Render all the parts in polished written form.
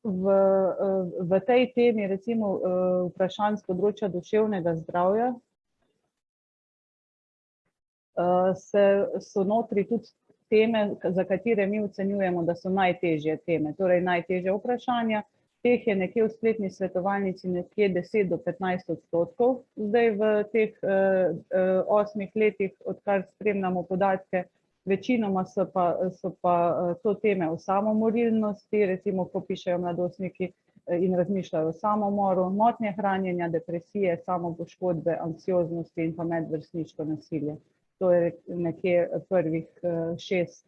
v tej temi recimo vprašanj z področja duševnega zdravja so notri tudi teme, za katere mi ocenjujemo, da so najtežje teme, torej najtežje vprašanja. Teh je nekje v spletni svetovalnici nekje 10 do 15%. Zdaj v teh 8 letih, odkar spremljamo podatke, večinoma so pa to teme o samomorilnosti, recimo ko pišejo mladostniki in razmišljajo o samomoru, motnje hranjenja, depresije, samopoškodbe, anksioznosti in pa medvrstniško nasilje. To je nekje prvih 6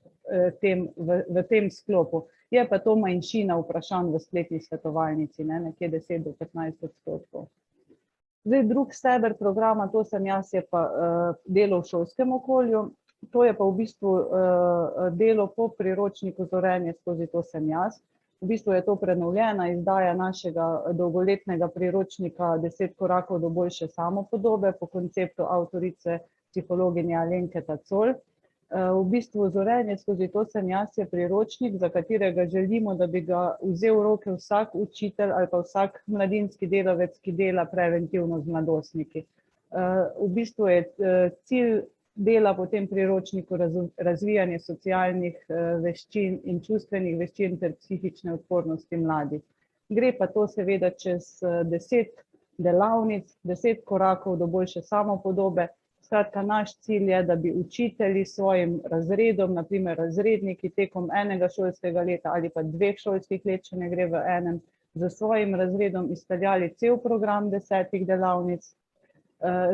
tem v tem sklopu. Je pa to manjšina vprašanj v spletni svetovalnici, nekje 10 do 15%. Zdaj, drug steber programa, to sem jaz, je pa delo v šolskem okolju. To je pa v bistvu delo po priročniku Zorenje skozi to sem jaz. V bistvu je to prenovljena izdaja našega dolgoletnega priročnika 10 korakov do boljše samopodobe po konceptu avtorice psihologinje Alenke Tacol. V bistvu Zorenje skozi to sem jaz je priročnik, za katerega želimo, da bi ga vzel v roke vsak učitelj ali pa vsak mladinski delavec, ki dela preventivno z mladostniki. V bistvu je cilj dela po tem priročniku razvijanje socialnih veščin in čustvenih veščin ter psihične odpornosti mladih. Gre pa to seveda čez 10 delavnic, 10 korakov do boljše samopodobe. Skratka, naš cilj je, da bi učitelji svojim razredom, na primer razredniki tekom enega šolskega leta ali pa 2 šolskih let, če ne gre v enem, za svojim razredom izpeljali cel program 10 delavnic,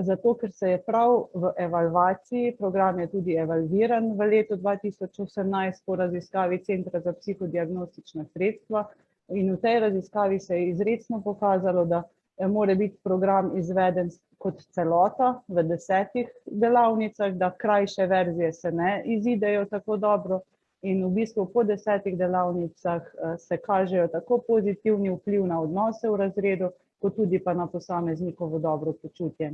zato ker se je prav v evalvaciji, program je tudi evalviran v letu 2018 po raziskavi Centra za psihodiagnostična sredstva in v tej raziskavi se je izrecno pokazalo, da mora biti program izveden kot celota v 10 delavnicah, da krajše verzije se ne izidejo tako dobro in v bistvu po 10 delavnicah se kažejo tako pozitivni vpliv na odnose v razredu, kot tudi pa na posameznikovo dobro počutje.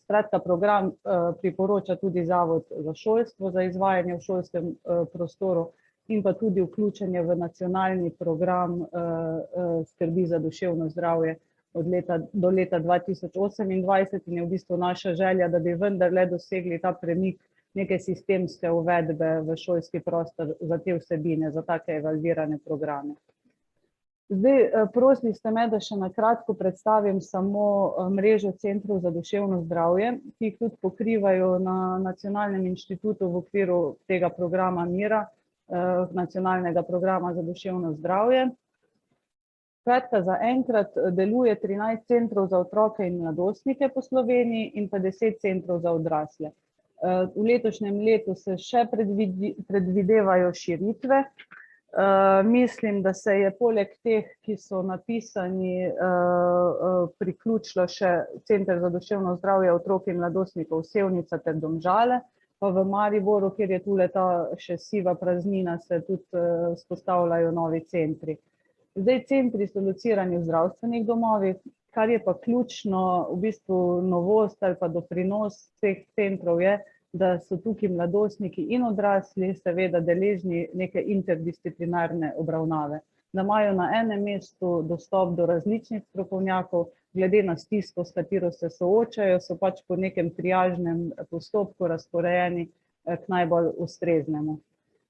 Skratka, program priporoča tudi Zavod za šolstvo za izvajanje v šolskem prostoru in pa tudi vključenje v nacionalni program skrbi za duševno zdravje do leta 2028 in je v bistvu naša želja, da bi vendarle dosegli ta premik neke sistemske uvedbe v šolski prostor za te vsebine, za take evalvirane programe. Zdaj, prosili ste me, da še na kratko predstavim samo mrežo centrov za duševno zdravje, ki jih tudi pokrivajo na Nacionalnem inštitutu v okviru tega programa Mira, nacionalnega programa za duševno zdravje. Skratka, zaenkrat deluje 13 centrov za otroke in mladostnike po Sloveniji in pa 10 centrov za odrasle. V letošnjem letu se še predvidevajo širitve. Mislim, da se je poleg teh, ki so napisani, priključilo še Center za duševno zdravje otrok in mladostnikov Sevnica ter Domžale, pa v Mariboru, kjer je tule ta še siva praznina, se tudi vzpostavljajo novi centri. Zdaj, centri so locirani v zdravstvenih domovih, kar je pa ključno v bistvu novost ali pa doprinos teh centrov je, da so tukaj mladostniki in odrasli seveda deležni neke interdisciplinarne obravnave, da imajo na enem mestu dostop do različnih strokovnjakov, glede na stisko, s katero se soočajo, so pač po nekem triažnem postopku razporejeni k najbolj ustreznemu.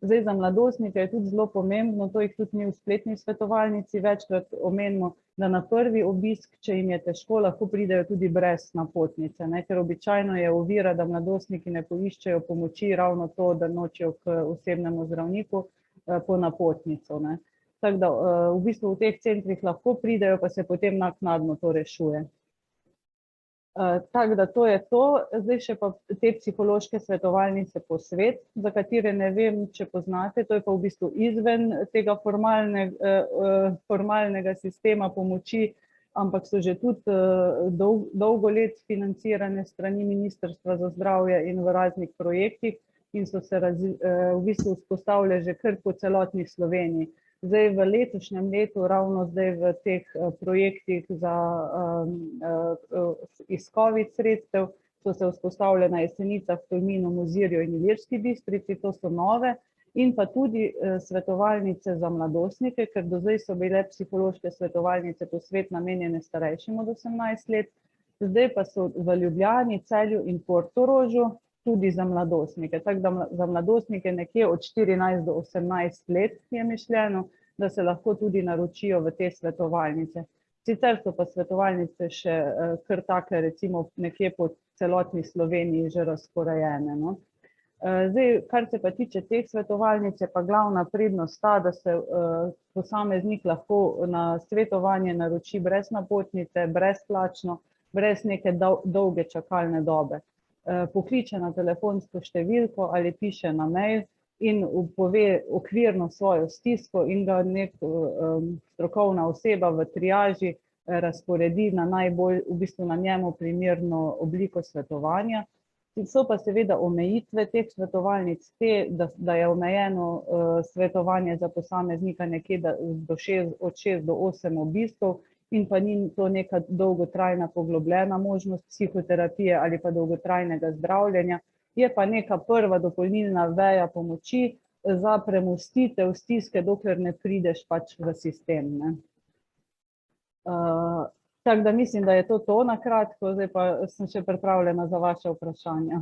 Zdaj, za mladostnike je tudi zelo pomembno, to jih tudi mi v spletni svetovalnici večkrat omenimo, da na prvi obisk, če jim je težko, lahko pridejo tudi brez napotnice, ker običajno je ovira, da mladostniki ne poiščejo pomoči, ravno to, da nočejo k osebnemu zdravniku po napotnico. Tako da v bistvu v teh centrih lahko pridejo, pa se potem naknadno to rešuje. Tako da to je to, zdaj še pa te psihološke svetovalnice po svet, za katere ne vem, če poznate, to je pa v bistvu izven tega formalnega sistema pomoči, ampak so že tudi dolgo let financirane strani Ministrstva za zdravje in v raznih projektih in so se v bistvu vzpostavile že kar po celotni Sloveniji. Zdaj v letošnjem letu, ravno zdaj v teh projektih iz COVID sredstev, so se vzpostavile na Jesenicah, Tolminu, Mozirju in Ilirski Bistrici, to so nove in pa tudi svetovalnice za mladostnike, ker do zdaj so bile psihološke svetovalnice po svet namenjene starejšim od 18 let, zdaj pa so v Ljubljani, Celju in Portorožu tudi za mladostnike. Tako da za mladostnike nekje od 14 do 18 let je mišljeno, da se lahko tudi naročijo v te svetovalnice. Sicer so pa svetovalnice še kar take, recimo nekje po celotni Sloveniji že razporejene. No? Zdaj, kar se pa tiče teh svetovalnic, je pa glavna prednost ta, da se posameznik lahko na svetovanje naroči brez napotnice, brezplačno, brez neke dolge čakalne dobe. Pokliče na telefonsko številko ali piše na mail in pove okvirno svojo stisko in ga strokovna oseba v triaži razporedi na najbolj v bistvu na njemu primerno obliko svetovanja. So pa seveda omejitve teh svetovalnic te, da je omejeno svetovanje za posameznika nekje od 6 do 8 obiskov in pa ni to neka dolgotrajna poglobljena možnost psihoterapije ali pa dolgotrajnega zdravljenja. Je pa neka prva dopolnilna veja pomoči za premostitev stiske, dokler ne prideš pač v sistem. Ne? Tako da mislim, da je to na kratko, zdaj pa sem še pripravljena za vaše vprašanja.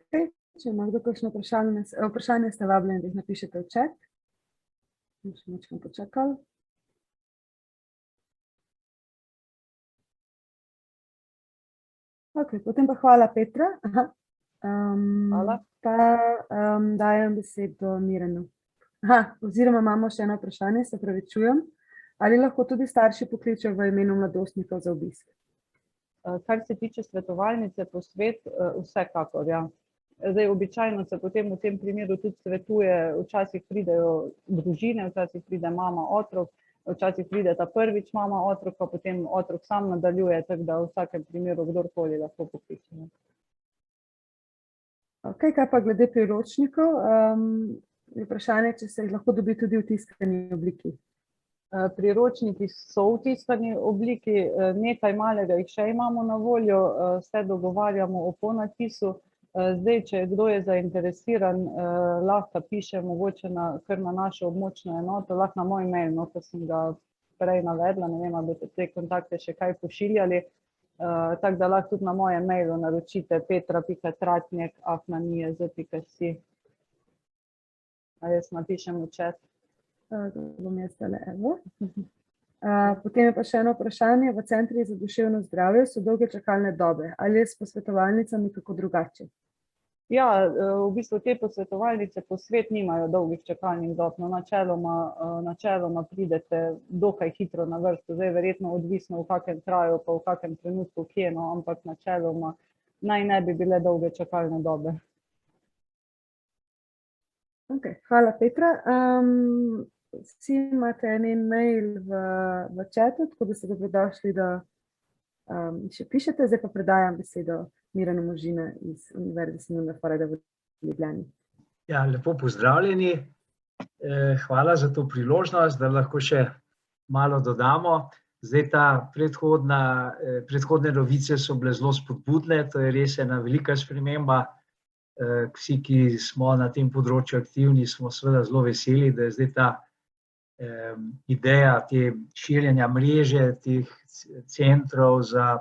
Okay. Če ima kdo kakšno vprašanje, ste vabljeni, da jih napišete v chat. Še nekaj počakali. Ok, potem pa hvala Petra. Hvala. Pa dajem besedo Miranu. Oziroma imamo še eno vprašanje, se opravičujem. Ali lahko tudi starši pokličejo v imenu mladostnikov za obisk? Kar se tiče svetovalnice po svet, vsekakor, ja. Zdaj, običajno se potem v tem primeru tudi svetuje, včasih pridejo družine, včasih pride mama, otrok, včasih pride ta prvič mama, otrok, pa potem otrok sam nadaljuje, tako da v vsakem primeru kdorkoli lahko pokliče. Ok, kaj pa glede priročnikov? Vprašanje, če se jih lahko dobi tudi v tiskani obliki. Priročniki so v tiskani obliki, nekaj malega jih še imamo na voljo, se dogovarjamo o ponatisu. Zdaj, če kdo je zainteresiran, lahko piše mogoče kar na našo območno enoto, lahko na moj mail, no, ko sem ga prej navedla, ne vem, ali boste te kontakte še kaj pošiljali, tako da lahko tudi na mojem mailu naročite petra.tratnjek@niez.si. A jaz napišem v chat. Bom jaz tale, evo. Potem je pa še eno vprašanje. V centrih za duševno zdravje so dolge čakalne dobe. Ali je s posvetovalnicami kako drugače? Ja, v bistvu te posvetovalnice po svet nimajo dolgih čakalnih dob. No, načeloma pridete dokaj hitro na vrsto. Zdaj verjetno odvisno v kakem kraju, pa v kakem trenutku kje, no, ampak načeloma naj ne bi bile dolge čakalne dobe. Ok, hvala Petra. Vsi imate en mail v chatu, tako da se dobrodošli, da še pišete. Zdaj pa predajam besedo Miranu Možine iz Univerze Simona Freуда v Ljubljani. Ja, lepo pozdravljeni. Hvala za to priložnost, da lahko še malo dodamo. Zdaj ta predhodne novice so bile zelo spodbudne, to je res ena velika sprememba. Vsi, ki smo na tem področju aktivni, smo seveda zelo veseli, da je zdaj ta ideja širjenja mreže teh centrov za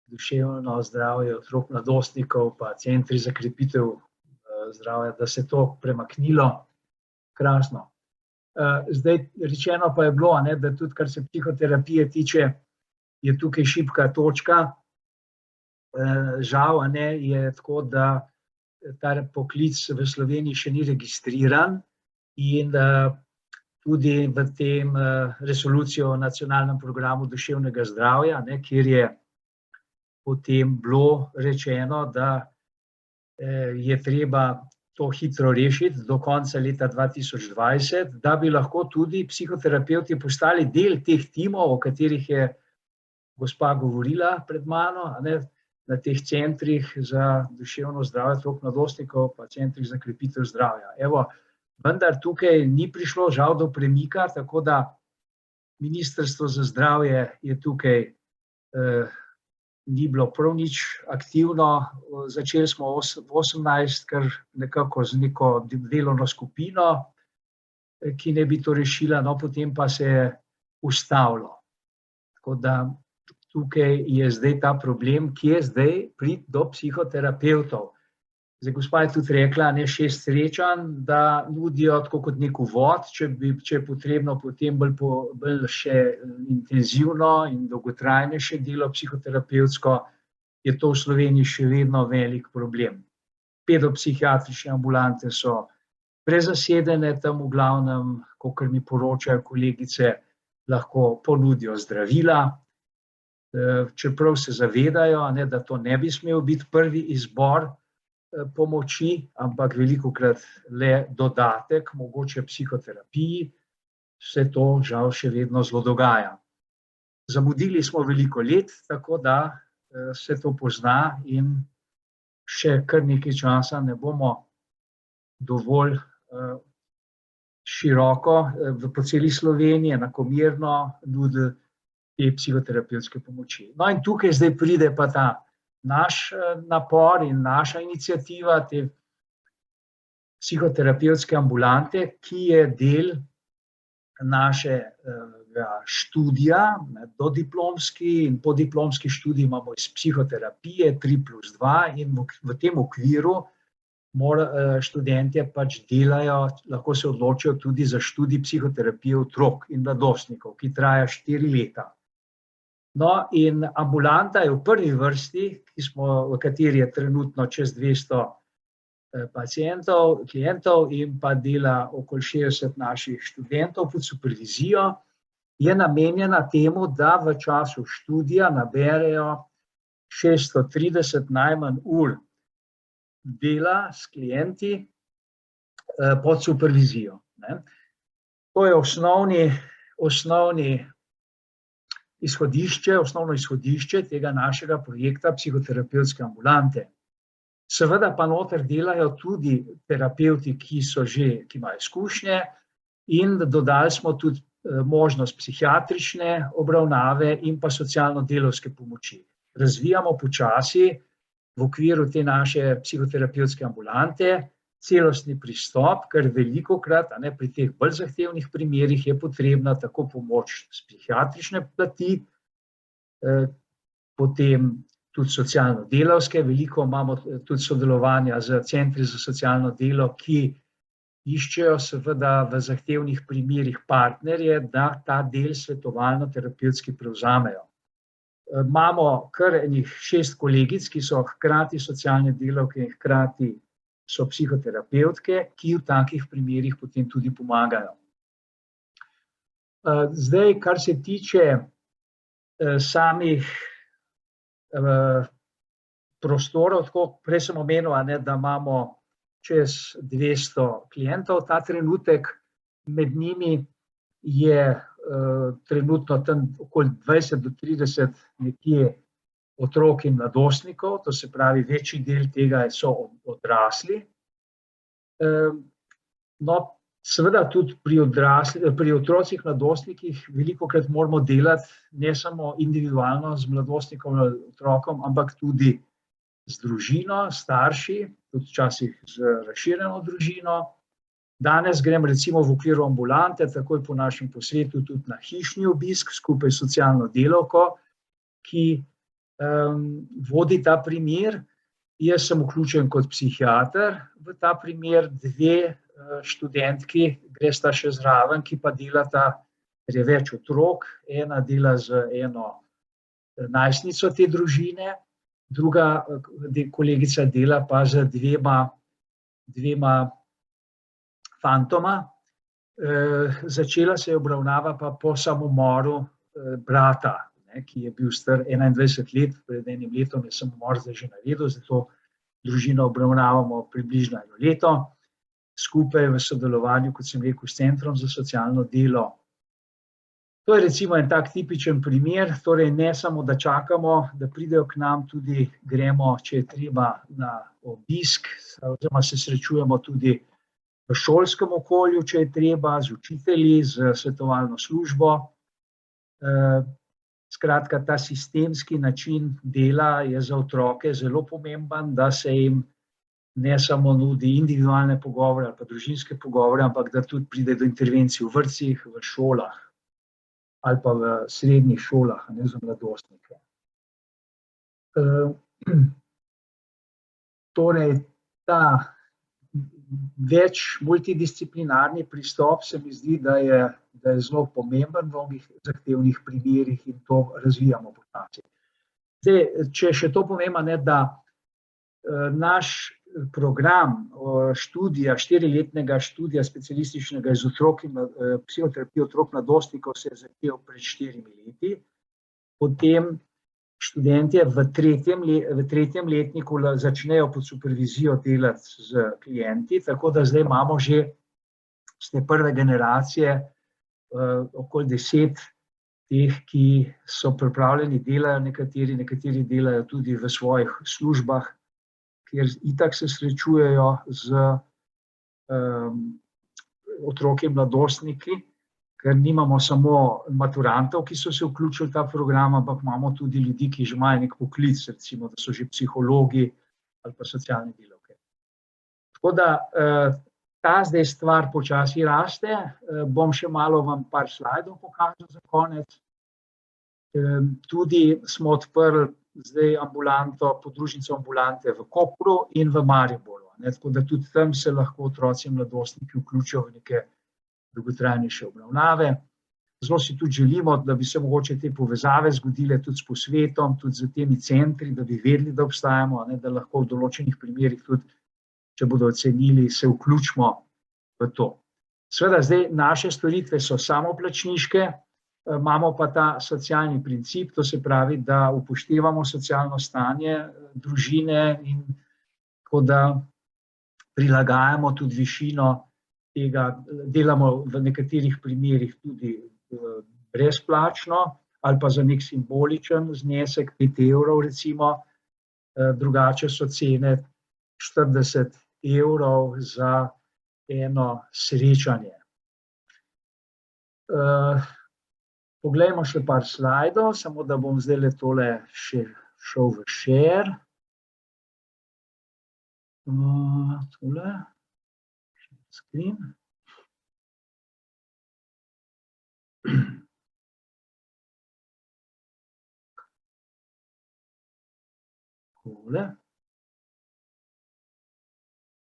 duševno zdravje otrok, mladostnikov, pa centri za krepitev zdravja, da se to premaknilo. Krasno. Zdaj rečeno pa je bilo, da tudi kar se psihoterapije tiče, je tukaj šibka točka. Žal je tako, da ta poklic v Sloveniji še ni registriran in tudi v tem resolucijo o nacionalnem programu duševnega zdravja, kjer je potem bilo rečeno, da je treba to hitro rešiti do konca leta 2020, da bi lahko tudi psihoterapevti postali del teh timov, o katerih je gospa govorila pred mano, na teh centrih za duševno zdravje otrok, mladostnikov, pa centrih za krepitev zdravja. Evo, vendar tukaj ni prišlo žal do premika, tako da Ministrstvo za zdravje je tukaj ni bilo prav nič aktivno. Začeli smo v 18, kar nekako z neko delovno skupino, ki ne bi to rešila, no potem pa se je ustavilo. Tako da tukaj je zdaj ta problem, kje zdaj priti do psihoterapevtov. Zdaj, gospa je tudi rekla, 6 srečanj, da nudijo tako kot nek uvod, če je potrebno potem bolj še intenzivno in dolgotrajnejše delo psihoterapevtsko, je to v Sloveniji še vedno velik problem. Pedopsihiatrične ambulante so prezasedene, tam v glavnem, kakor mi poročajo kolegice, lahko ponudijo zdravila, čeprav se zavedajo, da to ne bi smel biti prvi izbor pomoči, ampak velikokrat le dodatek, mogoče psihoterapiji, se to žal še vedno zelo dogaja. Zamudili smo veliko let, tako da se to pozna in še kar nekaj časa ne bomo dovolj široko po celi Sloveniji enakomerno nudili te psihoterapevtske pomoči. No in tukaj zdaj pride pa ta naš napor in naša iniciativa, te psihoterapevtske ambulante, ki je del našega študija, dodiplomski in podiplomski študij imamo iz psihoterapije 3+2 in v tem okviru študentje pač delajo, lahko se odločijo tudi za študij psihoterapije otrok in mladostnikov, ki traja 4 leta. No, in ambulanta je v prvi vrsti, v kateri je trenutno čez 200 klientov in pa dela okoli 60 naših študentov pod supervizijo, je namenjena temu, da v času študija naberejo 630 najmanj ur dela s klienti pod supervizijo. To je osnovno izhodišče tega našega projekta psihoterapevtske ambulante. Seveda pa noter delajo tudi terapevti, ki imajo izkušnje, in dodali smo tudi možnost psihiatrične obravnave in pa socialno-delovske pomoči. Razvijamo počasi v okviru te naše psihoterapevtske ambulante celostni pristop, ker velikokrat pri teh bolj zahtevnih primerih je potrebna tako pomoč z psihiatrične plati, potem tudi socialno-delovske, veliko imamo tudi sodelovanja z centri za socialno delo, ki iščejo seveda v zahtevnih primerih partnerje, da ta del svetovalno-terapevtski prevzamejo. Imamo kar 6 kolegic, ki so hkrati socialne delavke in hkrati so psihoterapevtke, ki v takih primerih potem tudi pomagajo. Zdaj, kar se tiče samih prostorov, tako prej sem omenil, da imamo čez 200 klientov ta trenutek, med njimi je trenutno tam okoli 20 do 30 nekje otrok in mladostnikov, to se pravi, večji del tega so odrasli. No, seveda tudi pri otrocih, mladostnikih velikokrat moramo delati ne samo individualno z mladostnikom ali otrokom, ampak tudi z družino, starši, tudi včasih z razširjeno družino. Danes grem recimo v okviru ambulante, takoj po našem posvetu, tudi na hišni obisk skupaj s socialno delavko, ki vodi ta primer. Jaz sem vključen kot psihiater v ta primer, 2 študentki gresta še zraven, ki pa delata, ker je več otrok, ena dela z eno najstnico te družine, druga kolegica dela pa z dvema fantoma. Začela se je obravnava pa po samomoru brata, ki je bil star 21 let, pred enim letom je samomor zdaj že naredil, zato družino obravnavamo približno 1 leto, skupaj v sodelovanju, kot sem rekel, s Centrom za socialno delo. To je recimo en tak tipičen primer, torej ne samo, da čakamo, da pridejo k nam, tudi gremo, če je treba, na obisk, oziroma se srečujemo tudi v šolskem okolju, če je treba, z učitelji, z svetovalno službo. Skratka, ta sistemski način dela je za otroke zelo pomemben, da se jim ne samo nudi individualne pogovore ali pa družinske pogovore, ampak da tudi pride do intervencij v vrtcih, v šolah ali pa v srednjih šolah, ne, za mladostnike. Torej, ta več multidisciplinarni pristop se mi zdi, da je zelo pomemben v mnogih zahtevnih primerih in to razvijamo počasi. Zdaj, če še to povem, da naš program študija, 4-letnega študija specialističnega iz psihoterapije otrok mladostnikov se je začel pred 4 leti. Potem študentje v tretjem letniku začnejo pod supervizijo delati z klienti, tako da zdaj imamo že z te prve generacije okoli 10 teh, ki so pripravljeni, delajo nekateri delajo tudi v svojih službah, kjer itak se srečujejo z otroki in mladostniki, ker nimamo samo maturantov, ki so se vključili v ta program, ampak imamo tudi ljudi, ki že imajo nek poklic, recimo, da so že psihologi ali pa socialni delavke. Tako da ta zdaj stvar počasi raste. Bom še malo vam par slajdov pokazal za konec. Tudi smo odprli zdaj ambulanto, podružnico ambulante v Kopru in v Mariboru, tako da tudi tam se lahko otroci in mladostniki vključijo v neke dolgotrajnejše obravnave. Zelo si tudi želimo, da bi se mogoče te povezave zgodile tudi s posvetom, tudi z temi centri, da bi vedeli, da obstajamo, da lahko v določenih primerih tudi, če bodo ocenili, se vključimo v to. Seveda, zdaj naše storitve so samoplačniške, imamo pa ta socialni princip, to se pravi, da upoštevamo socialno stanje družine in tako da prilagajamo tudi višino tega, delamo v nekaterih primerih tudi brezplačno ali pa za nek simboličen znesek, 5 evrov recimo, drugače so cene 40 evrov za eno srečanje. Poglejmo še par slajdov, samo da bom zdaj tole še šel v share. Tole, screen. Tole.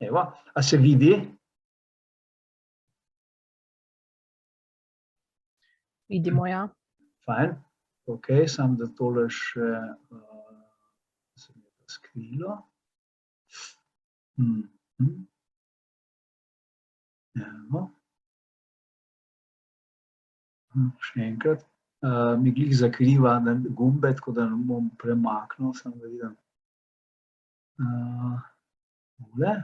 Evo, a se vidi? Vidimo, ja. Fajn, ok, samo da tole še se mi je skrilo. Evo. Še enkrat, mi glih zakriva gumbe, tako da ne bom premaknil, samo da vidim. Tole.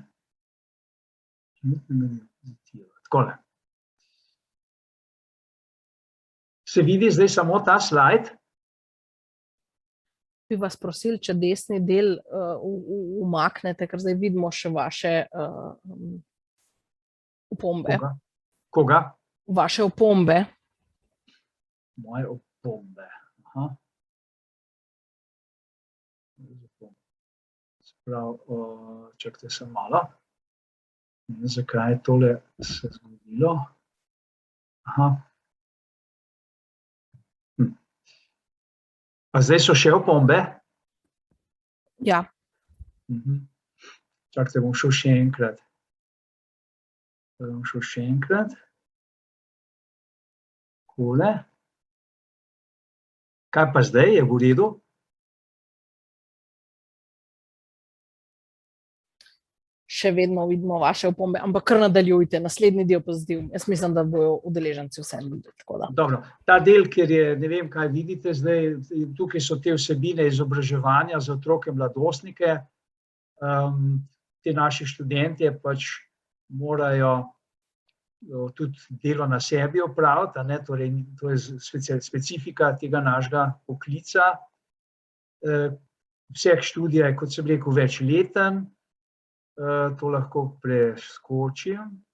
Takole. Se vidi zdaj samo ta slajd? Bi vas prosil, če desni del umaknete, ker zdaj vidimo še vaše opombe. Koga? Vaše opombe. Moje opombe. Aha. Sprav, čakajte se malo. Zakaj je tole se zgodilo? Aha. A zdaj so še opombe? Ja. Čakajte, bom šel še enkrat. Takole. Kaj pa zdaj, je v redu? Še vedno vidimo vaše opombe, ampak kar nadaljujte, naslednji diapozitiv. Jaz mislim, da bojo udeleženci vseeno videli. Dobro, ta del, kjer je, ne vem, kaj vidite zdaj, tukaj so te vsebine izobraževanja za otroke in mladostnike. Te naši študentje pač morajo tudi delo na sebi opraviti, torej to je specifika tega našega poklica. Vseh študij je, kot sem rekel, večleten. To lahko preskočim.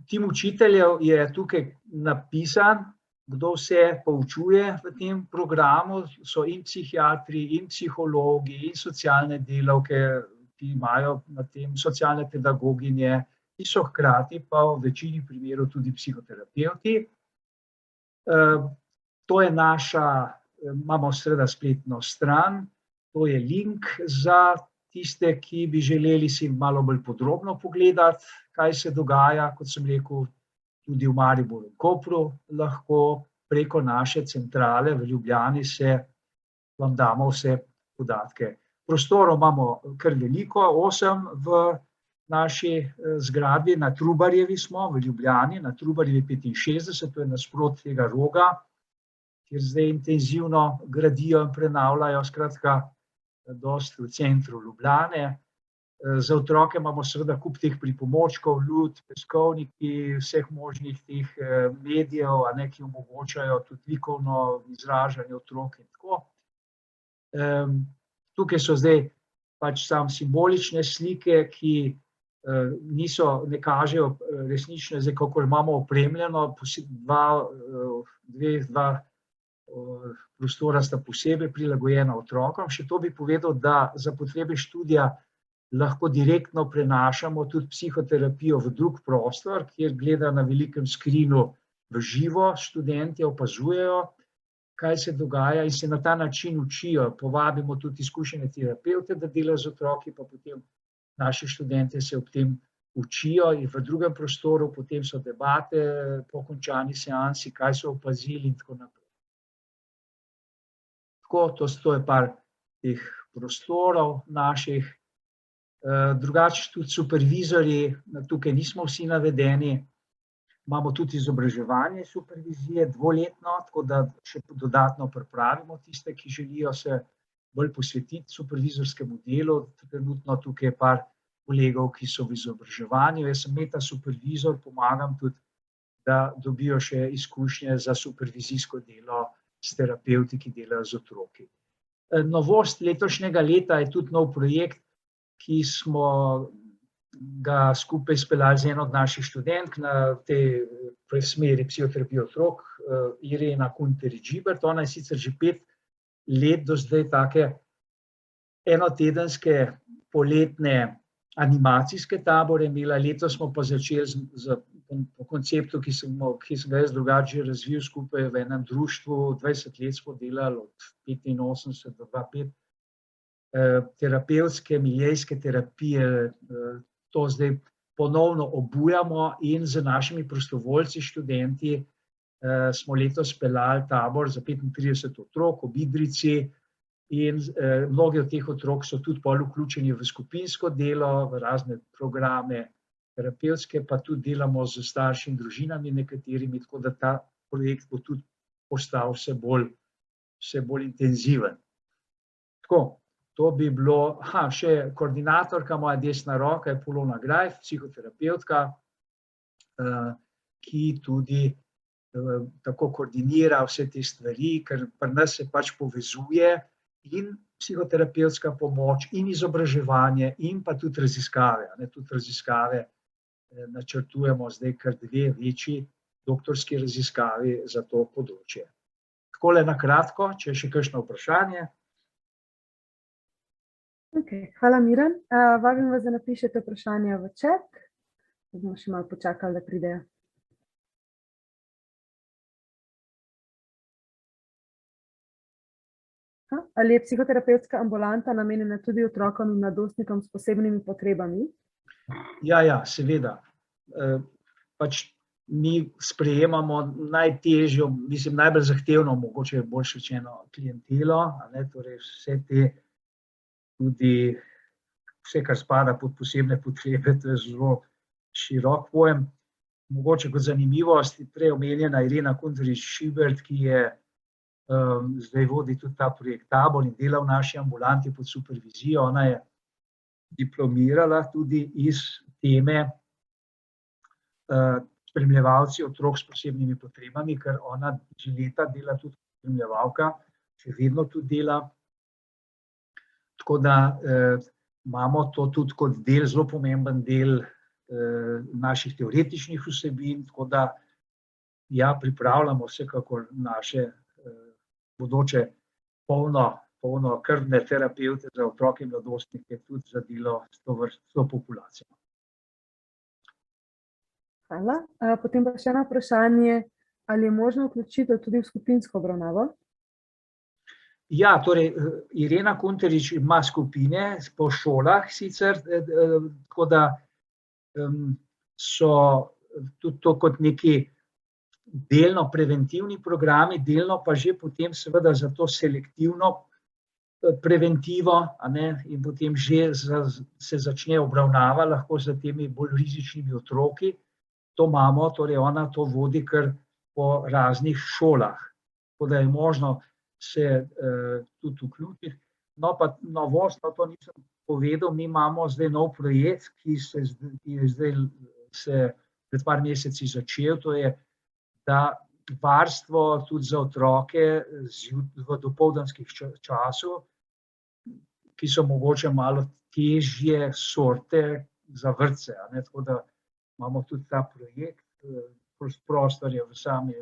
Tim učiteljev je tukaj napisan, kdo vse poučuje v tem programu, so in psihiatri, in psihologi, in socialne delavke, ki imajo na tem socialne pedagoginje, ki so hkrati pa v večini primerov tudi psihoterapevti. To je imamo seveda spletno stran, to je link za tiste, ki bi želeli si malo bolj podrobno pogledati, kaj se dogaja, kot sem rekel, tudi v Mariboru in Kopru, lahko preko naše centrale v Ljubljani vam damo vse podatke. Prostorov imamo kar veliko, 8 v naši zgradbi, na Trubarjevi smo v Ljubljani, na Trubarjevi 65, to je nasproti tega Roga, kjer zdaj intenzivno gradijo in prenavljajo, skratka, dosti v centru Ljubljane. Za otroke imamo seveda kup teh pripomočkov, lud, peskovniki, vseh možnih teh medijev, ki omogočajo tudi likovno izražanje otrok in tako. Tukaj so zdaj pač samo simbolične slike, ki ne kažejo resnične, zdaj kako imamo opremljeno, dva prostora sta posebej prilagojena otrokom. Še to bi povedal, da za potrebe študija lahko direktno prenašamo tudi psihoterapijo v drug prostor, kjer gleda na velikem skrinu v živo, študentje opazujejo, kaj se dogaja in se na ta način učijo. Povabimo tudi izkušene terapevte, da delajo z otroki, pa potem naši študentje se ob tem učijo in v drugem prostoru, potem so debate po končani seansi, kaj so opazili in tako naprej. To je par teh prostorov naših. Drugače tudi supervizorji, tukaj nismo vsi navedeni, imamo tudi izobraževanje supervizije dvoletno, tako da še dodatno pripravimo tiste, ki želijo se bolj posvetiti supervizorskemu delu. Trenutno tukaj je par kolegov, ki so v izobraževanju. Jaz sem metasupervizor, pomagam tudi, da dobijo še izkušnje za supervizijsko delo s terapevti, ki delajo z otroki. Novost letošnjega leta je tudi nov projekt, ki smo ga skupaj speljali z eno od naših študentk na tej smeri psihoterapije otrok, Irena Kunteri-Džibert. Ona je sicer že 5 let do zdaj take enotedenske poletne animacijske tabore imela. Letos smo pa začeli po konceptu, ki sem ga jaz drugače razvil skupaj v enem društvu. 20 let smo delali od 85 do 2005. Terapevtske, miljejske terapije, to zdaj ponovno obujamo in z našimi prostovoljci, študenti, smo letos speljali tabor za 35 otrok ob Idrijci in mnogi od teh otrok so tudi pol vključeni v skupinsko delo, v razne programe terapevtske, pa tudi delamo z starši in družinami nekaterimi, tako da ta projekt bo tudi postal vse bolj intenziven. Tako. To bi bilo, še koordinatorka, moja desna roka je Polona Grajf, psihoterapevtka, ki tudi tako koordinira vse te stvari, ker pri nas se pač povezuje in psihoterapevtska pomoč in izobraževanje in pa tudi raziskave. Tudi raziskave načrtujemo zdaj kar 2 večji doktorski raziskavi za to področje. Takole na kratko, če je še kakšno vprašanje. Hvala, Miran. Vabim vas, da napišete vprašanja v chat. Bomo še malo počakali, da pridejo. Ali je psihoterapevtska ambulanta namenjena tudi otrokom in mladostnikom s posebnimi potrebami? Ja, seveda. Pač mi sprejemamo najtežjo, najbolj zahtevno, mogoče bolj rečeno, klientelo, torej tudi vse, kar spada pod posebne potrebe, to je zelo širok pojem. Mogoče kot zanimivost, prej omenjena Irena Kunteri-Džibert, ki je zdaj vodi tudi ta projekt Tabor in dela v naši ambulanti pod supervizijo. Ona je diplomirala tudi iz teme spremljevalci otrok s posebnimi potrebami, ker ona že leta dela tudi spremljevalka, še vedno tudi dela. Tako da imamo to tudi kot del, zelo pomemben del naših teoretičnih vsebin, tako da ja, pripravljamo vsekakor naše bodoče polno krvne terapevte za otroke in mladostnike tudi za delo s to populacijo. Hvala. Potem pa še eno vprašanje, ali je možno vključitev tudi v skupinsko obravnavo? Ja, torej Irena Kunterič ima skupine po šolah sicer, tako da so tudi to kot neki delno preventivni programi, delno pa že potem seveda za to selektivno preventivo, a ne, in potem že se začne obravnava lahko za temi bolj rizičnimi otroki. To imamo, torej ona to vodi kar po raznih šolah, tako da je možno se tudi vključiti. No, pa novost, to nisem povedal, mi imamo zdaj nov projekt, ki je zdaj se pred par meseci začel, to je, da varstvo tudi za otroke v dopoldanskih času, ki so mogoče malo težje sorte za vrtce, a ne, tako da imamo tudi ta projekt, prostor je v sami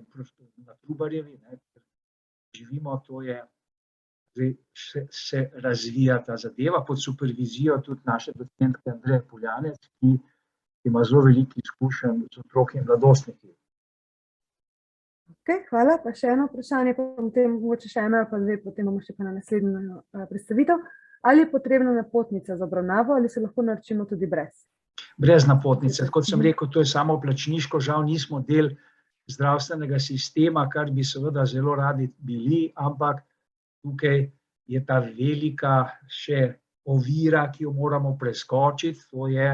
na Trubarjevi, ne, živimo, to je, zdaj se razvija ta zadeva pod supervizijo tudi naše docentke Andreje Poljanec, ki ima zelo veliko izkušenj z otroki in mladostniki. Ok, hvala. Pa še eno vprašanje, potem mogoče še eno ali pa dve, potem bomo še pa na naslednjo predstavitev. Ali je potrebna napotnica za obravnavo ali se lahko naročimo tudi brez? Brez napotnice, kot sem rekel, to je samoplačniško, žal nismo del zdravstvenega sistema, kar bi seveda zelo radi bili, ampak tukaj je ta velika še ovira, ki jo moramo preskočiti, to je,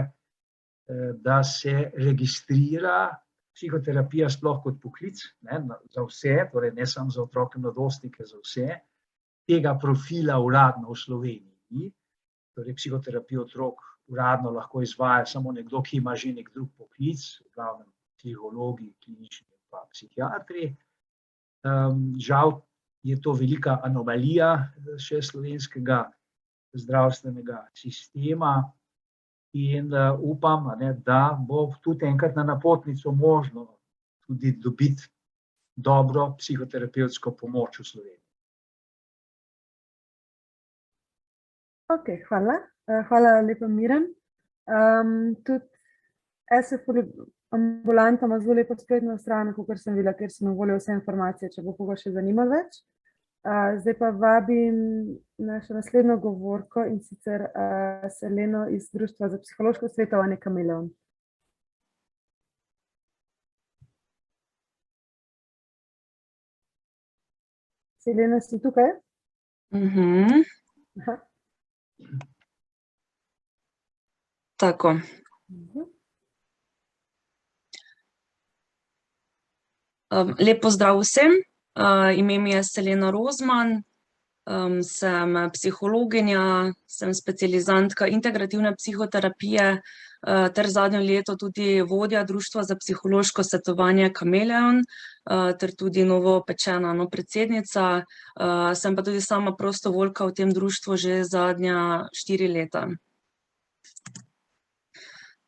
da se registrira psihoterapija sploh kot poklic, ne, za vse, torej ne samo za otroke in mladostnike, za vse. Tega profila uradno v Sloveniji ni, torej psihoterapijo otrok uradno lahko izvaja samo nekdo, ki ima že nek drug poklic, v glavnem psihologi, klinični pa psihiatri. Žal je to velika anomalija še slovenskega zdravstvenega sistema in upam, da bo tudi enkrat na napotnico možno tudi dobiti dobro psihoterapevtsko pomoč v Sloveniji. Ok, hvala. Hvala lepa, Miran. Tudi SF ambulanta ima zelo lepo spletno stran, kakor sem videla, ker sem na voljo vse informacije, če bo koga še zanimalo več. Zdaj pa vabim našo naslednjo govorko, in sicer Seleno iz Društva za psihološko svetovanje Kameleon. Selena, si tukaj? Aha. Tako. Lep pozdrav vsem. Ime mi je Selena Rozman, sem psihologinja, sem specializantka integrativne psihoterapije ter zadnje leto tudi vodja Društva za psihološko svetovanje Kameleon ter tudi novopečena predsednica. Sem pa tudi sama prostovoljka v tem društvu že zadnja 4 leta.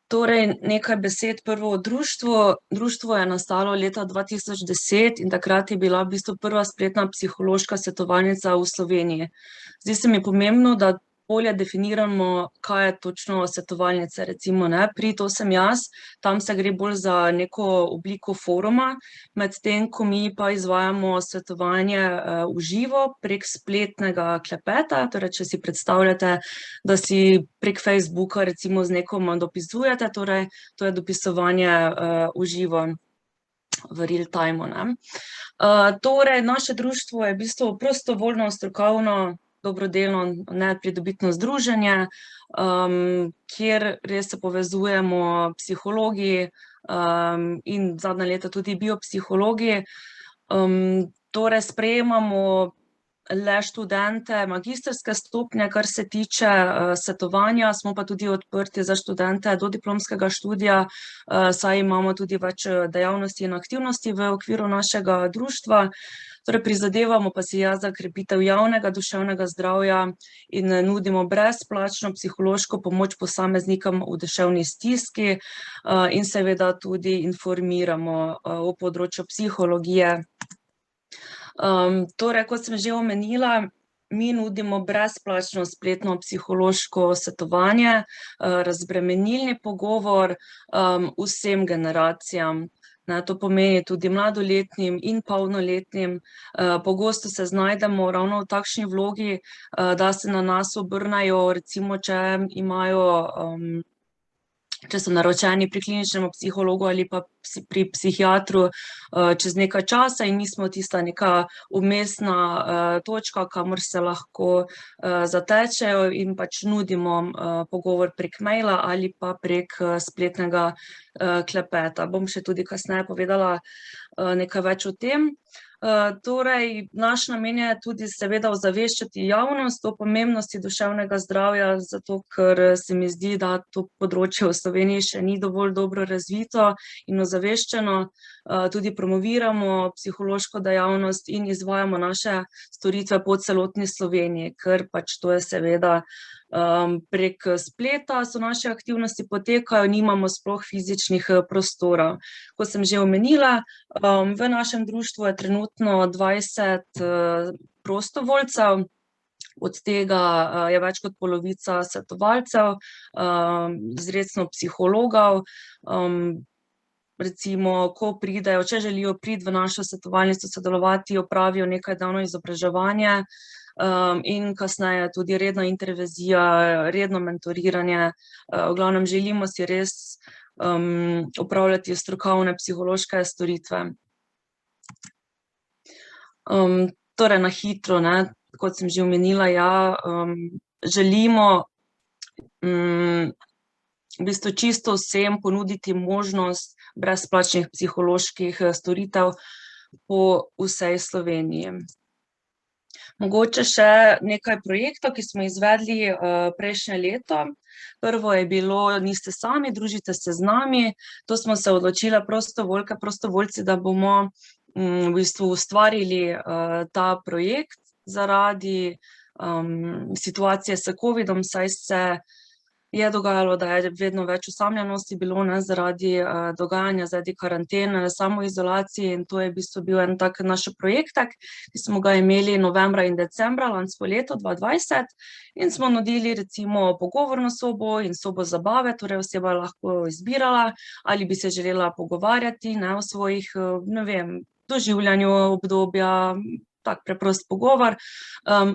Torej, nekaj besed prvo o društvu. Društvo je nastalo leta 2010 in takrat je bila v bistvu prva spletna psihološka svetovalnica v Sloveniji. Zdi se mi pomembno, da bolje definiramo, kaj je točno svetovalnica, recimo, ne. Pri To sem jaz, tam se gre bolj za neko obliko foruma, medtem ko mi pa izvajamo svetovanje v živo prek spletnega klepeta, torej če si predstavljate, da si prek Facebooka recimo z nekom dopisujete, torej to je dopisovanje v živo, v real timeu, ne. Torej, naše društvo je v bistvu prostovoljno, strokovno, dobrodelno, nepridobitno združenje, kjer res se povezujemo psihologi in zadnja leta tudi biopsihologi. Torej sprejemamo le študente magistrske stopnje, kar se tiče svetovanja, smo pa tudi odprti za študente dodiplomskega študija, saj imamo tudi več dejavnosti in aktivnosti v okviru našega društva. Torej prizadevamo pa si za krepitev javnega duševnega zdravja in nudimo brezplačno psihološko pomoč posameznikom v duševni stiski in seveda tudi informiramo o področju psihologije. Torej, kot sem že omenila, mi nudimo brezplačno spletno psihološko svetovanje, razbremenilni pogovor vsem generacijam. To pomeni tudi mladoletnim in polnoletnim. Pogosto se znajdemo ravno v takšni vlogi, da se na nas obrnejo, recimo, če so naročeni pri kliničnem psihologu ali pa pri psihiatru čez nekaj časa in mi smo tista neka vmesna točka, kamor se lahko zatečejo in pač nudimo pogovor prek maila ali pa prek spletnega klepeta. Bom še tudi kasneje povedala nekaj več o tem. Torej, naš namen je tudi seveda ozaveščati javnost o pomembnosti duševnega zdravja, zato ker se mi zdi, da to področje v Sloveniji še ni dovolj dobro razvito in ozaveščeno. Tudi promoviramo psihološko dejavnost in izvajamo naše storitve po celotni Sloveniji, ker pač to je seveda prek spleta so naše aktivnosti potekajo, nimamo sploh fizičnih prostorov. Kot sem že omenila, v našem društvu je trenutno 20 prostovoljcev, od tega je več kot polovica svetovalcev, izrecno psihologov. Recimo, ko pridejo, če želijo priti v našo svetovalnico sodelovati, opravijo nekajdnevno izobraževanje in kasneje tudi redna intervenzija, redno mentoriranje. V glavnem želimo si res opravljati strokovne psihološke storitve. Torej na hitro, kot sem že omenila, želimo v bistvu čisto vsem ponuditi možnost brezplačnih psiholoških storitev po vsej Sloveniji. Mogoče še nekaj projektov, ki smo izvedli prejšnje leto. Prvo je bilo Niste sami, družite se z nami. To smo se odločili prostovoljke, prostovoljci, da bomo v bistvu ustvarili ta projekt zaradi situacije s covidom, saj se je dogajalo, da je vedno več osamljenosti bilo zaradi dogajanja, zaradi karantene, samoizolacije in to je v bistvu bil en tak naš projektek, ki smo ga imeli novembra in decembra lansko leto 2020 in smo nudili recimo pogovorno sobo in sobo zabave, torej oseba je lahko izbirala, ali bi se želela pogovarjati o svojih, doživljanju obdobja, tak preprost pogovor,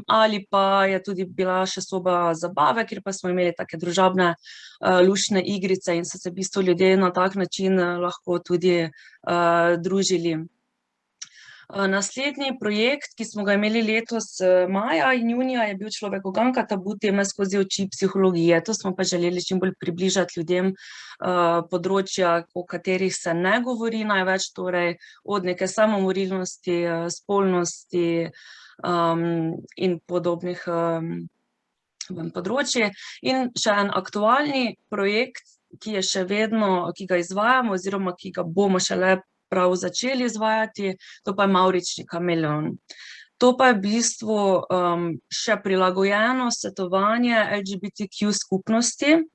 ali pa je tudi bila še soba zabave, kjer pa smo imeli take družabne luštne igrice in so se v bistvu ljudje na tak način lahko tudi družili. Naslednji projekt, ki smo ga imeli letos maja in junija, je bil Človek uganka, tabu teme skozi oči psihologije. To smo pa želeli čim bolj približati ljudem področja, o katerih se ne govori največ, torej od neke samomorilnosti, spolnosti in podobnih področji. In še en aktualni projekt, ki je še vedno, ki ga izvajamo oziroma ki ga bomo šele prav začeli izvajati, to pa je Mavrični kameleon. To pa je v bistvu še prilagojeno svetovanje LGBTQ skupnosti.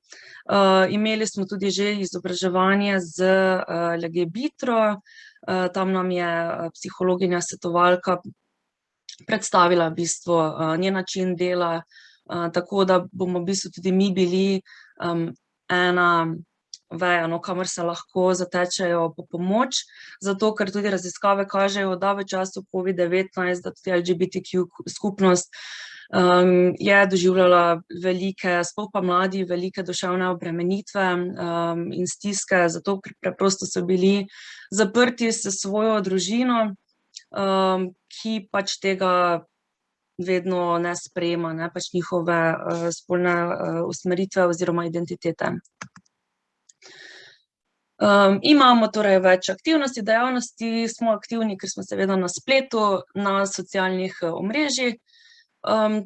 Imeli smo tudi že izobraževanje z Legebitro, tam nam je psihologinja svetovalka predstavila v bistvu njen način dela, tako da bomo v bistvu tudi mi bili ena veja, kamor se lahko zatečejo po pomoč, zato ker tudi raziskave kažejo, da v času COVID-19, da tudi LGBTQ skupnost je doživljala velike, sploh pa mladi, velike duševne obremenitve in stiske, zato ker preprosto so bili zaprti s svojo družino, ki pač tega vedno ne sprejema, pač njihove spolne usmeritve oziroma identitete. Imamo torej več aktivnosti, dejavnosti, smo aktivni, ker smo seveda na spletu, na socialnih omrežjih.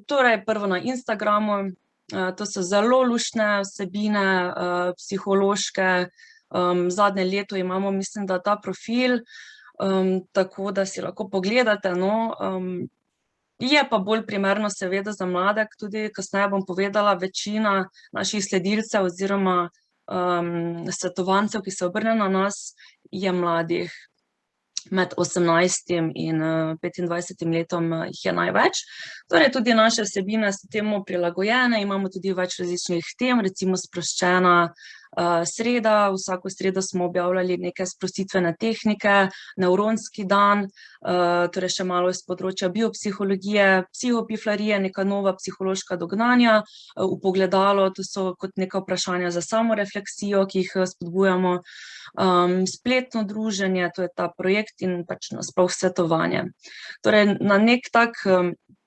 Torej, prvo na Instagramu, to so zelo luštne vsebine, psihološke. Zadnje leto imamo, mislim, da ta profil, tako da si lahko pogledate, no. Je pa bolj primerno seveda za mlade, tudi kasneje bom povedala, večina naših sledilcev oziroma svetovancev, ki se obrnejo na nas, je mladih. Med 18 in 25 letom jih je največ. Torej, tudi naše vsebine so temu prilagojene, imamo tudi več različnih tem, recimo sproščena sreda, vsako sredo smo objavljali neke sprostitvene tehnike, nevronski dan, torej še malo iz področja biopsihologije, psihopiflarije, neka nova psihološka dognanja, vpogledalo, to so kot neka vprašanja za samorefleksijo, ki jih spodbujamo, spletno druženje, to je ta projekt in pač nasploh svetovanje. Torej, na nek tak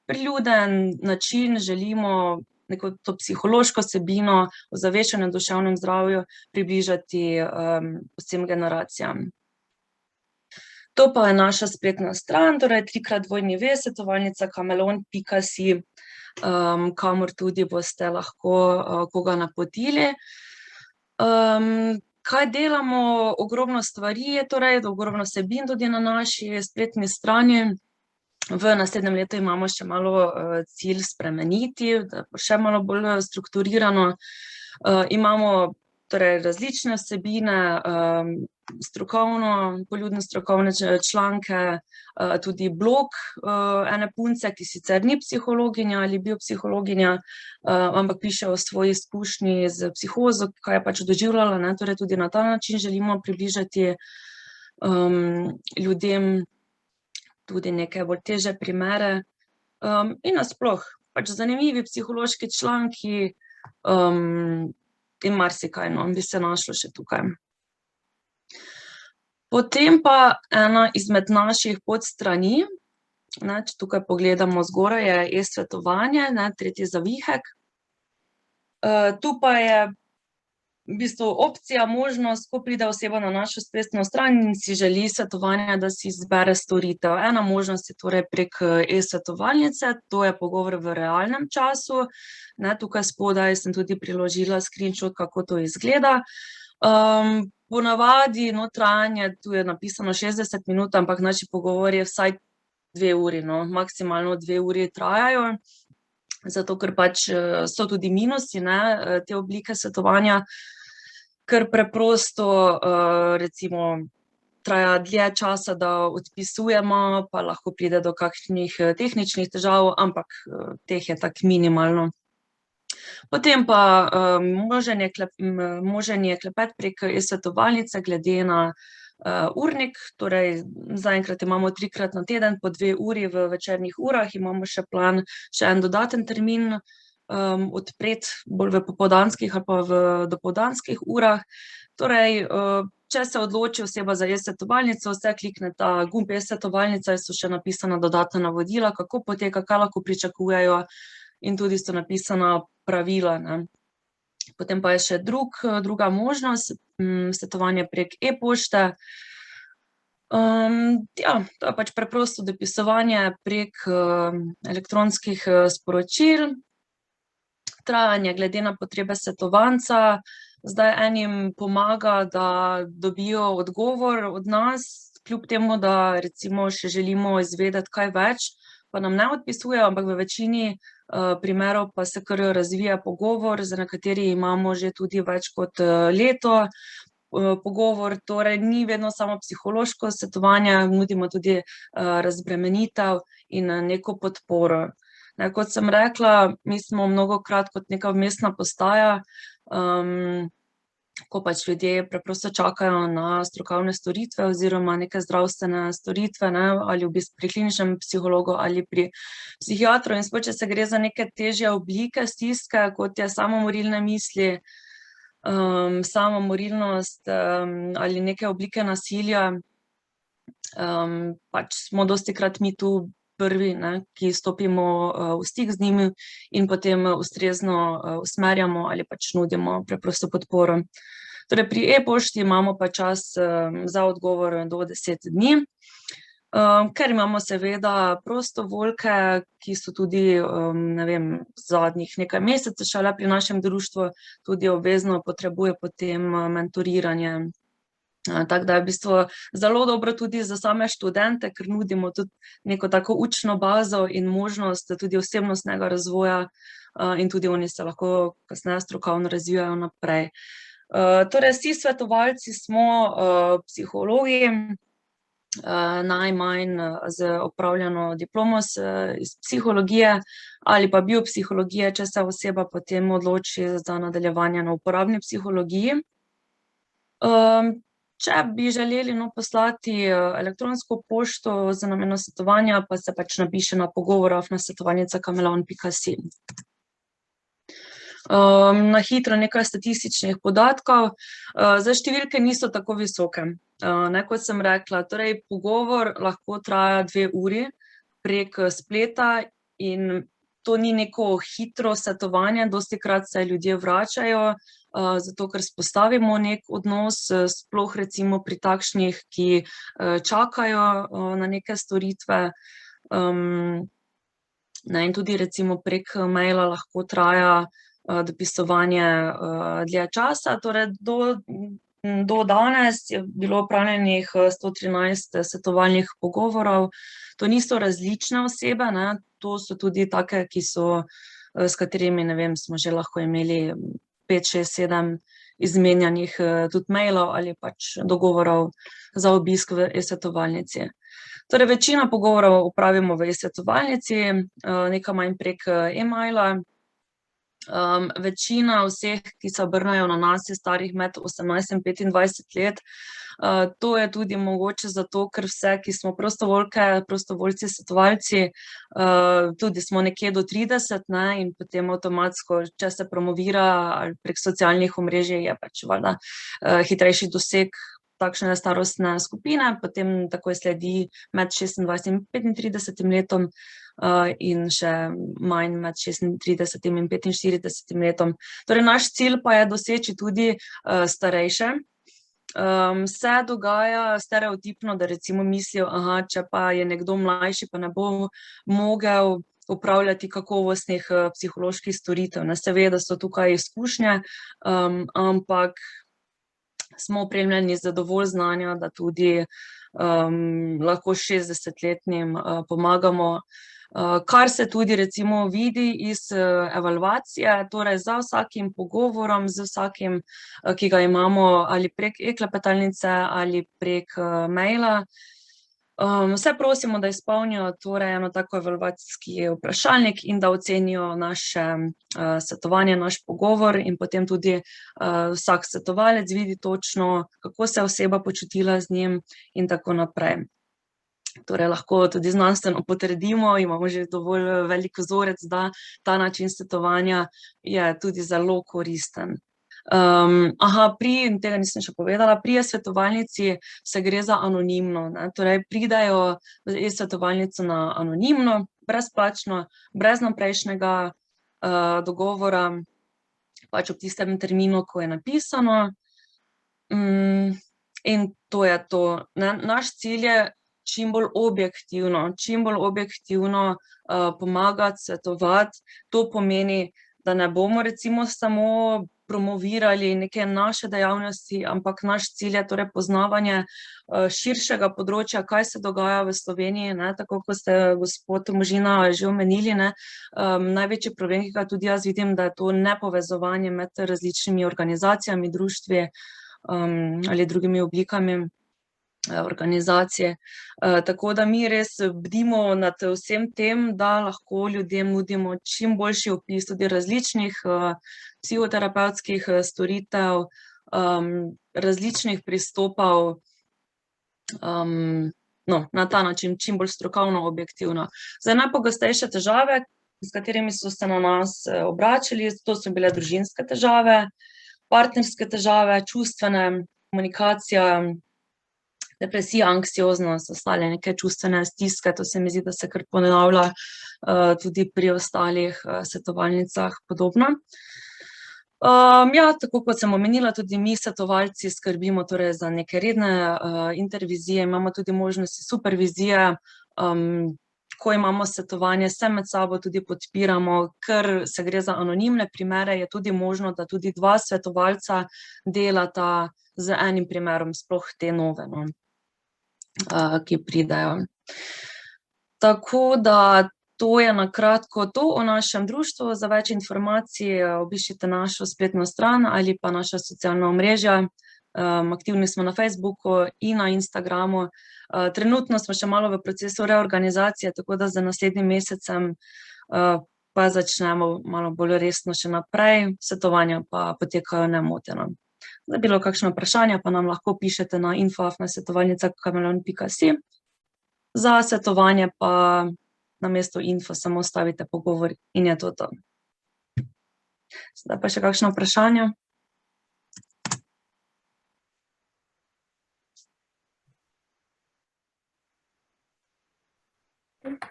priljuden način želimo neko to psihološko vsebino, ozaveščanje o duševnem zdravju približati vsem generacijam. To pa je naša spletna stran, torej 3x2 svetovalnica-kameleon.si, kamor tudi boste lahko koga napotili. Kaj delamo? Ogromno stvari je, torej ogromno vsebin tudi na naši spletni strani. V naslednjem letu imamo še malo cilj spremeniti, da bo še malo bolj strukturirano. Imamo torej različne vsebine, poljudne strokovne članke, tudi blog ene punce, ki sicer ni psihologinja ali biopsihologinja, ampak piše o svoji izkušnji z psihozo, kaj je pač doživljala, ne, torej tudi na ta način želimo približati ljudem tudi neke bolj težje primere, in nasploh pač zanimivi psihološki članki in marsikaj, no, bi se našlo še tukaj. Potem pa ena izmed naših podstrani, ne, če tukaj pogledamo zgoraj, je e-svetovanje, ne, tretji zavihek. Tu pa je v bistvu opcija, možnost, ko pride oseba na našo spletno stran in si želi svetovanja, da si izbere storitev. Ena možnost je torej prek e-svetovalnice, to je pogovor v realnem času, ne, tukaj spodaj sem tudi priložila screenshot, kako to izgleda. Ponavadi, no, trajanje, tu je napisano 60 minut, ampak naši pogovori vsaj 2 uri, no, maksimalno 2 uri trajajo, zato ker pač so tudi minusi, ne, te oblike svetovanja, ker preprosto recimo traja dlje časa, da odpisujemo, pa lahko pride do kakšnih tehničnih težav, ampak teh je tako minimalno. Potem pa možen je klepet prek e-svetovalnice glede na urnik, torej zaenkrat imamo 3-krat na teden po 2 uri v večernih urah, imamo še plan, še en dodaten termin odpreti bolj v popoldanskih ali pa v dopoldanskih urah. Torej, če se odloči oseba za e-svetovalnico, se klikne ta gumb e-svetovalnica in so še napisana dodatna navodila, kako poteka, kaj lahko pričakujejo, in tudi so napisana pravila, ne. Potem pa je še druga možnost, svetovanje prek e-pošte. Ja, to je pač preprosto dopisovanje prek elektronskih sporočil. Trajanje glede na potrebe svetovanca, zdaj enim pomaga, da dobijo odgovor od nas, kljub temu, da recimo še želimo izvedeti kaj več, pa nam ne odpisujejo, ampak v večini primerov pa se kar razvija pogovor, za nekateri imamo že tudi več kot leto pogovor, torej ni vedno samo psihološko svetovanje, nudimo tudi razbremenitev in neko podporo. Ne, kot sem rekla, mi smo mnogokrat kot neka vmesna postaja, ko pač ljudje preprosto čakajo na strokovne storitve oziroma neke zdravstvene storitve, ne, ali pri kliničnem psihologu ali pri psihiatru, in sploh, če se gre za neke težje oblike stiske, kot je samomorilne misli, samomorilnost ali neke oblike nasilja, pač smo dostikrat mi tu prvi, ne, ki stopimo v stik z njimi in potem ustrezno usmerjamo ali pač nudimo preprosto podporo. Torej, pri e-pošti imamo pa čas za odgovor do 10 dni. Ker imamo seveda prostovoljke, ki so tudi, ne vem, zadnjih nekaj mesecev šele pri našem društvu, tudi obvezno potrebuje potem mentoriranje. Tako da je v bistvu zelo dobro tudi za same študente, ker nudimo tudi neko tako učno bazo in možnost tudi osebnostnega razvoja in tudi oni se lahko kasneje strokovno razvijajo naprej. Torej, vsi svetovalci smo psihologi, najmanj z opravljeno diplomo iz psihologije ali pa biopsihologije, če se oseba potem odloči za nadaljevanje na uporabni psihologiji. Če bi želeli poslati elektronsko pošto za namenom svetovanja, pa se pač napiše na pogovor@svetovalnica.kamelon.si. Na hitro nekaj statističnih podatkov. Zdaj, številke niso tako visoke. Kot sem rekla, torej pogovor lahko traja 2 uri prek spleta in to ni neko hitro svetovanje, dostikrat se ljudje vračajo, zato ker vzpostavimo nek odnos, sploh recimo pri takšnih, ki čakajo na neke storitve. In tudi recimo prek maila lahko traja dopisovanje dlje časa. Torej, do danes je bilo opravljenih 113 svetovalnih pogovorov. To niso različne osebe, ne, to so tudi take, ki so, s katerimi, ne vem, smo že lahko imeli 5, 6, 7 izmenjanih tudi mailov ali pač dogovorov za obisk v e-svetovalnici. Torej, večina pogovorov opravimo v e-svetovalnici, nekaj manj prek e-maila. Večina vseh, ki se obrnejo na nas, je starih med 18 in 25 let. To je tudi mogoče zato, ker vse, ki smo prostovoljke, prostovoljci, svetovalci, tudi smo nekje do 30, ne, in potem avtomatsko, če se promovira ali prek socialnih omrežij, je pač valjda hitrejši doseg takšne starostne skupine, potem takoj sledi med 26 in 35 letom in še manj med 36 in 45 letom. Torej, naš cilj pa je doseči tudi starejše. Se dogaja stereotipno, da recimo mislijo, če pa je nekdo mlajši, pa ne bo mogel upravljati kakovostnih psiholoških storitev. Seveda so tukaj izkušnje, ampak smo opremljeni z dovolj znanja, da tudi lahko 60-letnim pomagamo. Kar se tudi recimo vidi iz evalvacije, torej za vsakim pogovorom, z vsakim, ki ga imamo ali prek e-klepetalnice ali prek maila, vse prosimo, da izpolnijo torej eno tako evalvacijski vprašalnik in da ocenijo naše svetovanje, naš pogovor in potem tudi vsak svetovalec vidi točno, kako se je oseba počutila z njim in tako naprej. Torej, lahko tudi znanstveno potrdimo, imamo že dovolj velik vzorec, da ta način svetovanja je tudi zelo koristen. Tega nisem še povedala, pri e-svetovalnici se gre za anonimno, ne, torej pridajo v e-svetovalnico na anonimno, brezplačno, brez naprejšnjega dogovora, pač ob tistem terminu, ko je napisano. In to je to. Naš cilj je čim bolj objektivno pomagati, svetovati. To pomeni, da ne bomo recimo samo promovirali neke naše dejavnosti, ampak naš cilj je torej poznavanje širšega področja, kaj se dogaja v Sloveniji, ne, tako kot ste, gospod Možina, že omenili, ne. Največji problem, ki ga tudi jaz vidim, da je to nepovezovanje med različnimi organizacijami, društvi ali drugimi oblikami organizacije. Tako da mi res bdimo nad vsem tem, da lahko ljudem nudimo čim boljši opis tudi različnih psihoterapevtskih storitev, različnih pristopov, na ta način čim bolj strokovno, objektivno. Zdaj, najpogostejše težave, s katerimi so se na nas obračali, to so bile družinske težave, partnerske težave, čustvene, komunikacija, depresija, anksioznost, ostale neke čustvene stiske, to se mi zdi, da se kar ponavlja tudi pri ostalih svetovalnicah podobno. Ja, tako kot sem omenila, tudi mi svetovalci skrbimo torej za neke redne intervizije, imamo tudi možnosti supervizije, ko imamo svetovanje, se med sabo tudi podpiramo, ker se gre za anonimne primere, je tudi možno, da tudi dva svetovalca delata z enim primerom, sploh te nove, no, ki pridejo. Tako da to je na kratko to o našem društvu. Za več informacij obiščite našo spletno stran ali pa naša socialna omrežja. Aktivni smo na Facebooku in na Instagramu. Trenutno smo še malo v procesu reorganizacije, tako da za naslednjim mesecem pa začnemo malo bolj resno še naprej, svetovanja pa potekajo nemoteno. Da bilo kakšno vprašanje, pa nam lahko pišete na info@kameleon.si. Za svetovanje pa na mesto info samo stavite pogovor in je to to. Zdaj pa še kakšno vprašanje?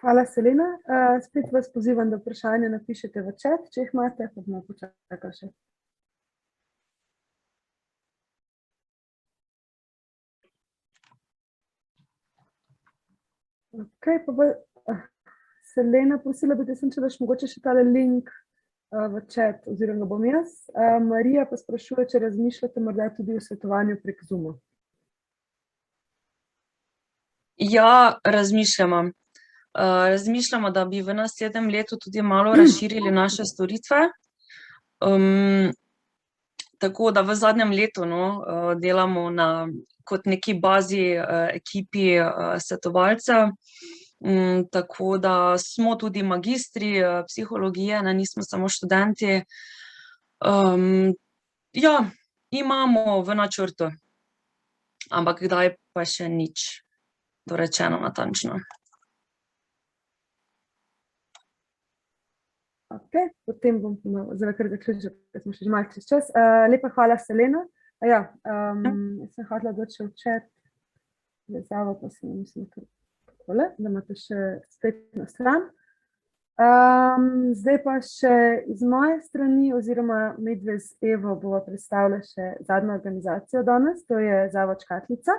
Hvala, Selena. Spet vas pozivam, da vprašanje napišete v chat, če jih imate, pa bomo počakali še. Ok, pa bo, Selena, prosila bi, da sem, če daš mogoče še tale link v chat, oziroma bom jaz. Marija pa sprašuje, če razmišljate morda tudi o svetovanju prek Zooma. Ja, razmišljamo. Razmišljamo, da bi v naslednjem letu tudi malo razširili naše storitve. Tako da v zadnjem letu delamo kot neki bazi ekipi svetovalcev. Tako da smo tudi magistri psihologije, nismo samo študenti. Ja, imamo v načrtu, ampak kdaj pa še nič dorečeno natančno. Ok, potem bom zdaj kar zaključila, ker smo še malo čez čas. Lepa hvala, Selena. Ja, sem hotela dati še v chat, vezavo pa sem mislim, takole, da imate še spletno stran. Zdaj pa še iz moje strani, oziroma midve z Evo bova predstavila še zadnjo organizacijo danes, to je Zavod Škatlica,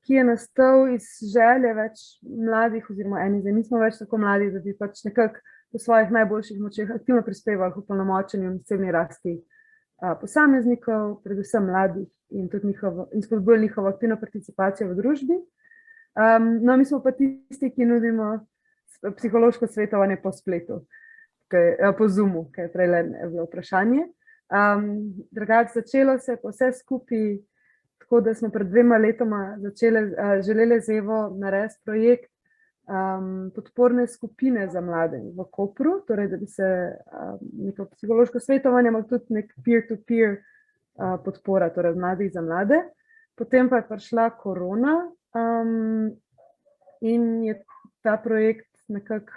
ki je nastal iz želje več mladih, oziroma eni zdaj nismo več tako mladi, da bi pač nekako po svojih najboljših močeh aktivno prispevali k opolnomočenju in osebni rasti posameznikov, predvsem mladih, in tudi spodbujali njihovo aktivno participacijo v družbi. No, mi smo pa tisti, ki nudimo psihološko svetovanje po spletu, po Zoomu, kaj je prej bilo vprašanje. Drugače, začelo se pa vse skupaj, tako da smo pred 2 letoma želeli z Evo narediti projekt podporne skupine za mlade v Kopru, torej da bi se neko psihološko svetovanje, ampak tudi nek peer-to-peer podpora, torej mladih za mlade. Potem pa je prišla korona in je ta projekt nekako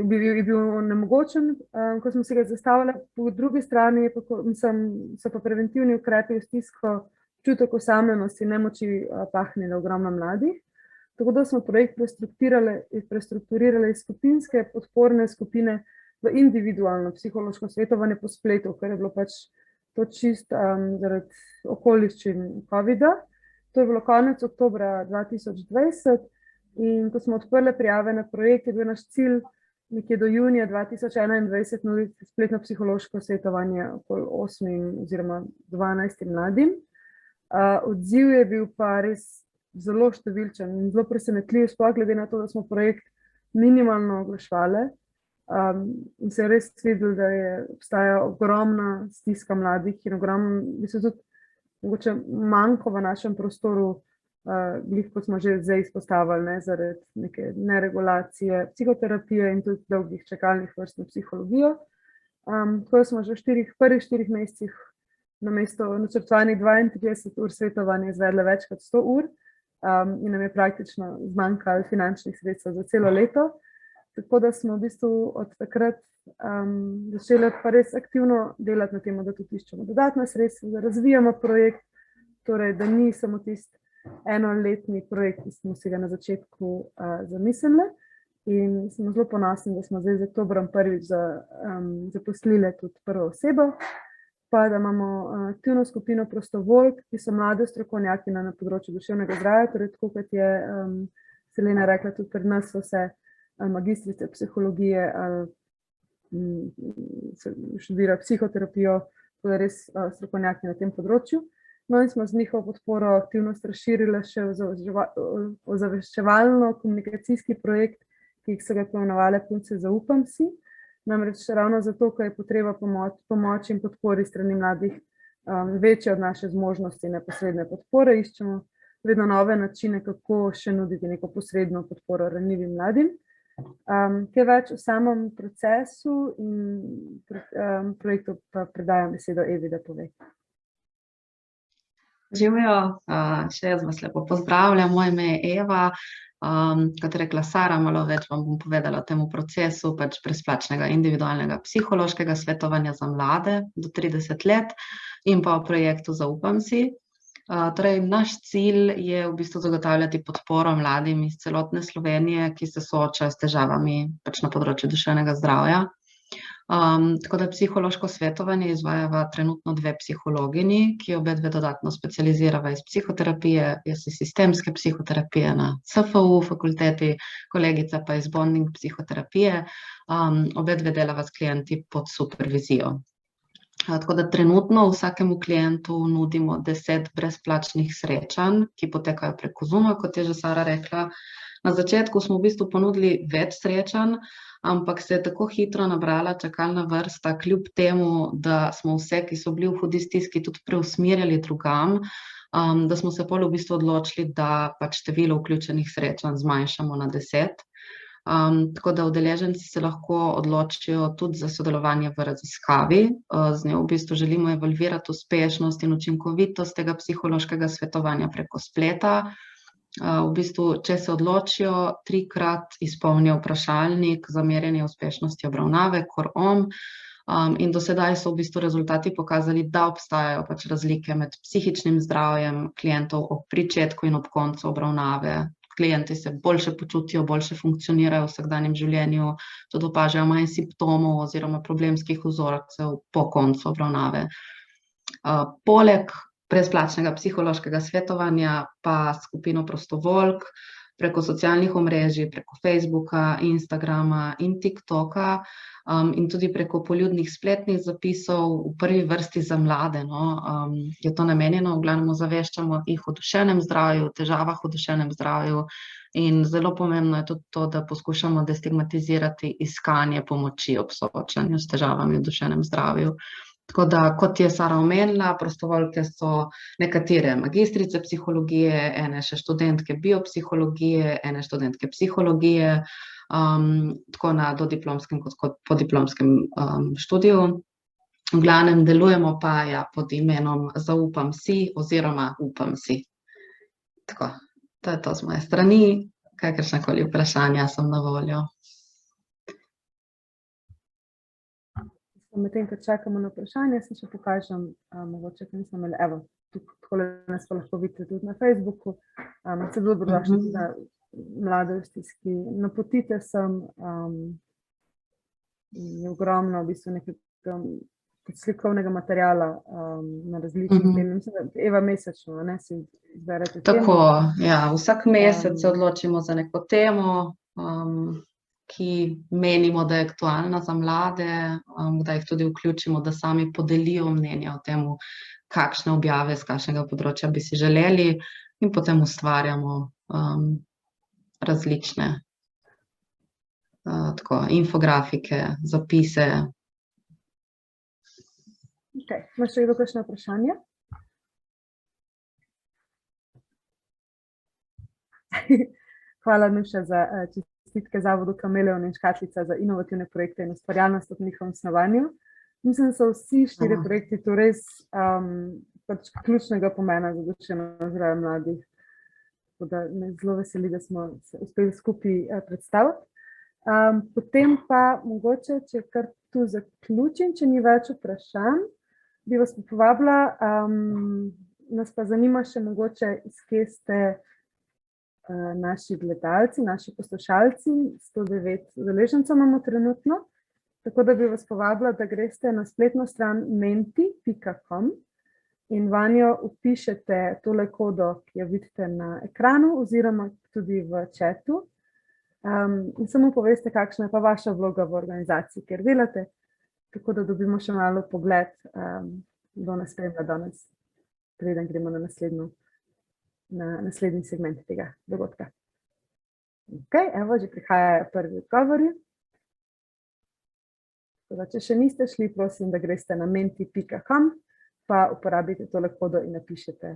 bil onemogočen, ko smo si ga zastavili. Po drugi strani so pa preventivni ukrepi v stisko občutek osamljenosti in nemoči pahnili ogromno mladih. Tako da smo projekt prestrukturirali iz skupinske podporne skupine v individualno psihološko svetovanje po spletu, ker je bilo pač to čist zaradi okoliščin COVID-a. To je bilo konec oktobra 2020 in ko smo odprli prijave na projekt, je bil naš cilj nekje do junija 2021 nuditi spletno psihološko svetovanje okoli 8 oziroma 12 mladim. Odziv je bil pa res zelo številčen in zelo presenetljiv, sploh glede na to, da smo projekt minimalno oglaševali in se je res videlo, da obstaja ogromna stiska mladih in ogromno, tudi mogoče manjko v našem prostoru, kot smo že zdaj izpostavili, zaradi neke neregulacije, psihoterapije in tudi dolgih čakalnih vrst na psihologijo. Tako smo že v prvih 4 mesecih namesto načrtovanih 32 ur svetovanja izvedli več kot 100 ur in nam je praktično zmanjkalo finančnih sredstev za celo leto. Tako da smo v bistvu od takrat začeli pa res aktivno delati na tem, da tudi iščemo dodatna sredstva, da razvijamo projekt, torej da ni samo tisti enoletni projekt, ki smo si ga na začetku zamislili. in smo zelo ponosni, da smo zdaj z oktobrom prvič zaposlili tudi prvo osebo, pa da imamo aktivno skupino prostovoljk, ki so mlade strokovnjaki na področju duševnega zdravja, torej tako kot je Selena rekla, tudi pri nas so vse magistrice psihologije ali študirajo psihoterapijo, to je res strokovnjaki na tem področju. No in smo z njihovo podporo aktivnost razširili še v ozaveščevalno-komunikacijski projekt, ki so ga poimenovali Punce Zaupam si. Namreč ravno zato, ker je potreba pomoči in podpori strani mladih večja od naše zmožnosti neposredne podpore, iščemo vedno nove načine, kako še nuditi neko posredno podporo ranljivim mladim. Kaj več o samem procesu in projektu pa predajam besedo Evi, da pove. Živijo, še jaz vas lepo pozdravljam, moje ime je Eva. Kot je rekla Sara, malo več vam bom povedala o tem procesu pač brezplačnega individualnega psihološkega svetovanja za mlade do 30 let in pa o projektu Zaupam si. Torej, naš cilj je v bistvu zagotavljati podporo mladim iz celotne Slovenije, ki se soočajo s težavami pač na področju duševnega zdravja. Tako da psihološko svetovanje izvajava trenutno 2 psihologinji, ki obedve dodatno specializirava iz psihoterapije, jaz iz sistemske psihoterapije na SFU fakulteti, kolegica pa iz bonding psihoterapije, obedve delava s klienti pod supervizijo. Tako da trenutno vsakemu klientu nudimo 10 brezplačnih srečanj, ki potekajo preko Zooma, kot je že Sara rekla. Na začetku smo v bistvu ponudili več srečanj, ampak se je tako hitro nabrala čakalna vrsta, kljub temu, da smo vse, ki so bili v hudi stiski, tudi preusmerjali drugam, da smo se pol v bistvu odločili, da pač število vključenih srečanj zmanjšamo na 10. Tako da udeleženci se lahko odločijo tudi za sodelovanje v raziskavi. Z njo v bistvu želimo evalvirati uspešnost in učinkovitost tega psihološkega svetovanja preko spleta. V bistvu, če se odločijo, 3-krat izpolnijo vprašalnik za merjenje uspešnosti obravnave, KOR-OM, in do sedaj so v bistvu rezultati pokazali, da obstajajo pač razlike med psihičnim zdravjem klientov ob pričetku in ob koncu obravnave. Klienti se boljše počutijo, boljše funkcionirajo v vsakdanjem življenju, tudi opažajo manj simptomov oziroma problemskih vzorcev po koncu obravnave. Poleg brezplačnega psihološkega svetovanja pa skupino prostovoljk preko socialnih omrežij, preko Facebooka, Instagrama in TikToka in tudi preko poljudnih spletnih zapisov v prvi vrsti za mlade. Je to namenjeno, v glavnem ozaveščamo jih o duševnem zdravju, težavah v duševnem zdravju in zelo pomembno je tudi to, da poskušamo destigmatizirati iskanje pomoči ob soočanju s težavami v duševnem zdravju. Tako da, kot je Sara omenila, prostovoljke so nekatere magistrice psihologije, ene še študentke biopsihologije, ene študentke psihologije, tako na dodiplomskem kot podiplomskem študiju. V glavnem delujemo pa pod imenom Zaupam si oziroma Upam si. Tako, to je to z moje strani, kakršnakoli vprašanja sem na voljo. Medtem, ko čakamo na vprašanje, se še pokažem, mogoče, ker nisem imeli, evo, tukaj nas pa lahko vidite tudi na Facebooku, se dobrodošli za mlade v stiski. Napotite sem, je ogromno v bistvu nekega slikovnega materijala na različnih tem. Mislim, da Eva mesečno, ne, si izberete temo. Tako, ja, vsak mesec se odločimo za neko temo, ki menimo, da je aktualna za mlade, da jih tudi vključimo, da sami podelijo mnenja o tem, kakšne objave z kakšnega področja bi si želeli in potem ustvarjamo različne infografike, zapise. Imaš še kdo kakšno vprašanje? Hvala, Nuša, za čestitke Zavodu Kameleon in Škatlica za inovativne projekte in ustvarjalnost ob njihovem snovanju. Mislim, da so vsi 4 projekti to res ključnega pomena za duševno zdravje mladih. Tako da me zelo veseli, da smo se uspeli skupaj predstaviti. Potem pa mogoče, če kar tu zaključim, če ni več vprašanj, bi vas povabila, nas pa zanima še mogoče, iz kje ste naši gledalci, naši poslušalci, 109 udeležencev imamo trenutno, tako da bi vas povabila, da greste na spletno stran menti.com in vanjo vpišete tole kodo, ki jo vidite na ekranu oziroma tudi v chatu. In samo poveste, kakšna je pa vaša vloga v organizaciji, kjer delate, tako da dobimo še malo pogled, kdo nas spremlja danes, preden gremo na naslednji segment tega dogodka. Ok, evo, že prihajajo prvi odgovori. Če še niste šli, prosim, da greste na menti.com, pa uporabite tole kodo in napišete.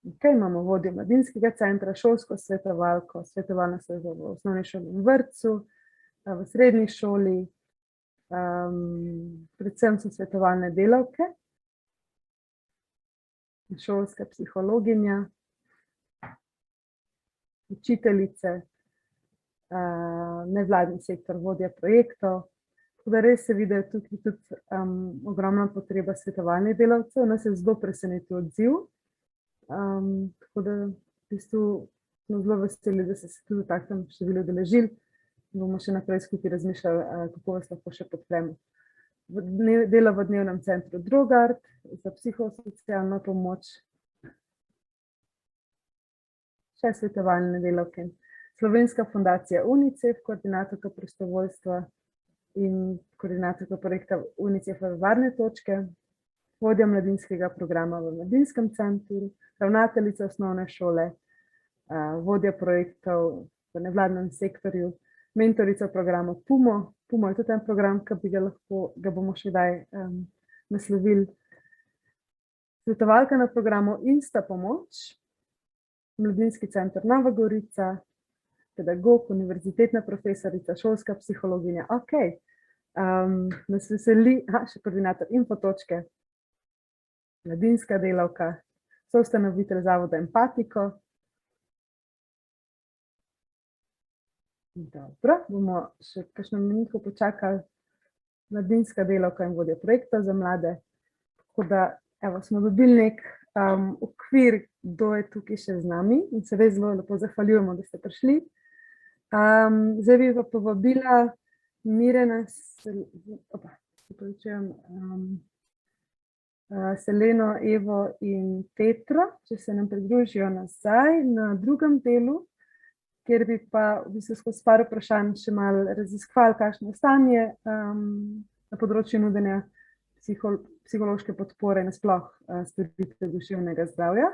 Ok, imamo vodjo mladinskega centra, šolsko svetovalko, svetovalno službo v osnovni šoli in vrtcu, v srednji šoli, predvsem so svetovalne delavke, šolska psihologinja, učiteljice, nevladni sektor, vodja projektov. Tako da res se vidi tukaj tudi ogromna potreba svetovalnih delavcev. Nas je zelo presenetil odziv. Tako da v bistvu smo zelo veseli, da ste se tudi v takem številu udeležili. Bomo še naprej skupaj razmišljali, kako vas lahko še podpremo. Dela v dnevnem centru Drogart za psihosocialno pomoč, še svetovalne delavke. Slovenska fundacija UNICEF, koordinatorka prostovoljstva in koordinatorka projekta UNICEF-ove varne točke, vodja mladinskega programa v mladinskem centru, ravnateljica osnovne šole, vodja projektov v nevladnem sektorju, mentorica programa PUMO. PUMO je tudi en program, ki ga bomo še kdaj naslovili. Svetovalka na programu Insta pomoč, Mladinski center Nova Gorica, pedagog, univerzitetna profesorica, šolska psihologinja. Ok, nas veseli, še koordinator Infotočke, mladinska delavka, soustanovitelj zavoda Empatiko. Dobro, bomo še kakšno minutko počakali. Mladinska delavka in vodja projekta za mlade. Tako da, evo, smo dobili nek okvir, kdo je tukaj še z nami in se res zelo lepo zahvaljujemo, da ste prišli. Zdaj bi pa povabila Mirjana, Seleno, Evo in Petro, če se nam pridružijo nazaj na drugem delu, kjer bi pa v bistvu skozi par vprašanj še malo raziskovali, kakšno je stanje na področju nudenja psihološke podpore in nasploh storitev duševnega zdravja.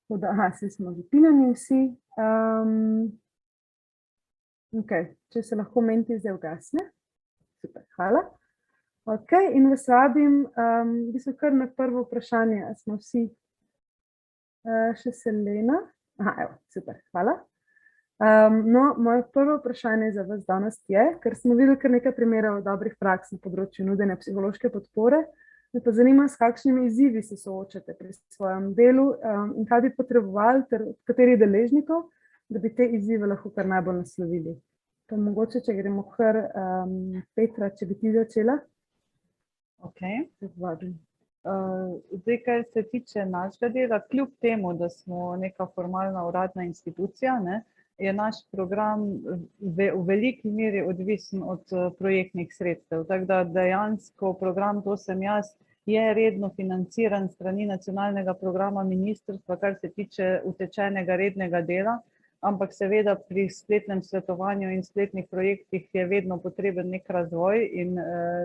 Tako da, saj smo zapinjeni vsi. Ok, če se lahko menti zdaj ugasne. Super, hvala. Ok, in vas vabim, v bistvu kar na prvo vprašanje, a smo vsi še Selena? Aha, evo, super, hvala. No, moje prvo vprašanje za vas danes je, ker smo videli kar nekaj primerov dobrih praks na področju nudenja psihološke podpore, me pa zanima, s kakšnimi izzivi se soočate pri svojem delu in kaj bi potrebovali ter od katerih deležnikov, da bi te izzive lahko kar najbolj naslovili. Pa mogoče, če gremo kar Petra, če bi ti začela. Ok. Zdaj, kar se tiče našega dela, kljub temu, da smo neka formalna uradna institucija, je naš program v veliki meri odvisen od projektnih sredstev. Tako da dejansko program To sem jaz je redno financiran strani nacionalnega programa ministrstva, kar se tiče utečenega rednega dela, ampak seveda pri spletnem svetovanju in spletnih projektih je vedno potreben nek razvoj in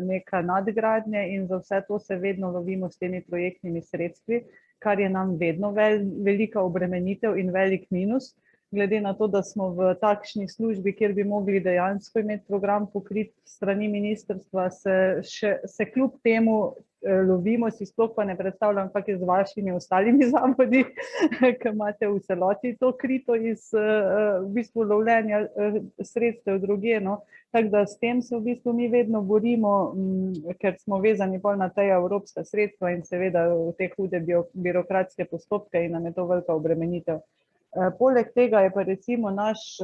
neka nadgradnja in za vse to se vedno lovimo s temi projektnimi sredstvi, kar je nam vedno velika obremenitev in velik minus. Glede na to, da smo v takšni službi, kjer bi mogli dejansko imeti program pokrit strani ministrstva, se kljub temu lovimo, si sploh pa ne predstavljam, kak je z vašimi ostalimi zavodi, ki imate v celoti to krito iz v bistvu lovljenja sredstev drugje. Tako da s tem se v bistvu mi vedno borimo, ker smo vezani bolj na te evropska sredstva in seveda v te hude birokratske postopke in nam je to velika obremenitev. Poleg tega je pa recimo naš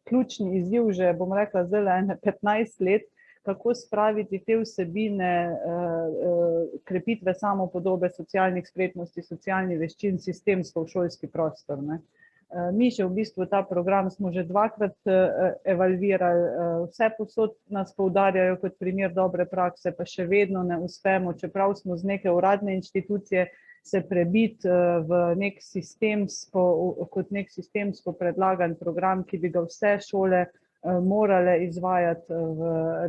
ključni izziv že, bom rekla, zdaj 15 let, kako spraviti te vsebine krepitve samopodobe, socialnih spretnosti, socialnih veščin sistemsko v šolski prostor, ne. Mi že v bistvu ta program smo že 2-krat evalvirali, vse povsod nas poudarjajo kot primer dobre prakse, pa še vedno ne uspemo, čeprav smo z neke uradne inštitucije se prebiti v nek kot nek sistemsko predlagan program, ki bi ga vse šole morale izvajati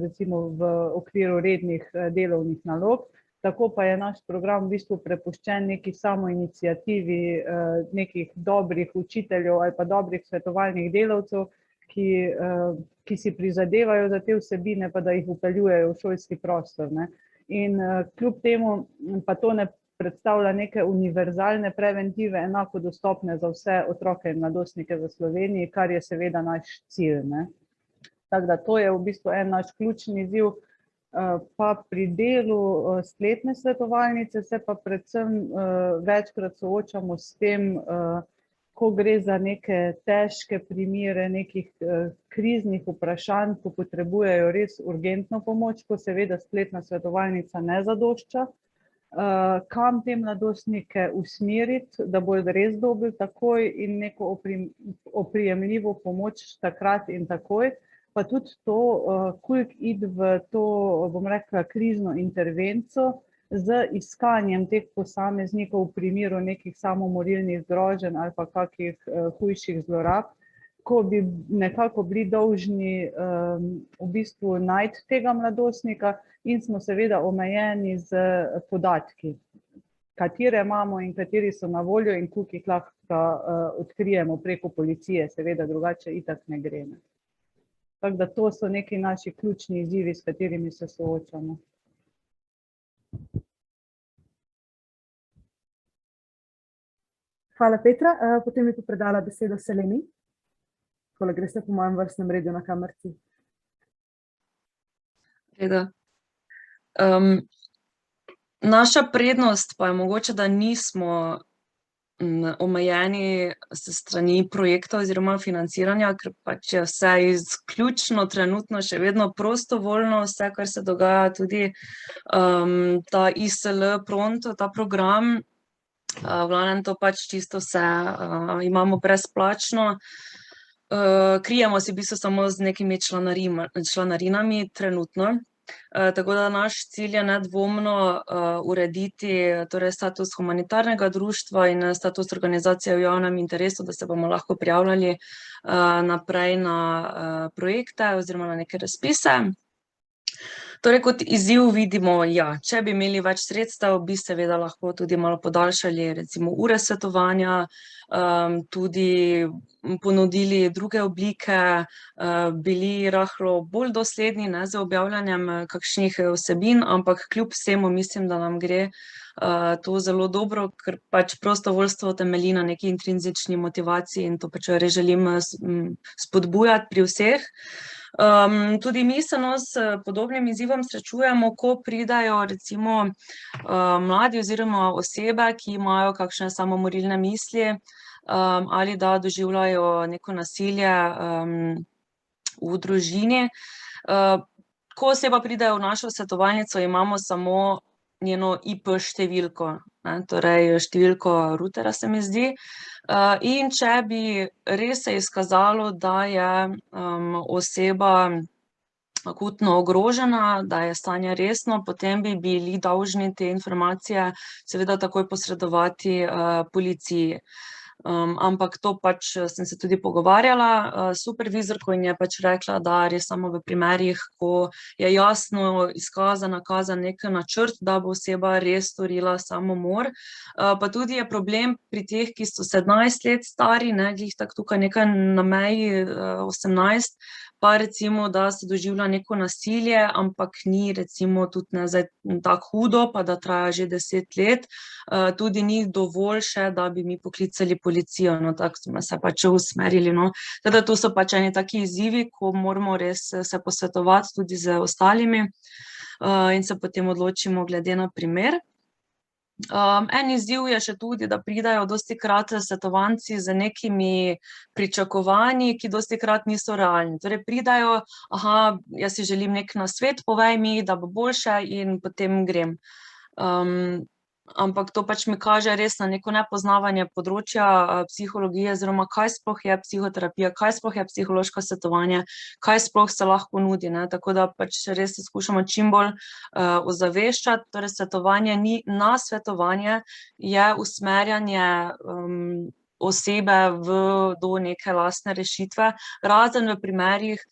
recimo v okviru rednih delovnih nalog. Tako pa je naš program v bistvu prepuščen neki samoiniciativi nekih dobrih učiteljev ali pa dobrih svetovalnih delavcev, ki si prizadevajo za te vsebine, pa da jih vpeljujejo v šolski prostor, ne. In kljub temu pa to ne predstavlja neke univerzalne preventive, enako dostopne za vse otroke in mladostnike v Sloveniji, kar je seveda naš cilj, ne. Tako da to je v bistvu en naš ključni izziv, pa pri delu spletne svetovalnice se pa predvsem večkrat soočamo s tem, ko gre za neke težke primere nekih kriznih vprašanj, ko potrebujejo res urgentno pomoč, ko seveda spletna svetovalnica ne zadošča, kam te mladostnike usmeriti, da bodo res dobili takoj in neko oprijemljivo pomoč takrat in takoj, pa tudi to, koliko iti v to, bom rekla, krizno intervenco z iskanjem teh posameznikov v primeru nekih samomorilnih groženj ali pa kakih hujših zlorab, ko bi nekako bili dolžni v bistvu najti tega mladostnika in smo seveda omejeni z podatki, katere imamo in kateri so na voljo in koliko jih lahko odkrijemo preko policije, seveda drugače itak ne gre, ne. Tako da to so neki naši ključni izzivi, s katerimi se soočamo. Hvala, Petra. Potem bi pa predala besedo Seleni. Takole greste po mojem vrstnem redu na kamerci. Naša prednost pa je mogoče, da nismo omejeni s strani projektov oziroma financiranja, ker pač je vse izključno trenutno še vedno prostovoljno, vse, kar se dogaja, tudi ta ISL Pronto, ta program, v glavnem to pač čisto vse imamo brezplačno. Krijemo si v bistvu samo z nekimi članarinami trenutno. Tako da naš cilj je nedvomno urediti torej status humanitarnega društva in status organizacije v javnem interesu, da se bomo lahko prijavljali naprej na projekte oziroma na neke razpise. Torej kot izziv vidimo, ja, če bi imeli več sredstev, bi seveda lahko tudi malo podaljšali recimo ure svetovanja, tudi ponudili druge oblike, bili rahlo bolj dosledni, ne, z objavljanjem kakšnih vsebin, ampak kljub vsemu mislim, da nam gre to zelo dobro, ker pač prostovoljstvo temelji na neki intrinzični motivaciji in to pač res želim spodbujati pri vseh. Tudi mi se s podobnim izzivom srečujemo, ko pridajo recimo mladi oziroma osebe, ki imajo kakšne samomorilne misli ali da doživljajo neko nasilje v družini. Ko oseba pride v našo svetovalnico, imamo samo njeno IP številko, ne, torej številko rutera, se mi zdi. In če bi res se izkazalo, da je oseba akutno ogrožena, da je stanje resno, potem bi bili dolžni te informacije seveda takoj posredovati policiji. Ampak to pač sem se tudi pogovarjala s supervizorko in je pač rekla, da res samo v primerih, ko je jasno nakazan nek načrt, da bo oseba res storila samomor. Pa tudi je problem pri teh, ki so 17 let stari, ne, glih tako tukaj nekaj na meji 18, pa recimo, da se doživlja neko nasilje, ampak ni recimo tudi ne zdaj tako hudo, pa da traja že 10 let, tudi ni dovolj še, da bi mi poklicali policijo, no, tako smo se pač usmerili, no. Teda to so pač eni taki izzivi, ko moramo res se posvetovati tudi z ostalimi in se potem odločimo glede na primer. En izziv je še tudi, da pridajo dostikrat svetovanci z nekimi pričakovanji, ki dostikrat niso realni. Torej pridajo, jaz si želim nek nasvet, povej mi, da bo boljše in potem grem. Ampak to pač mi kaže res na neko nepoznavanje področja psihologije oziroma kaj sploh je psihoterapija, kaj sploh je psihološko svetovanje, kaj sploh se lahko nudi, ne. Tako da pač res se skušamo čim bolj ozaveščati, torej svetovanje ni nasvetovanje, je usmerjanje osebe do neke lastne rešitve, razen v primerih,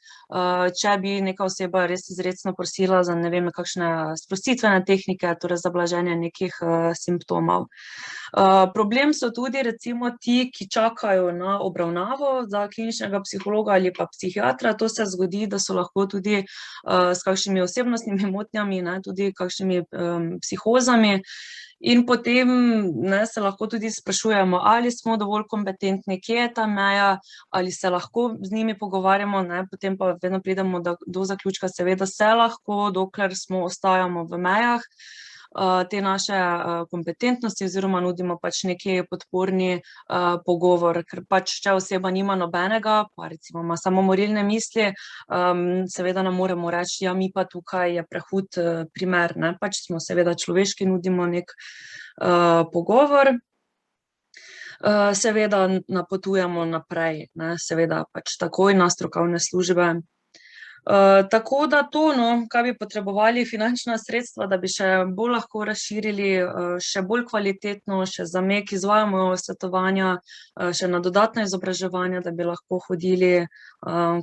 če bi neka oseba res izrecno prosila za, ne vem, kakšne sprostitvene tehnike, torej za blaženje nekih simptomov. Problem so tudi recimo ti, ki čakajo na obravnavo za kliničnega psihologa ali pa psihiatra. To se zgodi, da so lahko tudi s kakšnimi osebnostnimi motnjami, ne, tudi kakšnimi psihozami. In potem se lahko tudi sprašujemo, ali smo dovolj kompetentni, kje je ta meja, ali se lahko z njimi pogovarjamo, ne, potem pa vedno pridemo do zaključka, seveda se lahko, dokler ostajamo v mejah te naše kompetentnosti oziroma nudimo pač neki podporni pogovor, ker pač, če oseba nima nobenega, pa recimo ima samomorilne misli, seveda ne moremo reči, ja, mi pa tukaj je prehud primer, ne, pač smo seveda človeški, nudimo nek pogovor. Seveda napotujemo naprej, ne, seveda pač takoj na strokovne službe. Tako da to, kaj bi potrebovali finančna sredstva, da bi še bolj lahko razširili, še bolj kvalitetno, še za MEK izvajamo svetovanja, še na dodatno izobraževanje, da bi lahko hodili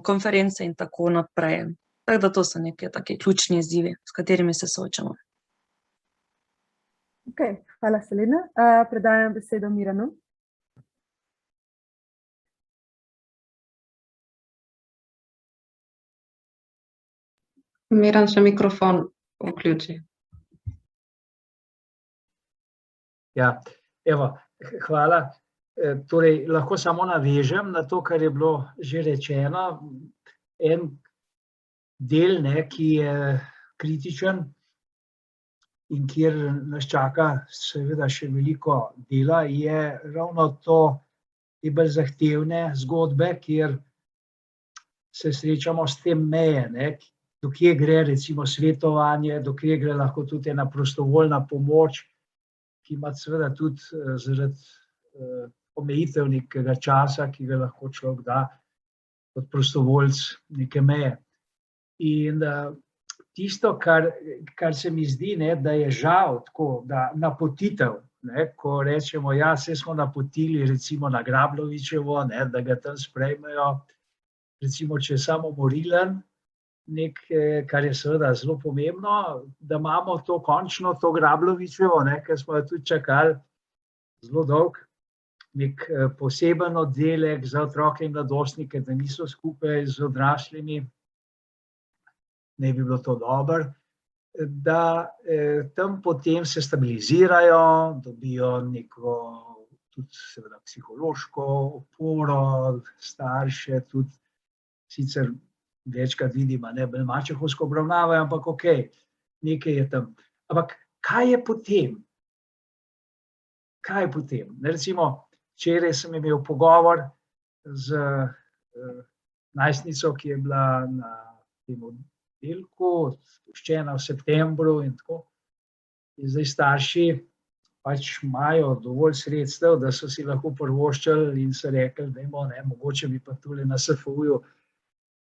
konference in tako naprej. Tako da to so neki taki ključni izzivi, s katerimi se soočamo. Okay, hvala Selena. Predajam besedo Miranu. Miran, še mikrofon vključi. Ja, evo, hvala. Torej, lahko samo navežem na to, kar je bilo že rečeno. En del, ne, ki je kritičen in kjer nas čaka seveda še veliko dela, je ravno to, te bolj zahtevne zgodbe, kjer se srečamo s tem meje, ne, do kje gre recimo svetovanje, do kje gre lahko tudi ena prostovoljna pomoč, ki ima seveda tudi zaradi omejitev nekega časa, ki ga lahko človek da kot prostovoljc, neke meje. In tisto, kar se mi zdi, ne, da je žal tako, da napotitev, ne, ko rečemo, ja, saj smo napotili recimo na Grablovićevo, ne, da ga tam sprejmejo, recimo, če je samomorilen, kar je seveda zelo pomembno, da imamo to končno, to Grablovićevo, ker smo jo tudi čakali zelo dolgo, nek poseben oddelek za otroke in mladostnike, da niso skupaj z odraslimi, ne bi bilo to dobro, da tam potem se stabilizirajo, dobijo neko tudi seveda psihološko oporo, starše tudi sicer večkrat vidimo, ne, bolj mačehovsko obravnavajo, ampak okej, nekaj je tam. Ampak kaj je potem? Kaj je potem? Recimo, včeraj sem imel pogovor z najstnico, ki je bila na tem oddelku, spuščena v septembru in tako. In zdaj starši pač imajo dovolj sredstev, da so si lahko privoščili in so rekli, dajmo, ne, mogoče bi pa tule na SFU-ju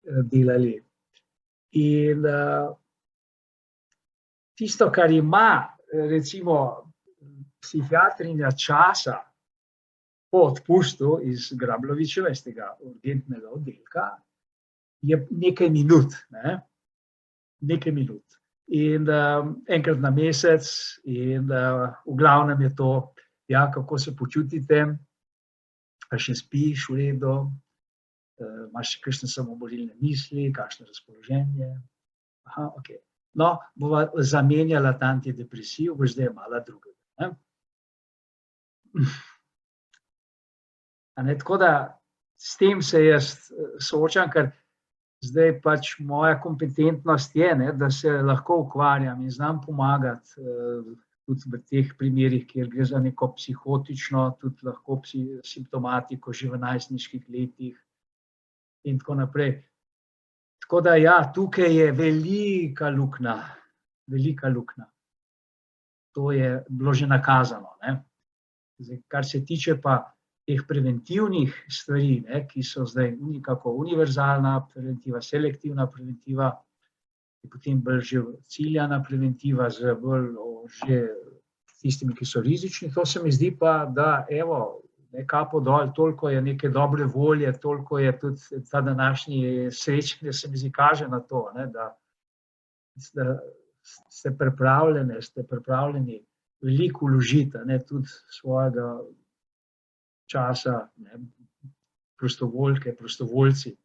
delali. In tisto, kar ima recimo psihiatrinja časa po odpustu iz Grablovićeve, iz tega urgentnega oddelka, je nekaj minut, ne? Nekaj minut. In enkrat na mesec in v glavnem je to, ja, kako se počutite, a še spiš v redu, imaš kakšne samomorilne misli, kakšno razpoloženje. Aha, okej. No, bova zamenjala ta antidepresiv, boš zdaj malo drugega. Tako da s tem se jaz soočam, ker zdaj pač moja kompetentnost je, ne, da se lahko ukvarjam in znam pomagati tudi v teh primerih, kjer gre za neko psihotično, tudi lahko simptomatiko že v najstniških letih in tako naprej. Tako da ja, tukaj je velika luknja, velika luknja. To je bilo že nakazano, ne. Zdaj, kar se tiče pa teh preventivnih stvari, ne, ki so zdaj nekako univerzalna preventiva, selektivna preventiva, je potem bolj že ciljana preventiva z bolj že tistimi, ki so rizični. To se mi zdi pa, da evo, kapo dol, toliko je neke dobre volje, toliko je tudi ta današnji srečanje, se mi zdi, kaže na to, ne, da ste pripravljeni veliko vložiti, ne, tudi svojega časa, ne, prostovoljke, prostovoljci.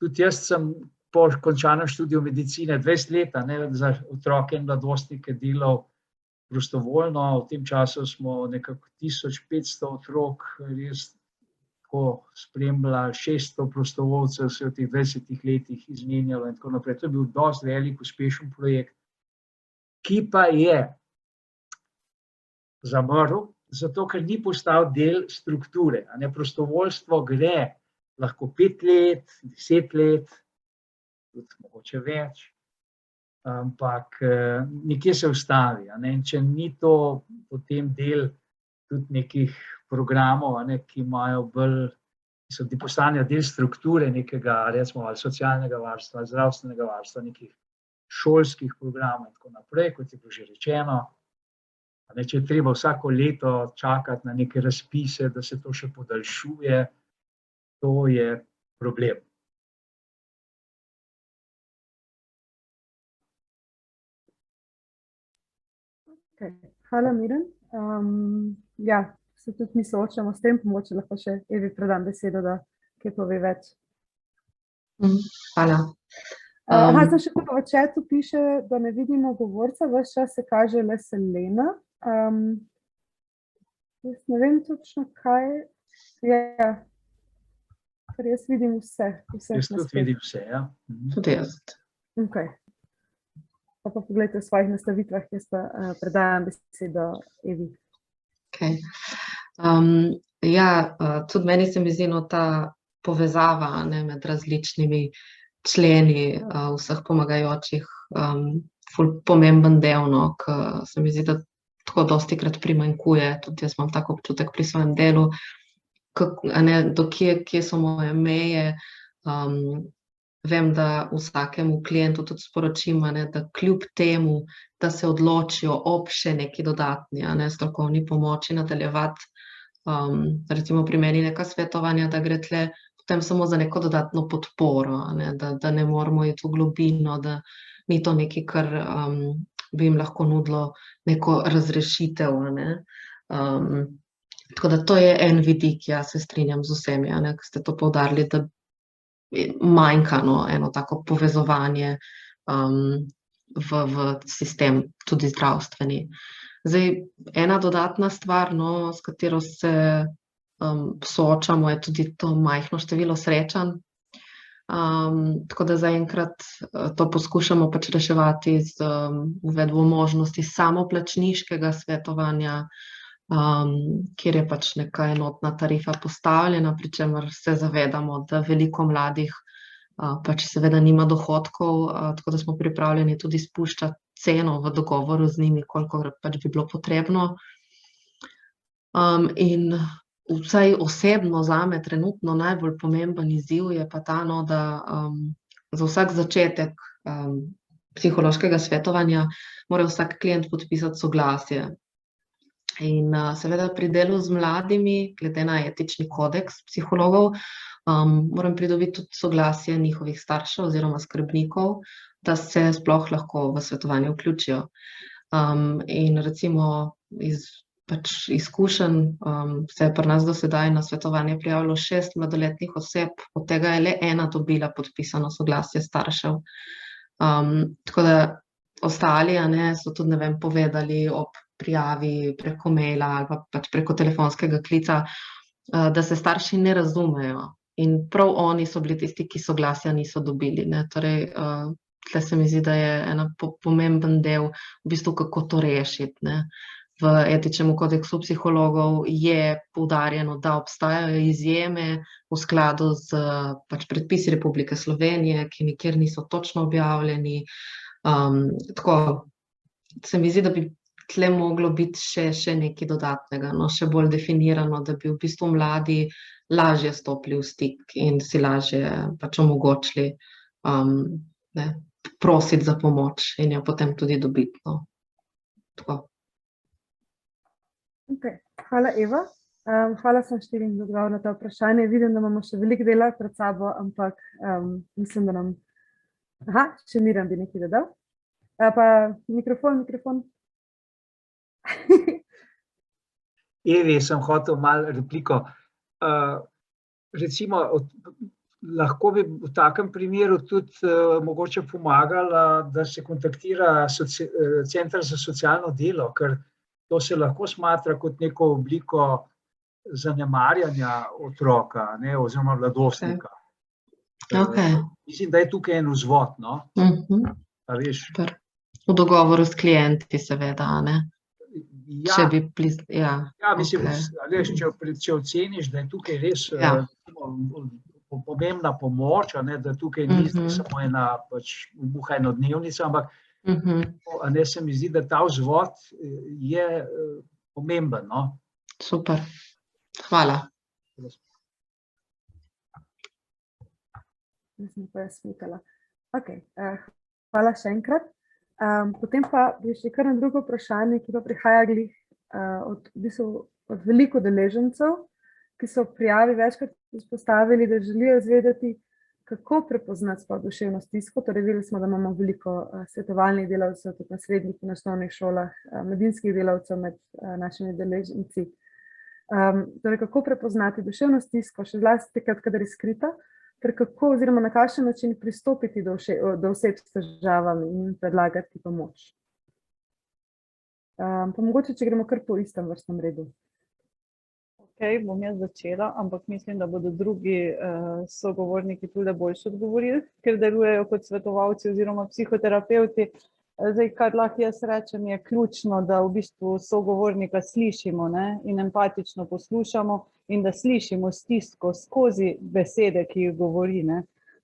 Tudi jaz sem po končanem študiju medicine 20 let, ne, za otroke in mladostnike delal prostovoljno. V tem času smo nekako 1500 otrok res tako spremljali, 600 prostovoljcev se v teh 20 letih izmenjalo in tako naprej. To je bil dosti velik, uspešen projekt, ki pa je zamrl, zato ker ni postal del strukture. Prostovoljstvo gre lahko 5 let, 10 let, tudi mogoče več, ampak nekje se ustavi. In če ni to potem del tudi nekih programov, ki imajo bolj, ki postanejo del strukture nekega, recimo, ali socialnega varstva, ali zdravstvenega varstva, nekih šolskih programov in tako naprej, kot je bilo že rečeno. Če je treba vsako leto čakati na neke razpise, da se to še podaljšuje, to je problem. Okay. Hvala, Miran. Ja, se tudi mi soočamo s tem, pomoče lahko še Evi predam besedo, da kaj pove več. Hvala. Zdaj še v chatu piše, da ne vidimo govorca, ves čas se kaže le Selena. Jaz ne vem točno, kaj je, ker jaz vidim vse. Jaz tudi vidim vse, ja. Tudi jaz. Okay. Pa pogledajte v svojih nastavitvah, jaz pa predajam besedo Evi. Okay. Ja, tudi meni se mi zdi ta povezava, ne, med različnimi členi vseh pomagajočih ful pomemben del, no, ki se mi zdi, da tako dostikrat primanjkuje, tudi jaz imam tak občutek pri svojem delu, do kje so moje meje. Vem, da vsakemu klientu tudi sporočim, da kljub temu, da se odločijo ob še neki dodatni strokovni pomoči nadaljevati, recimo pri meni neka svetovanja, da gre tle potem samo za neko dodatno podporo, da ne moramo iti v globino, da ni to nekaj, kar bi jim lahko nudilo neko razrešitev. Tako da to je en vidik, jaz se strinjam z vsemi, ki ste to poudarili, da manjka eno tako povezovanje v sistem, tudi zdravstveni. Zdaj, ena dodatna stvar, s katero se soočamo, je tudi to majhno število srečanj. Tako da zaenkrat to poskušamo pač reševati z uvedbo možnosti samoplačniškega svetovanja, kjer je pač neka enotna tarifa postavljena, pri čemer se zavedamo, da veliko mladih pač seveda nima dohodkov, tako da smo pripravljeni tudi spuščati ceno v dogovoru z njimi, koliko pač bi bilo potrebno. In vsaj osebno zame trenutno najbolj pomemben izziv je pa ta, da za vsak začetek psihološkega svetovanja mora vsak klient podpisati soglasje. In seveda pri delu z mladimi, glede na etični kodeks psihologov, moram pridobiti tudi soglasje njihovih staršev oziroma skrbnikov, da se sploh lahko v svetovanje vključijo. In recimo iz izkušenj se je pri nas do sedaj na svetovanje prijavilo 6 mladoletnih oseb, od tega je le ena dobila podpisano soglasje staršev. Tako da ostali so tudi, ne vem, povedali ob prijavi preko maila ali pa pač preko telefonskega klica, da se starši ne razumejo. In prav oni so bili tisti, ki soglasja niso dobili. Torej, tle se mi zdi, da je ena pomemben del v bistvu, kako to rešiti, ne. V etičnem kodeksu psihologov je poudarjeno, da obstajajo izjeme v skladu z pač predpisi Republike Slovenije, ki nikjer niso točno objavljeni. Tako se mi zdi, da bi tle moglo biti še nekaj dodatnega, no, še bolj definirano, da bi v bistvu mladi lažje stopili v stik in si lažje pač omogočili prositi za pomoč in jo potem tudi dobiti, no. Tako. Okay. Hvala, Eva. Hvala sem štirim za odgovor na to vprašanje. Vidim, da imamo še veliko dela pred sabo, ampak mislim, da nam... Aha, še Miran bi nekaj dodal. Pa mikrofon. Evi, sem hotel malo repliko. Recimo, lahko bi v takem primeru tudi mogoče pomagala, da se kontaktira Center za socialno delo, ker to se lahko smatra kot neko obliko zanemarjanja otroka, ne, oziroma mladostnika. Okay. Mislim, da je tukaj en vzvod, no. A veš? V dogovoru s klienti seveda, ne? Ja, če bi mislim, veš, če oceniš, da je tukaj res pomembna pomoč, ne, da tukaj ni samo ena pač ubuha enodnevnica, ampak ne se mi zdi, da ta vzvod je pomemben, no. Super. Hvala. Mislim, pa jaz smikala. Okay. Hvala še enkrat. Potem pa bi šli kar na drugo vprašanje, ki pa prihaja od veliko deležencev, ki so v prijavi večkrat izpostavili, da želijo izvedeti, kako prepoznati sploh duševno stisko. Torej, videli smo, da imamo veliko svetovalnih delavcev, tudi na srednjih in osnovnih šolah, mladinskih delavcev med našimi deleženci. Torej, kako prepoznati duševno stisko, še zlasti takrat, kadar je skrita, ter kako oziroma na kakšen način pristopiti do oseb s težavami in predlagati pomoč. Pa mogoče, če gremo kar po istem vrstnem redu. Okay, bom jaz začela, ampak mislim, da bodo drugi sogovorniki tudi boljše odgovorili, ker delujejo kot svetovalci oziroma psihoterapevti. Zdaj, kar lahko jaz rečem, je ključno, da v bistvu sogovornika slišimo, ne, in empatično poslušamo in da slišimo stisko skozi besede, ki jih govori, ne.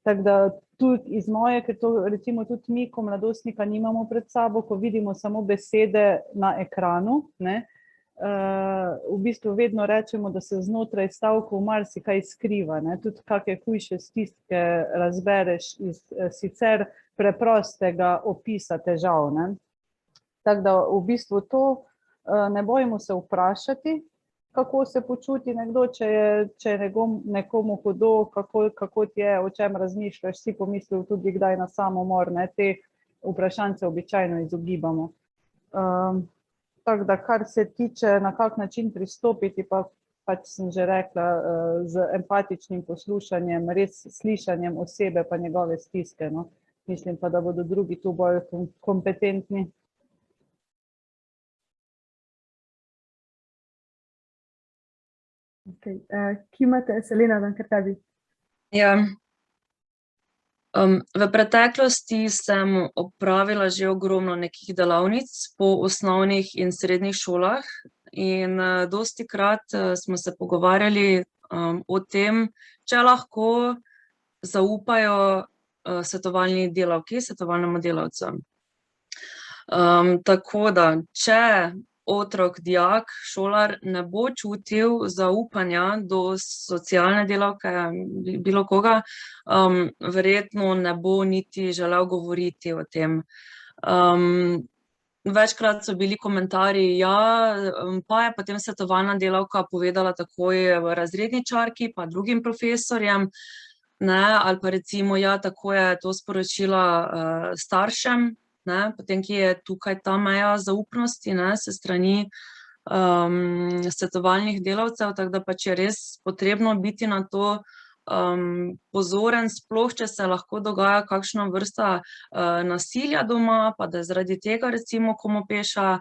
Tako da tudi iz moje, ker to recimo tudi mi, ko mladostnika nimamo pred sabo, ko vidimo samo besede na ekranu, ne, v bistvu vedno rečemo, da se znotraj stavkov marsikaj skriva, ne, tudi kakšne hujše stiske razbereš iz sicer preprostega opisa težav, ne. Tako da v bistvu to ne bojimo se vprašati, kako se počuti nekdo, če je nekomu hudo, kako ti je, o čem razmišljaš, si pomislil tudi kdaj na samomor, ne, te vprašanje običajno izogibamo. Tako da, kar se tiče, na kak način pristopiti, pa pač sem že rekla, z empatičnim poslušanjem, res slišanjem osebe pa njegove stiske, no. Mislim pa, da bodo drugi tu bolj kompetentni. Okay. Ki imate, Selena, dan kar tebi? Ja. V preteklosti sem opravila že ogromno nekih delavnic po osnovnih in srednjih šolah in dostikrat smo se pogovarjali o tem, če lahko zaupajo svetovalni delavki, svetovalnemu delavcu. Tako da, če otrok, dijak, šolar ne bo čutil zaupanja do socialne delavke, bilo koga, verjetno ne bo niti želel govoriti o tem. Večkrat so bili komentarji, pa je potem svetovalna delavka povedala takoj razredničarki pa drugim profesorjem, ne, ali pa recimo, tako je to sporočila staršem, ne, potem, ki je tukaj ta meja zaupnosti, ne, se strani svetovalnih delavcev, tako da pač je res potrebno biti na to pozoren, sploh, če se lahko dogaja kakšna vrsta nasilja doma, pa da zaradi tega recimo komu peša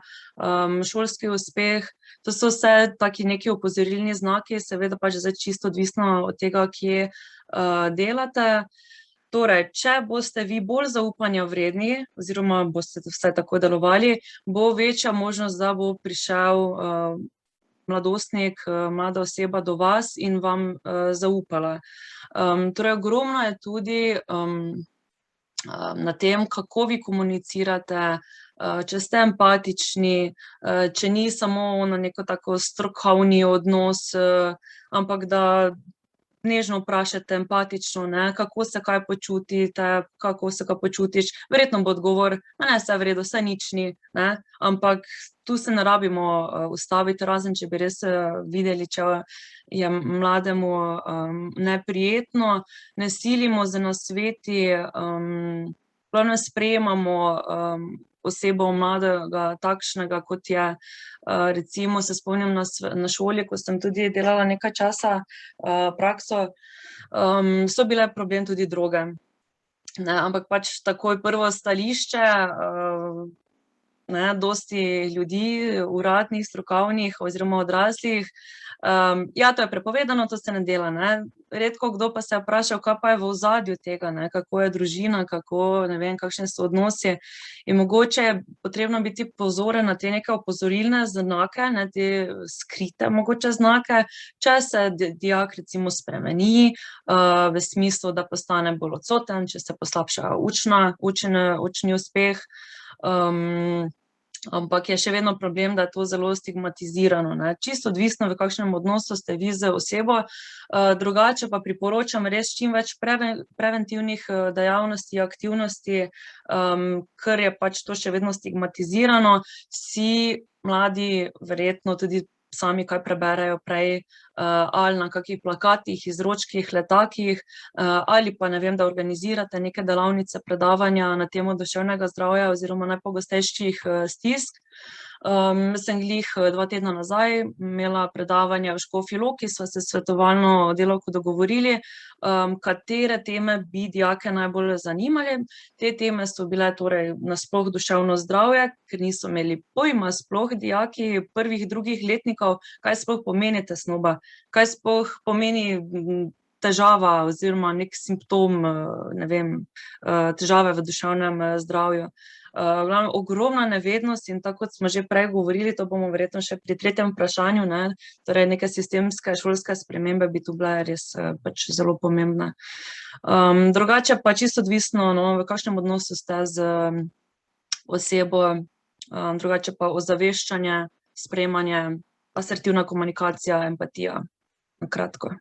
šolski uspeh. To so vse taki neki opozorilni znaki, seveda pač zdaj čisto odvisno od tega, kje delate. Torej, če boste vi bolj zaupanja vredni, oziroma boste vsaj tako delovali, bo večja možnost, da bo prišel mladostnik, mlada oseba do vas in vam zaupala. Torej, ogromno je tudi na tem, kako vi komunicirate, če ste empatični, če ni samo na neko tako strokovni odnos, ampak da nežno vprašate empatično, ne, kako se kaj počutite, kako se kaj počutiš. Verjetno bo odgovor, ne, vse v redu, vse nič ni, ne, ampak tu se ne rabimo ustaviti, razen če bi res videli, če je mlademu neprijetno, ne silimo z nasveti, glavno sprejemamo osebo mladega takšnega, kot je. Recimo se spomnim na šoli, ko sem tudi delala nekaj časa prakso, so bile problem tudi droge. Ne, ampak pač takoj prvo stališče, ne, dosti ljudi, uradnih, strokovnih oziroma odraslih, ja, to je prepovedano, to se ne dela, ne. Redko kdo pa se je vprašal, kaj pa je v ozadju tega, ne, kako je družina, kako, ne vem, kakšni so odnosi. In mogoče je potrebno biti pozoren na te neke opozorilne znake, ne, te skrite mogoče znake, če se dijak recimo spremeni, v smislu, da postane bolj odsoten, če se poslabša učni uspeh, ampak je še vedno problem, da je to zelo stigmatizirano, ne. Čisto odvisno, v kakšnem odnosu ste vi z osebo, drugače pa priporočam res čim več preventivnih dejavnosti, aktivnosti, ker je pač to še vedno stigmatizirano. Vsi mladi verjetno tudi sami kaj preberejo prej, ali na kakih plakatih, izročkih, letakih, ali pa, ne vem, da organizirate neke delavnice, predavanja na temo duševnega zdravja oziroma najpogostejših stisk. Sem glih 2 tedna nazaj imela predavanje v Škofji Loki, sva se s svetovalno delavko dogovorili, katere teme bi dijake najbolj zanimale. Te teme so bile torej nasploh duševno zdravje, ker niso imeli pojma sploh dijaki prvih, drugih letnikov, kaj sploh pomeni tesnoba, kaj sploh pomeni težava oziroma nek simptom, ne vem, težave v duševnem zdravju. Glavno, ogromna nevednost in tako, kot smo že prej govorili, to bomo verjetno še pri 3. vprašanju, ne, torej neke sistemske šolske spremembe bi tu bile res pač zelo pomembne. Drugače pa čisto odvisno, no, v kakšnem odnosu ste z osebo, drugače pa ozaveščanje, sprejemanje, asertivna komunikacija, empatija, na kratko.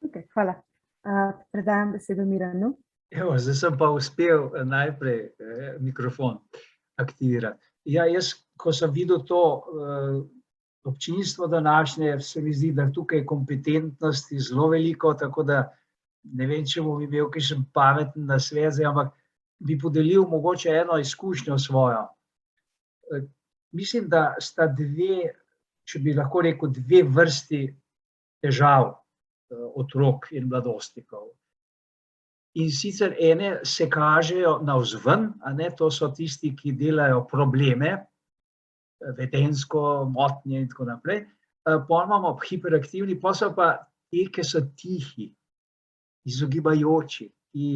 Ok, hvala. Predajam besedo Miranu. Evo, zdaj sem pa uspel najprej mikrofon aktivirati. Ja, jaz, ko sem videl to občinstvo današnje, se mi zdi, da tukaj kompetentnosti zelo veliko, tako da ne vem, če bom imel kakšen pameten nasvet, ampak bi podelil mogoče eno izkušnjo svojo. Mislim, da sta če bi lahko rekel, 2 vrsti težav otrok in mladostnikov. In sicer ene se kažejo navzven, a ne, to so tisti, ki delajo probleme, vedenjsko, motnje in tako naprej. Pol imamo hiperaktivni, pol so pa ti, ki so tihi, izogibajoči, ki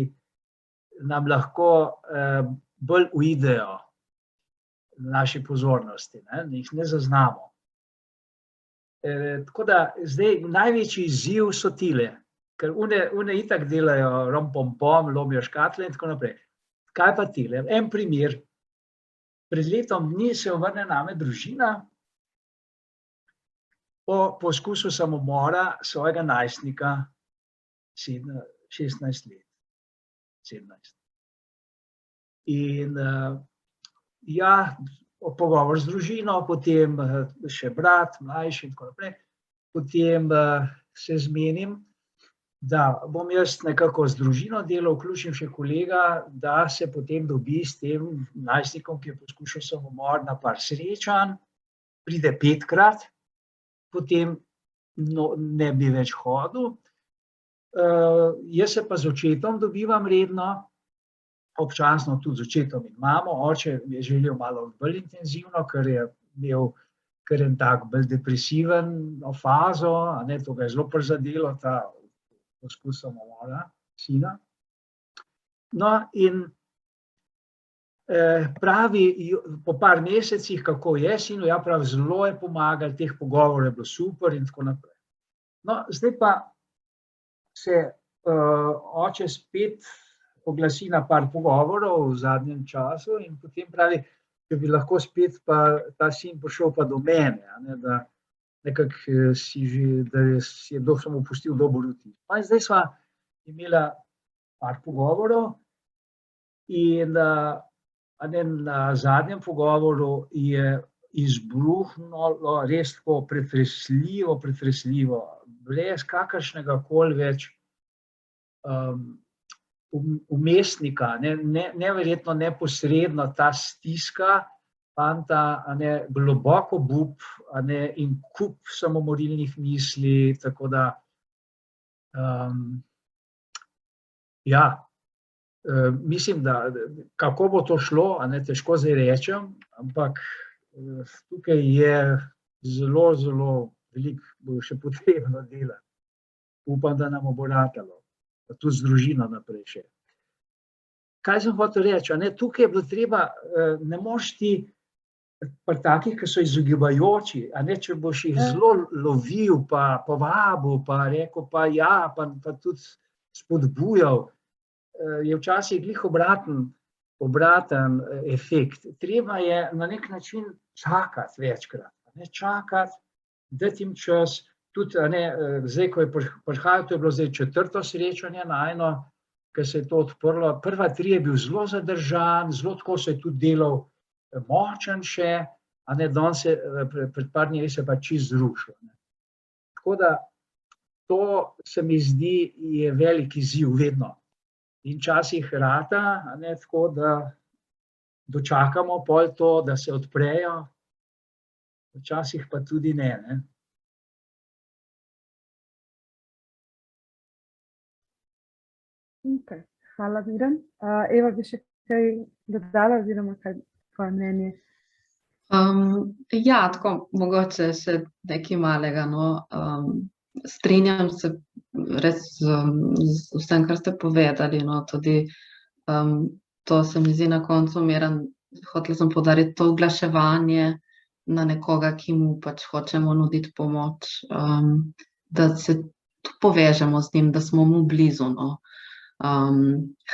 nam lahko bolj uidejo naši pozornosti, ne, jih ne zaznamo. Tako da zdaj največji izziv so tile, ker one itak delajo rom-pom-pom, lomijo škatle in tako naprej. Kaj pa tile? En primer. Pred letom dni se obrne name družina po poskusu samomora svojega najstnika, 16 let, 17. In ja, pogovor z družino, potem še brat, mlajši in tako naprej. Potem se zmenim, da bom jaz nekako z družino delal, vključim še kolega, da se potem dobi s tem najstnikom, ki je poskušal samomor, na par srečanj, pride 5-krat, potem ne bi več hodil. Jaz se pa z očetom dobivam redno, občasno tudi z očetom in mamo. Oče je želel malo bolj intenzivno, ker je imel kar en tak bolj depresiven fazo, a ne, to ga je zelo prizadelo, ta poskus samomora sina. No, in pravi po par mesecih, kako je sinu, ja, pravi, zelo je pomagal, teh pogovorov je bilo super in tako naprej. No, zdaj pa se oče spet oglasi na par pogovorov v zadnjem času in potem pravi, če bi lahko spet pa ta sin prišel pa do mene, da nekako si je samo pustil dober vtis. Pa in zdaj sva imela par pogovorov in na zadnjem pogovoru je izbruhnilo res tako pretresljivo, brez kakršnega koli več umestnika, neverjetno neposredno ta stiska fanta, globoko obup in kup samomorilnih misli, tako da ja, mislim, da kako bo to šlo, težko zdaj rečem, ampak tukaj je zelo, zelo veliko bo še potrebno dela. Upam, da nam bo ratalo, pa tudi z družino naprej še. Kaj sem hotel reči, tukaj je bilo treba, ne moreš ti pri takih, ki so izogibajoči, če boš jih zelo lovil, pa povabil, pa rekel pa ja, pa tudi spodbujal, je včasih glih obraten efekt. Treba je na nek način čakati večkrat, čakati, dati jim čas, tudi zdaj, ko je prihajal, to je bilo zdaj 4. srečanje najino, ker se je to odprlo, prva 3 je bil zelo zadržan, zelo tako se je tudi delal močen še, danes pred par dnevi se pa čisto zrušil. Tako da to se mi zdi je velik izziv vedno. In včasih rata, tako da dočakamo pol to, da se odprejo, včasih pa tudi ne. Okay. Hvala, Miran. Eva, bi še kaj dodala oziroma kaj tvoje mnenje? Ja, tako mogoče še nekaj malega. Strinjam se res z vsem, kar ste povedali. Tudi to se mi zdi na koncu, Miran, hotela sem poudariti to oglaševanje na nekoga, ki mu pač hočemo nuditi pomoč, da se tudi povežemo z njim, da smo mu blizu.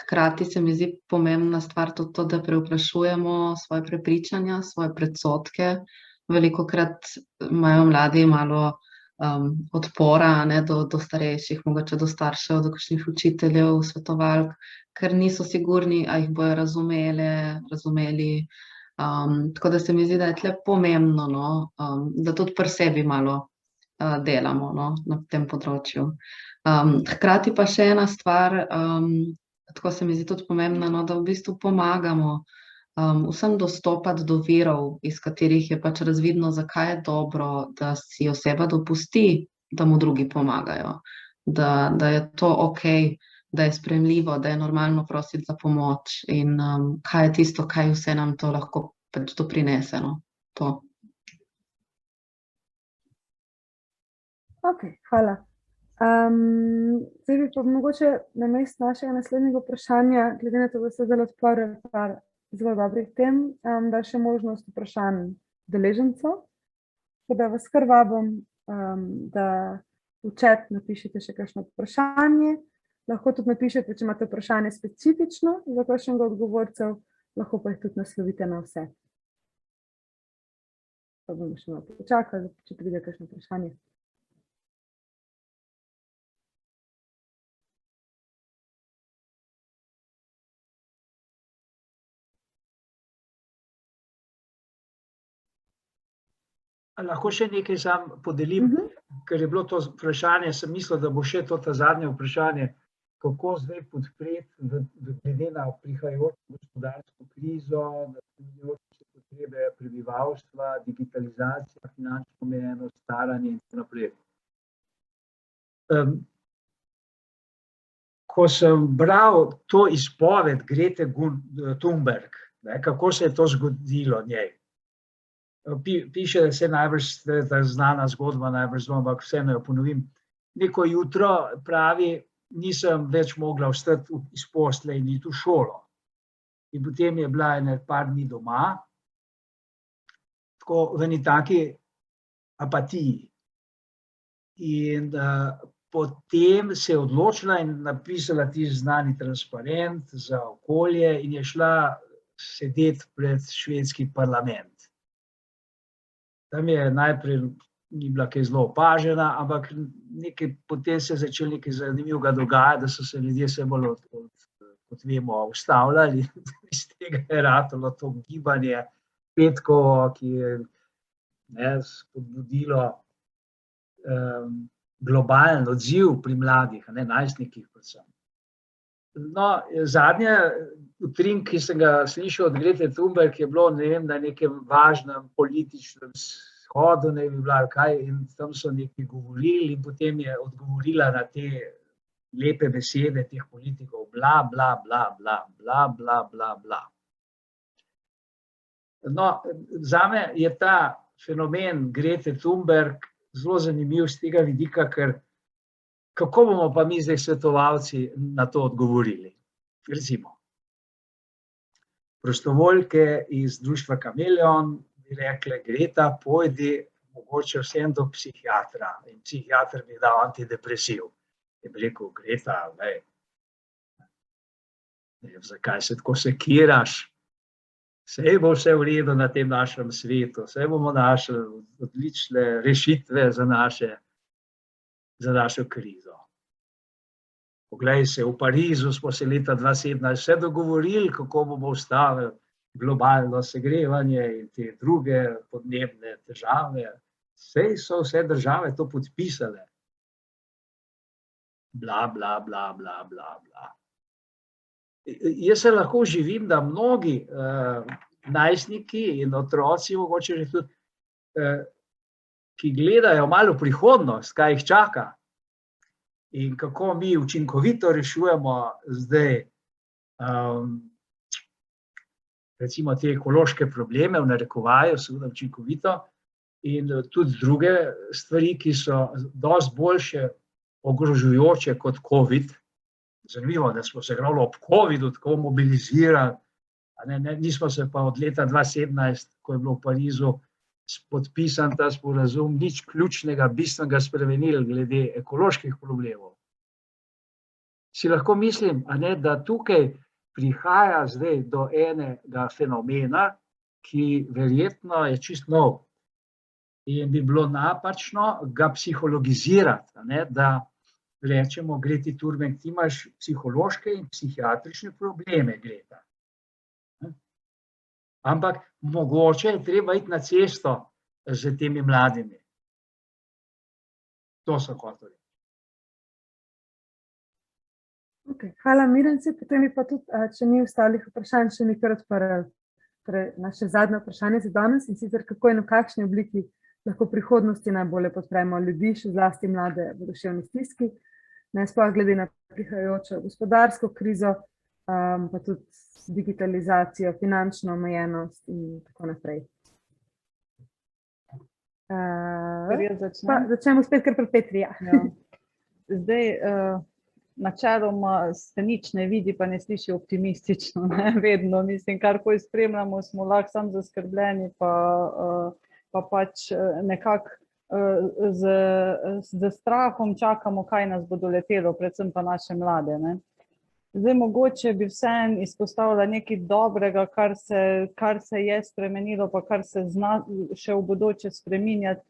Hkrati se mi zdi pomembna stvar tudi to, da prevprašujemo svoje prepričanja, svoje predsodke. Velikokrat imajo mladi malo odpora do starejših, mogoče do staršev, do kakšnih učiteljev, svetovalk, ker niso sigurni, a jih bojo razumeli. Tako da se mi zdi, da je tle pomembno, da tudi pri sebi malo delamo na tem področju. Hkrati pa še ena stvar, tako se mi zdi tudi pomembna, da v bistvu pomagamo vsem dostopati do virov, iz katerih je pač razvidno, zakaj je dobro, da si oseba dopusti, da mu drugi pomagajo, da je to okej, da je sprejemljivo, da je normalno prositi za pomoč in kaj je tisto, kaj vse nam to lahko pač doprinese. To. Ok, hvala. Zdaj bi pa mogoče namesto našega naslednjega vprašanja, glede na to, da se zdaj odprl par zelo dobrih tem, da še možnost vprašanj udeležencev. Tako da vas kar vabim, da v chat napišete še kakšno vprašanje. Lahko tudi napišete, če imate vprašanje specifično za kakšnega odgovorcev, lahko pa jih tudi naslovite na vse. Pa bomo še malo počakali, če pride kakšno vprašanje. Lahko še nekaj sam podelim, ker je bilo to vprašanje, sem mislil, da bo še to ta zadnje vprašanje, kako zdaj podpreti glede na prihajajočo gospodarsko krizo, na spreminjajoče se potrebe prebivalstva, digitalizacija, finančno omejeno staranje in tako naprej. Ko sem bral to izpoved Grete Thunberg, kako se je to zgodilo njej, piše, da se najbrž ta znana zgodba, najbrž zelo, ampak vseeno jo ponovim. Neko jutro pravi, nisem več mogla vstati iz posle in iti v šolo. In potem je bila ene par dni doma, tako v eni taki apatiji. In potem se je odločila in napisala tisti znani transparent za okolje in je šla sedeti pred švedski parlament. Tam je najprej ni bila kaj zelo opažena, ampak potem se je začelo nekaj zanimivega dogajati, da so se ljudje vse bolj, kot vemo, ustavljali. Iz tega je ratalo to gibanje petkovo, ki je spodbudilo globalen odziv pri mladih, najstnikih predvsem. No, zadnje utrinek, ki sem ga slišal od Grete Thunberg, je bilo, ne vem, na nekem važnem političnem shodu, ne bi bila ali kaj, in tam so nekaj govorili in potem je odgovorila na te lepe besede teh politikov, bla, bla, bla, bla, bla, bla, bla, bla. No, zame je ta fenomen Grete Thunberg zelo zanimiv z tega vidika, ker kako bomo pa mi zdaj svetovalci na to odgovorili? Recimo, prostovoljke iz društva Kameleon bi rekle, Greta, pojdi mogoče vsem do psihiatra in psihiater bi dal antidepresiv. Je bi rekel, Greta, zakaj se tako sekiraš? Saj bo vse v redu na tem našem svetu, saj bomo našli odlične rešitve za našo krizo. Poglej se, v Parizu smo se leta 2017 vse dogovorili, kako bomo ustavili globalno segrevanje in te druge podnebne težave. Saj so vse države to podpisale. Bla, bla, bla, bla, bla, bla. Jaz se lahko živim, da mnogi najstniki in otroci, mogoče že tudi, ki gledajo malo v prihodnost, kaj jih čaka in kako mi učinkovito rešujemo zdaj recimo te ekološke probleme, v narekovaju, seveda učinkovito, in tudi druge stvari, ki so dosti boljše ogrožujoče kot COVID. Zanimivo, da smo se ravno ob COVID-u tako mobilizirali, nismo se pa od leta 2017, ko je bilo v Parizu podpisan ta sporazum, nič ključnega, bistvenega spremenili glede ekoloških problemov. Si lahko mislim, da tukaj prihaja zdaj do enega fenomena, ki verjetno je čisto nov in bi bilo napačno ga psihologizirati, da rečemo, Greti Thunberg, ti imaš psihološke in psihiatrične probleme, Greta. Ampak mogoče je treba iti na cesto z temi mladimi. To so hotel. Okay, hvala, Mirance. Potem bi pa tudi, če ni ostalih vprašanj, še nekaj odprli. Torej, naše zadnje vprašanje za danes in sicer kako in v kakšni obliki lahko v prihodnosti najbolje podpremo ljudi, še zlasti mlade v duševni stiski, sploh glede na prihajajočo gospodarsko krizo, pa tudi digitalizacijo, finančno omejenost in tako naprej. Začnemo spet kar pri Petri. Ja. Zdaj, načeloma se nič ne vidi, pa ne sliši optimistično, vedno. Mislim, karkoli spremljamo, smo lahko samo zaskrbljeni, pa pač nekako z strahom čakamo, kaj nas bo doletelo, predvsem pa naše mlade. Zdaj, mogoče bi vseeno izpostavila nekaj dobrega, kar se je spremenilo, pa kar se zna še v bodoče spreminjati,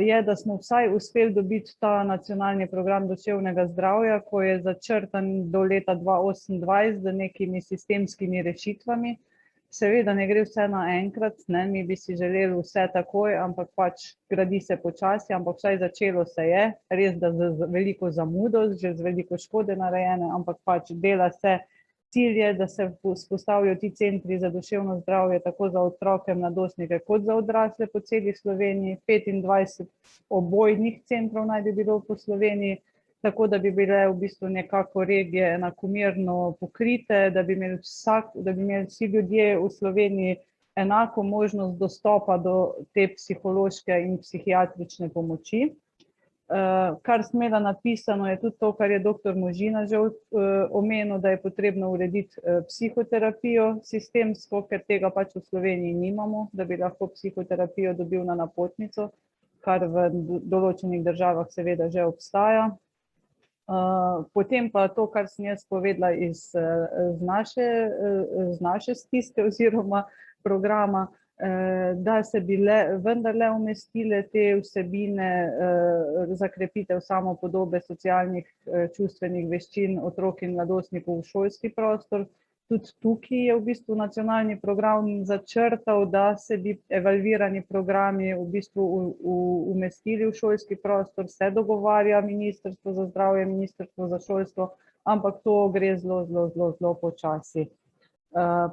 je, da smo vsaj uspeli dobiti ta nacionalni program duševnega zdravja, ko je začrtan do leta 2028 z nekimi sistemskimi rešitvami. Seveda ne gre vse naenkrat, mi bi si želeli vse takoj, ampak pač gradi se počasi, ampak vsaj začelo se je, res da z veliko zamudo, že z veliko škode narejene, ampak pač dela se. Cilj je, da se vzpostavijo ti centri za duševno zdravje tako za otroke, mladostnike kot za odrasle po celi Sloveniji. 25 obojnih centrov naj bi bilo po Sloveniji, tako da bi bile v bistvu nekako regije enakomerno pokrite, da bi imeli vsi ljudje v Sloveniji enako možnost dostopa do te psihološke in psihiatrične pomoči. Kar sem imela napisano, je tudi to, kar je doktor Možina že omenil, da je potrebno urediti psihoterapijo sistemsko, ker tega pač v Sloveniji nimamo, da bi lahko psihoterapijo dobil na napotnico, kar v določenih državah seveda že obstaja. Potem pa to, kar sem jaz povedala iz naše stiske oziroma programa, da se bi vendarle umestile te vsebine za krepitev samopodobe, socialnih, čustvenih veščin otrok in mladostnikov v šolski prostor. Tudi tukaj je v bistvu nacionalni program začrtal, da se bi evalvirani programi v bistvu umestili v šolski prostor, se dogovarja Ministrstvo za zdravje, Ministrstvo za šolstvo, ampak to gre zelo počasi.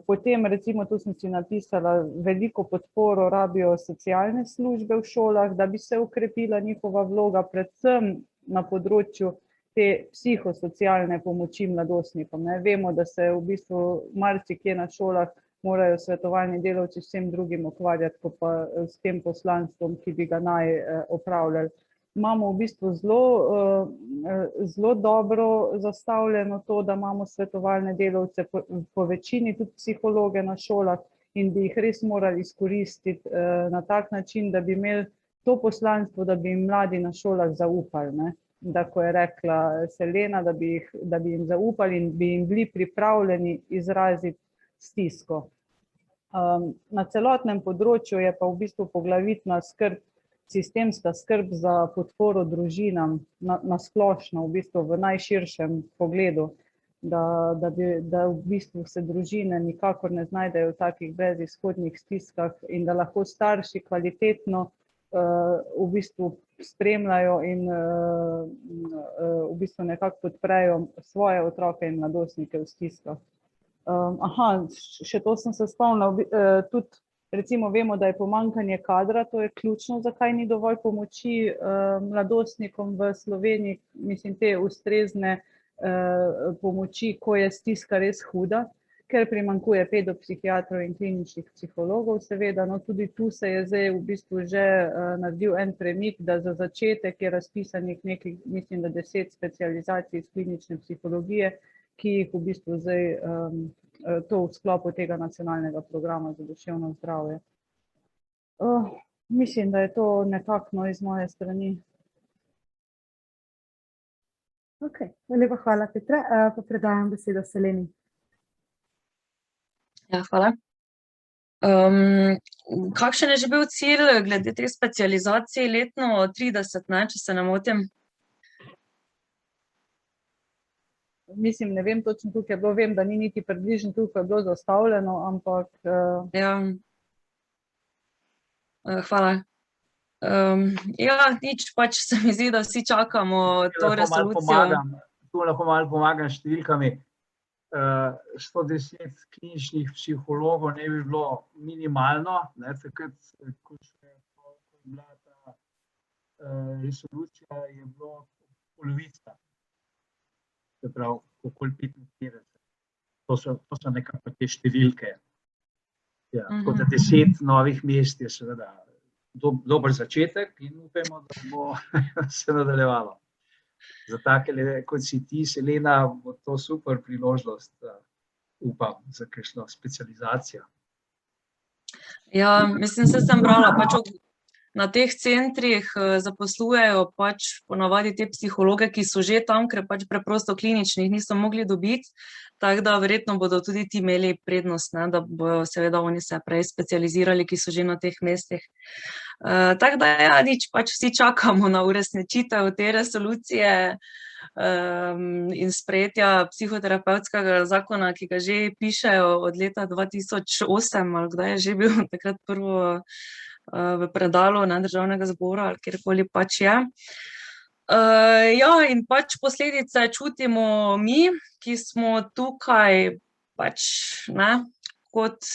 Potem recimo tu sem si napisala, veliko podporo rabijo socialne službe v šolah, da bi se ukrepila njihova vloga, predvsem na področju te psihosocialne pomoči mladostnikom. Vemo, da se v bistvu marsikje na šolah morajo svetovalni delavci s vsem drugim ukvarjati, kot pa s tem poslanstvom, ki bi ga naj opravljali. Imamo v bistvu zelo dobro zastavljeno to, da imamo svetovalne delavce, po večini tudi psihologe na šolah in bi jih res morali izkoristiti na tak način, da bi imeli to poslanstvo, da bi jim mladi na šolah zaupali, ne? Da ko je rekla Selena, da bi jim zaupali in bi jim bili pripravljeni izraziti stisko. Na celotnem področju je pa v bistvu poglavitna skrb, sistemska skrb za podporo družinam na splošno, v bistvu v najširšem pogledu, da v bistvu se družine nikakor ne znajdejo v takih brezizhodnih stiskah in da lahko starši kvalitetno v bistvu spremljajo in v bistvu nekako podprejo svoje otroke in mladostnike v stiskah. Še to sem se spomnila, tudi recimo vemo, da je pomanjkanje kadra, to je ključno, zakaj ni dovolj pomoči mladostnikom v Sloveniji, mislim te ustrezne pomoči, ko je stiska res huda, ker primanjkuje pedopsihiatrov in kliničnih psihologov, seveda, no tudi tu se je zdaj v bistvu že naredil en premik, da za začetek je razpisanih nekaj, mislim, da 10 specializacij iz klinične psihologije, ki jih v bistvu zdaj to v sklopu tega nacionalnega programa za duševno zdravje. Mislim, da je to nekako iz moje strani. Ok, lepa hvala, Petra. Pa predajam besedo Seleni. Ja, hvala. Kakšen je že bil cilj glede teh specializacij letno 30, ne, če se ne motim? Mislim, ne vem točno, tukaj je bilo, vem, da ni niti približno tukaj je bilo zastavljeno, ampak... Ja. Hvala. Ja, nič, pač se mi zdi, da vsi čakamo to resolucijo. Tu lahko malo pomagam s številkami. 110 kliničnih psihologov ne bi bilo minimalno, ne, takrat, ko je bila ta resolucija, je bilo polovica. Se pravi, okoli 45. To so nekako te številke. Ja, tako da 10 novih mest je seveda dober začetek in upajmo, da bo se nadaljevalo. Za takele, kot si ti, Selena, bo to super priložnost, upam, za kakšno specializacijo. Ja, mislim, se sem brala, pač na teh centrih zaposlujejo pač ponavadi te psihologe, ki so že tam, ker pač preprosto kliničnih niso mogli dobiti, tako da verjetno bodo tudi ti imeli prednost, ne, da bojo seveda oni se prej specializirali, ki so že na teh mestih. Tako da ja, nič, pač vsi čakamo na uresničitev te resolucije in sprejetja psihoterapevtskega zakona, ki ga že pišejo od leta 2008, ali kdaj je že bil takrat prvo v predalu Državnega zbora ali kjerkoli pač je. Ja, in pač posledice čutimo mi, ki smo tukaj pač, ne, kot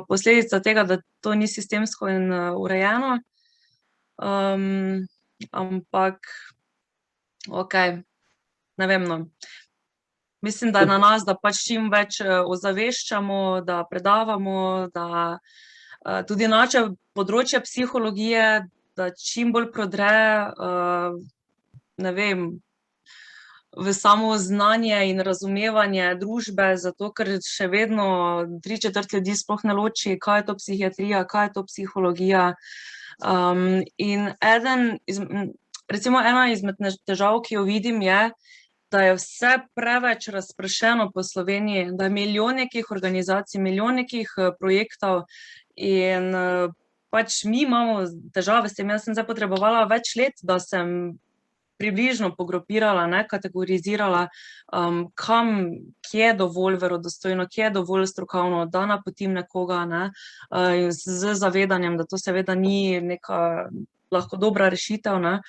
posledica tega, da to ni sistemsko in urejeno. Ampak, ok, ne vem, no. Mislim, da je na nas, da pač čim več ozaveščamo, da predavamo, da tudi naše področje psihologije, da čim bolj prodre ne vem, v samo znanje in razumevanje družbe, zato ker še vedno 3/4 ljudi sploh ne loči, kaj je to psihiatrija, kaj je to psihologija. In recimo ena izmed težav, ki jo vidim, je, da je vse preveč razpršeno po Sloveniji, da je milijon nekih organizacij, milijon nekih projektov in pač mi imamo težave s tem. Jaz sem zdaj potrebovala več let, da sem približno pogrupirala, ne, kategorizirala, kam, kje je dovolj verodostojno, kje je dovolj strokovno, da napotim nekoga, ne, z zavedanjem, da to seveda ni neka lahko dobra rešitev, ne.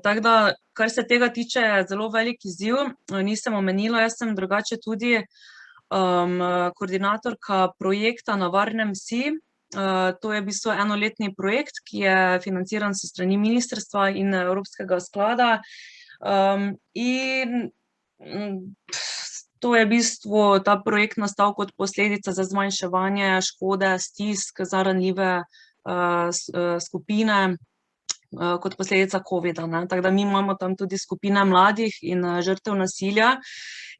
Tako da, kar se tega tiče, je zelo velik izziv. Nisem omenila, jaz sem drugače tudi koordinatorka projekta Na varnem si. To je v bistvu enoletni projekt, ki je financiran s strani ministrstva in Evropskega sklada. In to je v bistvu ta projekt nastal kot posledica za zmanjševanje škode, stisk za ranljive skupine kot posledica covida, ne. Tako da mi imamo tam tudi skupine mladih in žrtev nasilja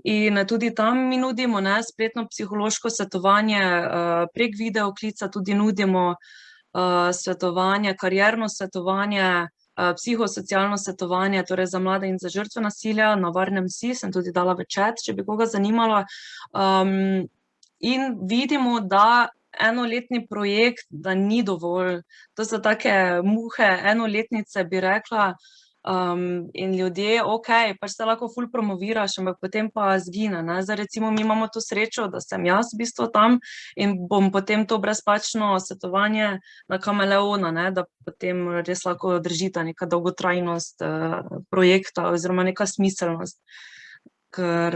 in tudi tam mi nudimo, ne, spletno psihološko svetovanje prek videoklica, tudi nudimo svetovanje, karierno svetovanje, psihosocialno svetovanje, torej za mlade in za žrtve nasilja. Na varnem si, sem tudi dala v chat, če bi koga zanimalo. In vidimo, da enoletni projekt, da ni dovolj. To so take muhe, enoletnice, bi rekla, in ljudje, pač se lahko ful promoviraš, ampak potem pa zgine, ne. Zdaj recimo mi imamo to srečo, da sem jaz v bistvu tam in bom potem to brezplačno svetovanje na Kameleona, ne, da potem res lahko držita neka dolgotrajnost projekta oziroma neka smiselnost. Ker,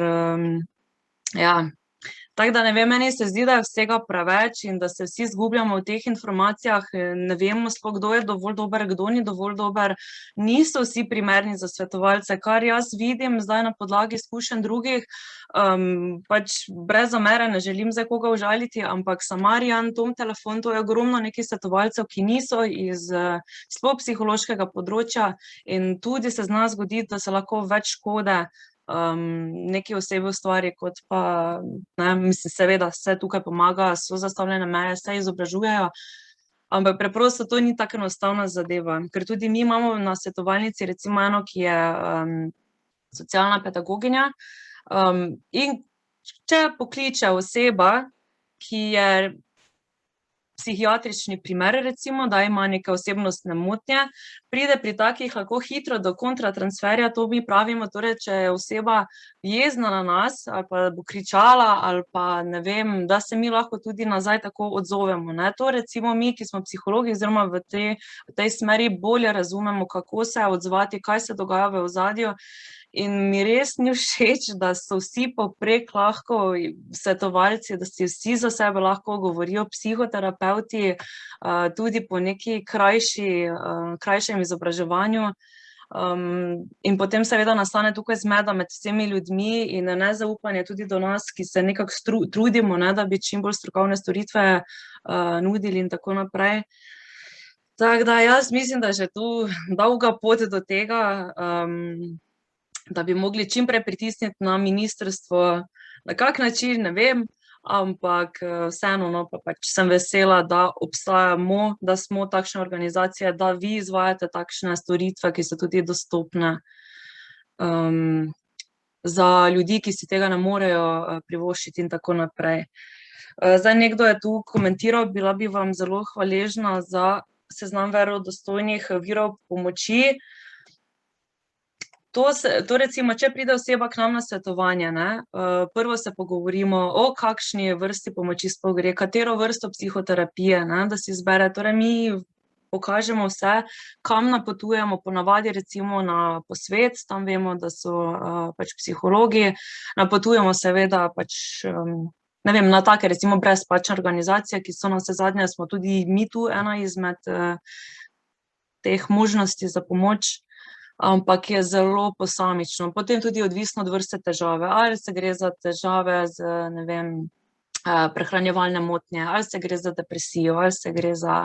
ja. Tako da ne vem, meni se zdi, da je vsega preveč in da se vsi izgubljamo v teh informacijah, ne vemo sploh, kdo je dovolj dober, kdo ni dovolj dober. Niso vsi primerni za svetovalce, kar jaz vidim zdaj na podlagi izkušenj drugih, pač brez zamere, ne želim zdaj koga užaliti, ampak Samarjan, Tom Telefon, to je ogromno nekih svetovalcev, ki niso iz sploh psihološkega področja in tudi se zna zgoditi, da se lahko več škode neki osebi ustvari, kot pa, ne, mislim, seveda, vse tukaj pomaga, so zastavljene meje, se izobražujejo, ampak preprosto to ni tako enostavna zadeva, ker tudi mi imamo na svetovalnici recimo eno, ki je socialna pedagoginja, in če pokliče oseba, ki je psihiatrični primer, recimo, da ima neke osebnostne motnje, pride pri takih lahko hitro do kontratransferja, to mi pravimo, torej, če je oseba jezna na nas, ali pa bo kričala, ali pa ne vem, da se mi lahko tudi nazaj tako odzovemo, ne. To recimo mi, ki smo psihologi oziroma v tej smeri bolje razumemo, kako se odzvati, kaj se dogaja v ozadju. In mi res ni všeč, da so vsi povprek lahko svetovalci, da si vsi za sebe lahko govorijo psihoterapevti, tudi po neki krajšem izobraževanju. In potem seveda nastane tukaj zmeda med vsemi ljudmi in nezaupanje tudi do nas, ki se nekako trudimo, ne, da bi čim bolj strokovne storitve nudili in tako naprej. Tako da jaz mislim, da je že tu dolga pot do tega, da bi mogli čim prej pritisniti na ministrstvo, na kak način, ne vem, ampak vseeno, no, pa pač sem vesela, da obstajamo, da smo takšne organizacije, da vi izvajate takšne storitve, ki so tudi dostopne za ljudi, ki si tega ne morejo privoščiti in tako naprej. Zdaj nekdo je tu komentiral, bila bi vam zelo hvaležna za seznam verodostojnih virov pomoči. To recimo, če pride oseba k nam na svetovanje, ne, prvo se pogovorimo, o kakšni vrsti pomoči sploh gre, katero vrsto psihoterapije, ne, da si izbere. Torej mi pokažemo vse, kam napotujemo, ponavadi recimo na posvet, tam vemo, da so pač psihologi, napotujemo seveda pač, ne vem, na take recimo brezplačne organizacije, ki so navsezadnje, smo tudi mi tu ena izmed teh možnosti za pomoč, ampak je zelo posamično. Potem tudi odvisno od vrste težave, ali se gre za težave z, ne vem, prehranjevalne motnje, ali se gre za depresijo, ali se gre za,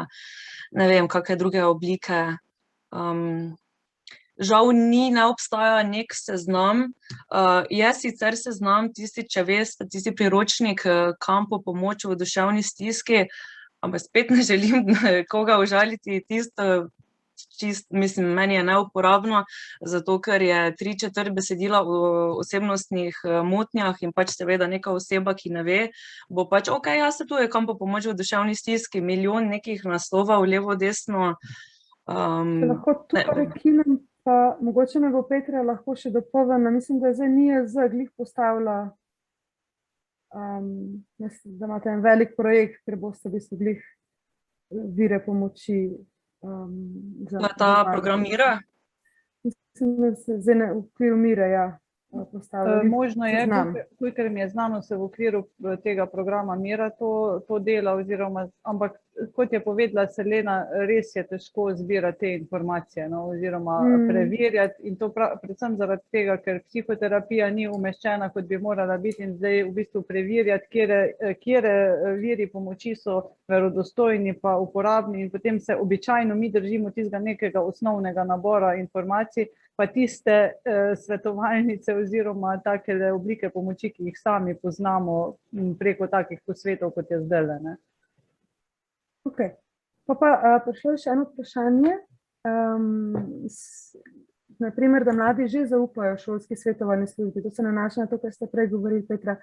ne vem, kakšne druge oblike žal ne obstaja nek seznam. Je sicer seznam tisti, če veste, tisti priročnik, Kam po pomoč v duševni stiski, ampak spet ne želim koga užaliti, tisto mislim, meni je neuporabno, zato ker je 3/4 besedila o osebnostnih motnjah in pač seveda neka oseba, ki ne ve, bo pač, ja, se tu je Kam po pomoč v duševni stiski, milijon nekih naslovov, levo, desno. Če lahko tukaj prekinem, pa mogoče me bo Petra lahko še dopolnila. Mislim, da zdaj NIJZ glih postavila, da imate en velik projekt, ker boste v bistvu glih vire pomoči. Pa ta program Mira? Mislim, da se zdaj v okviru Mire, ja, postavlja. Možno je, kolikor mi je znano, se v okviru tega programa Mira to dela, oziroma, ampak kot je povedala Selena, res je težko zbirati te informacije, no, oziroma preverjati, in to predvsem zaradi tega, ker psihoterapija ni umeščena, kot bi morala biti, in zdaj v bistvu preverjati, kjere viri pomoči so verodostojni pa uporabni, in potem se običajno mi držimo tistega nekega osnovnega nabora informacij, pa tiste svetovalnice oziroma take oblike pomoči, ki jih sami poznamo preko takih posvetov, kot je zdajle, ne. Ok, pa prišlo je še eno vprašanje, naprimer, da mladi že zaupajo šolski svetovalni službi, to se nanaša na to, kar ste prej govorili, Petra.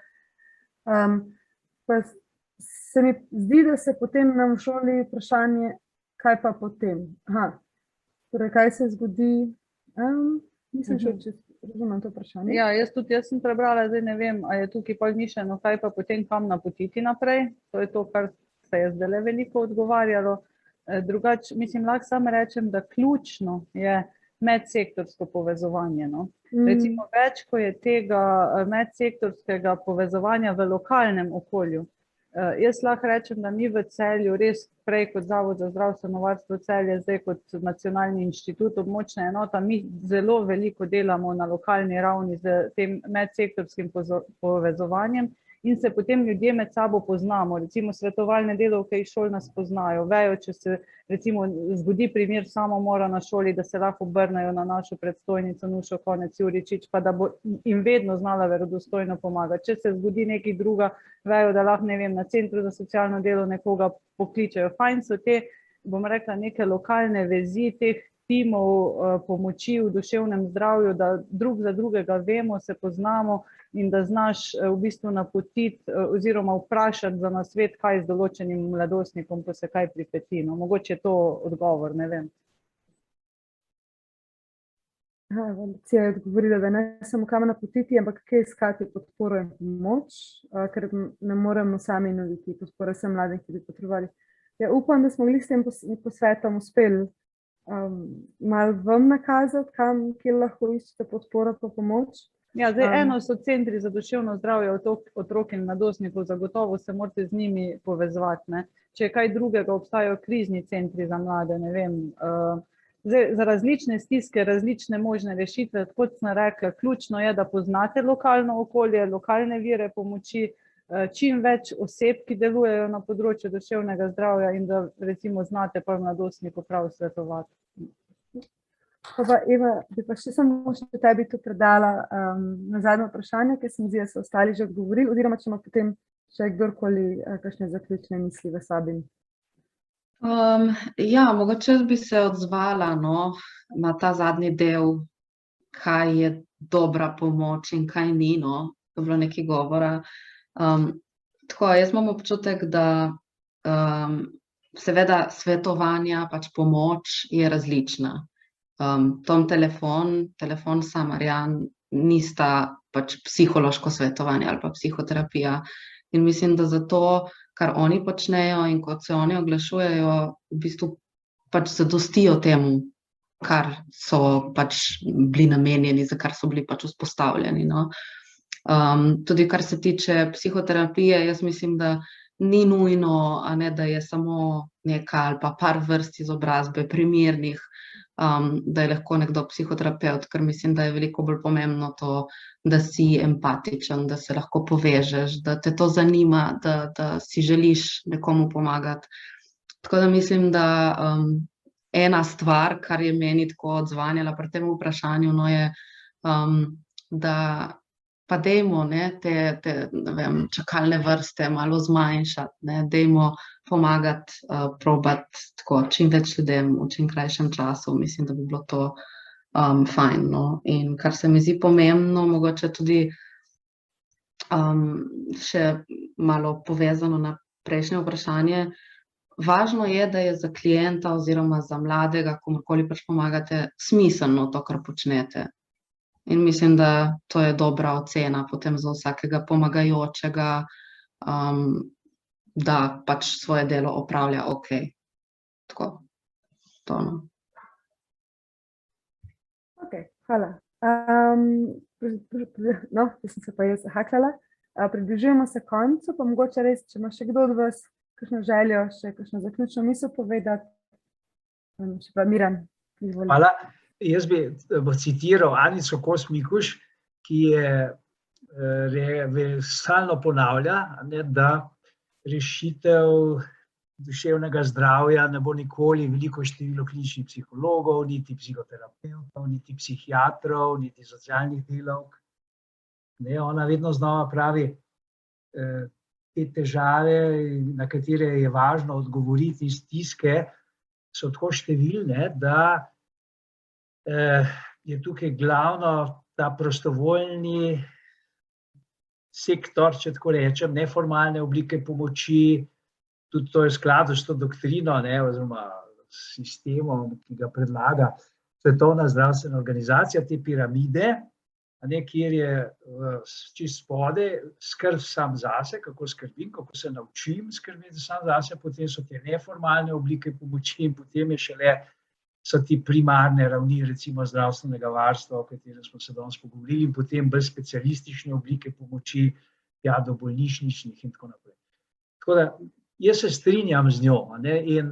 Pa se mi zdi, da se potem nam v šoli vprašanje, kaj pa potem? Torej, kaj se zgodi? Mislim, če razumem to vprašanje. Ja, jaz sem prebrala, zdaj ne vem, a je tukaj pa mišljeno, kaj pa potem kam napotiti naprej, to je to, kar se je zdaj veliko odgovarjalo. Drugače, mislim, lahko samo rečem, da ključno je medsektorsko povezovanje, no. Recimo več, ko je tega medsektorskega povezovanja v lokalnem okolju. Jaz lahko rečem, da mi v Celju res prej kot Zavod za zdravstveno varstvo Celje, zdaj kot nacionalni inštitut, območna enota, mi zelo veliko delamo na lokalni ravni z tem medsektorskim povezovanjem in se potem ljudje med sabo poznamo. Recimo svetovalne delavke iz šol nas poznajo, vejo, če se recimo zgodi primer samomora na šoli, da se lahko obrnejo na našo predstojnico Nušo Konec Juričič, pa da bo jim vedno znala verodostojno pomagati. Če se zgodi nekaj druga, vejo, da lahko, ne vem, na centru za socialno delo nekoga pokličejo. Fajn so te, bom rekla, neke lokalne vezi, teh timov pomoči v duševnem zdravju, da drug za drugega vemo, se poznamo in da znaš v bistvu napotiti oziroma vprašati za nasvet, kaj z določenim mladostnikom, ko se kaj pripeti. No, mogoče je to odgovor, ne vem. Lucija je odgovorila, da ne samo kam napotiti, ampak kje iskati podporo in pomoč, ker ne moremo sami nuditi podpore vsem mladim, ki bi potrebovali. Ja, upam, da smo s tem posvetom uspeli malo vam nakazati, kje lahko iščete podporo pa pomoč. Ja, zdaj eno so centri za duševno zdravje otrok in mladostnikov, zagotovo se morate z njimi povezovati, ne. Če je kaj drugega, obstajajo krizni centri za mlade, ne vem. Zdaj, za različne stiske, različne možne rešitve, kot sem rekla, ključno je, da poznate lokalno okolje, lokalne vire pomoči, čim več oseb, ki delujejo na področju duševnega zdravja in da recimo znate pa mladostniku prav svetovati. Pa Eva, bi pa še samo tebi to predala na zadnje vprašanje, ker se mi zdi, da so ostali že odgovorili, oziroma če ima potem še kdorkoli kakšne zaključne misli v Sabini. Ja, mogoče bi se odzvala na ta zadnji del, kaj je dobra pomoč in kaj ni, to je bilo nekaj govora. Tako, jaz imam občutek, da seveda svetovanja, pač pomoč je različna. Tom telefon Samarjan nista pač psihološko svetovanje ali pa psihoterapija. In mislim, da zato, kar oni počnejo in kot se oni oglašujejo, v bistvu pač zadostijo temu, kar so pač bili namenjeni, za kar so bili pač vzpostavljeni. Tudi kar se tiče psihoterapije, jaz mislim, da ni nujno, da je samo nekaj ali pa par vrst izobrazbe primernih, da je lahko nekdo psihoterapeut, ker mislim, da je veliko bolj pomembno to, da si empatičen, da se lahko povežeš, da te to zanima, da si želiš nekomu pomagati. Tako da mislim, da ena stvar, kar je meni tako odzvanjala pri tem vprašanju, no je, da pa dajmo te ne vem, čakalne vrste malo zmanjšati, ne, dajmo pomagati, probati tako čim več ljudem v čim krajšem času. Mislim, da bi bilo to fajn. No. In kar se mi zdi pomembno, mogoče tudi še malo povezano na prejšnje vprašanje, važno je, da je za klienta oziroma za mladega, komorkoli pač pomagate, smiselno to, kar počnete. In mislim, da to je dobra ocena potem za vsakega pomagajočega, da pač svoje delo opravlja okej. Tako, to no. Ok, hvala. No, da sem se pa jaz zahakljala. Približujemo se koncu, pa mogoče res, če ima še kdo od vas kakšno željo, še kakšno zaključno misel povedati. Še pa Miran, izvoli. Hvala. Jaz bi citiral Anico Kos Mikuš, ki stalno ponavlja, da rešitev duševnega zdravja ne bo nikoli veliko število kliničnih psihologov, niti psihoterapevtov, niti psihiatrov, niti socialnih delavk. Ona vedno znova pravi, te težave, na katere je važno odgovoriti, stiske, so tako številne, da je tukaj glavno ta prostovoljni sektor, če tako rečem, neformalne oblike pomoči, tudi to je v skladu s to doktrino, oziroma sistemom, ki ga predlaga Svetovna zdravstvena organizacija, te piramide, kjer je čist spodaj skrb sam zase, kako skrbim, kako se naučim skrbeti sam zase, potem so te neformalne oblike pomoči in potem so ti primarne ravni, recimo zdravstvenega varstva, o katerem smo se danes pogovorili, in potem bolj specialistične oblike pomoči, do bolnišničnih in tako naprej. Tako da, jaz se strinjam z njo, in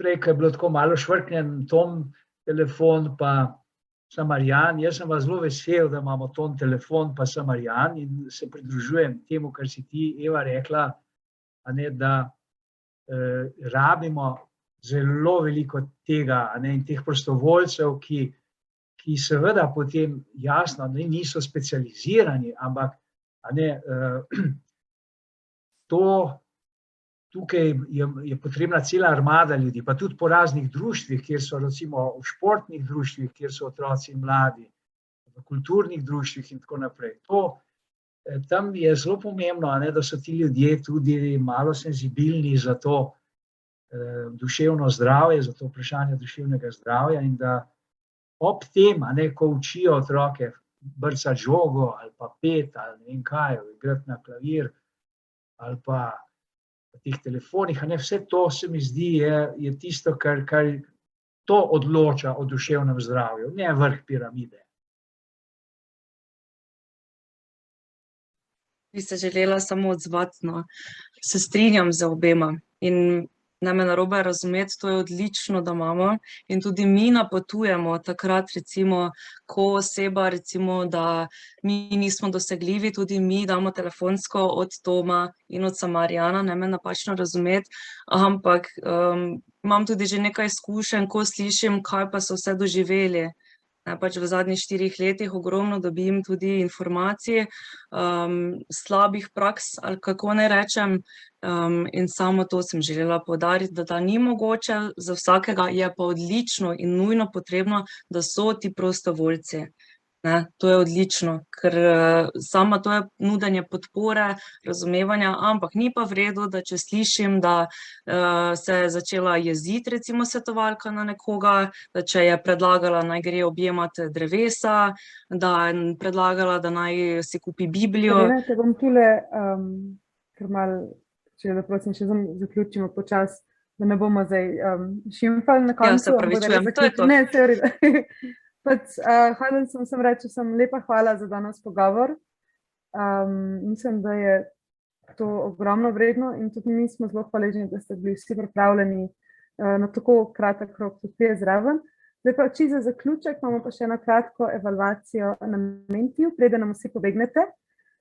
prej, ko je bilo tako malo švrknjen Tom telefon pa Samarjan, jaz sem zelo vesel, da imamo Tom telefon pa Samarjan in se pridružujem temu, kar si ti, Eva, rekla, da rabimo zelo veliko tega in teh prostovoljcev, ki seveda potem jasno niso specializirani, ampak tukaj je potrebna cela armada ljudi, pa tudi po raznih društvih, kjer so recimo v športnih društvih, kjer so otroci in mladi, v kulturnih društvih in tako naprej. Tam je zelo pomembno, da so ti ljudje tudi malo senzibilni za to duševno zdravje, za to vprašanje duševnega zdravja in da ob tem, ko učijo otroke brcati žogo ali pa peti ali ne vem kaj, igrati na klavir ali pa teh telefonih, vse to se mi zdi je tisto, kar to odloča o duševnem zdravju, ne vrh piramide. Bi se želela samo odzvati, se strinjam z obema in ne me narobe razumeti, to je odlično, da imamo in tudi mi napotujemo takrat, recimo, ko oseba, recimo, da mi nismo dosegljivi, tudi mi damo telefonsko od Toma in od Samarjana, ne me napačno razumeti, ampak imam tudi že nekaj izkušenj, ko slišim, kaj pa so vse doživeli. Pač v zadnjih 4 letih ogromno dobim tudi informacij, slabih praks, ali kako naj rečem, in samo to sem želela poudariti, da ni mogoče za vsakega, je pa odlično in nujno potrebno, da so ti prostovoljci. To je odlično, ker sama to je nudenje podpore, razumevanja, ampak ni pa v redu, da če slišim, da se je začela jeziti recimo svetovalka na nekoga, da če je predlagala, naj gre objemati drevesa, da je predlagala, da naj si kupi Biblijo. Irena, te bom tule, ker malo, če da prosim, še zaključimo počas, da ne bomo zdaj šimfali na koncu. Ja, se pravičujem, to je to. Ne, se vrede. Hvala, sem reči, lepa hvala za danes pogovor. Mislim, da je to ogromno vredno in tudi mi smo zelo hvaležni, da ste bili vsi pripravljeni na tako kratek rok tudi zraven. Zdaj pa čisto za zaključek imamo pa še eno kratko evalvacijo na Mentiju, preden nam vsi pobegnete.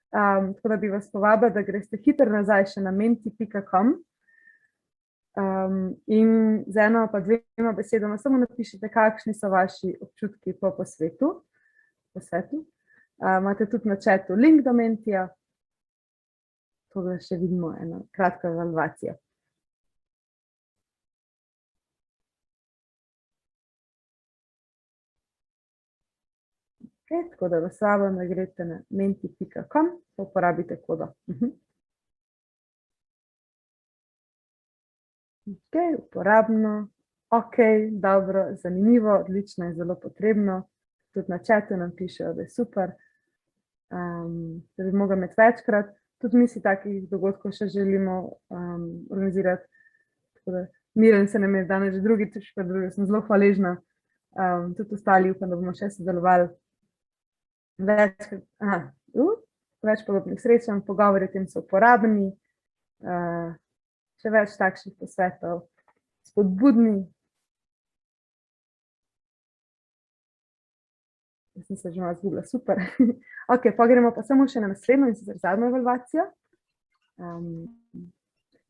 Tako da bi vas povabila, da greste hitro nazaj še na menti.com. In z eno pa dvema besedama samo napišite, kakšni so vaši občutki po posvetu. Imate tudi na chatu link do Mentija. Tole še vidimo eno kratko evalvacijo. Okay, tako da vas vabim, da greste na menti.com, pa uporabite kodo. Ok, uporabno, ok, dobro, zanimivo, odlično in zelo potrebno. Tudi na chatu nam pišejo, da je super, da bi mogli imeti večkrat. Tudi mi si takih dogodkov še želimo organizirati. Tako da Miren se nam je danes že drugič, sem zelo hvaležna. Tudi ostali upam, da bomo še sodelovali. Več podobnih srečanj, pogovori o tem so uporabni, še več takšnih posvetov, spodbudni. Jaz sem se že malo zgubila, super. Ok, pa gremo pa samo še na naslednjo in sicer zadnjo evalvacijo.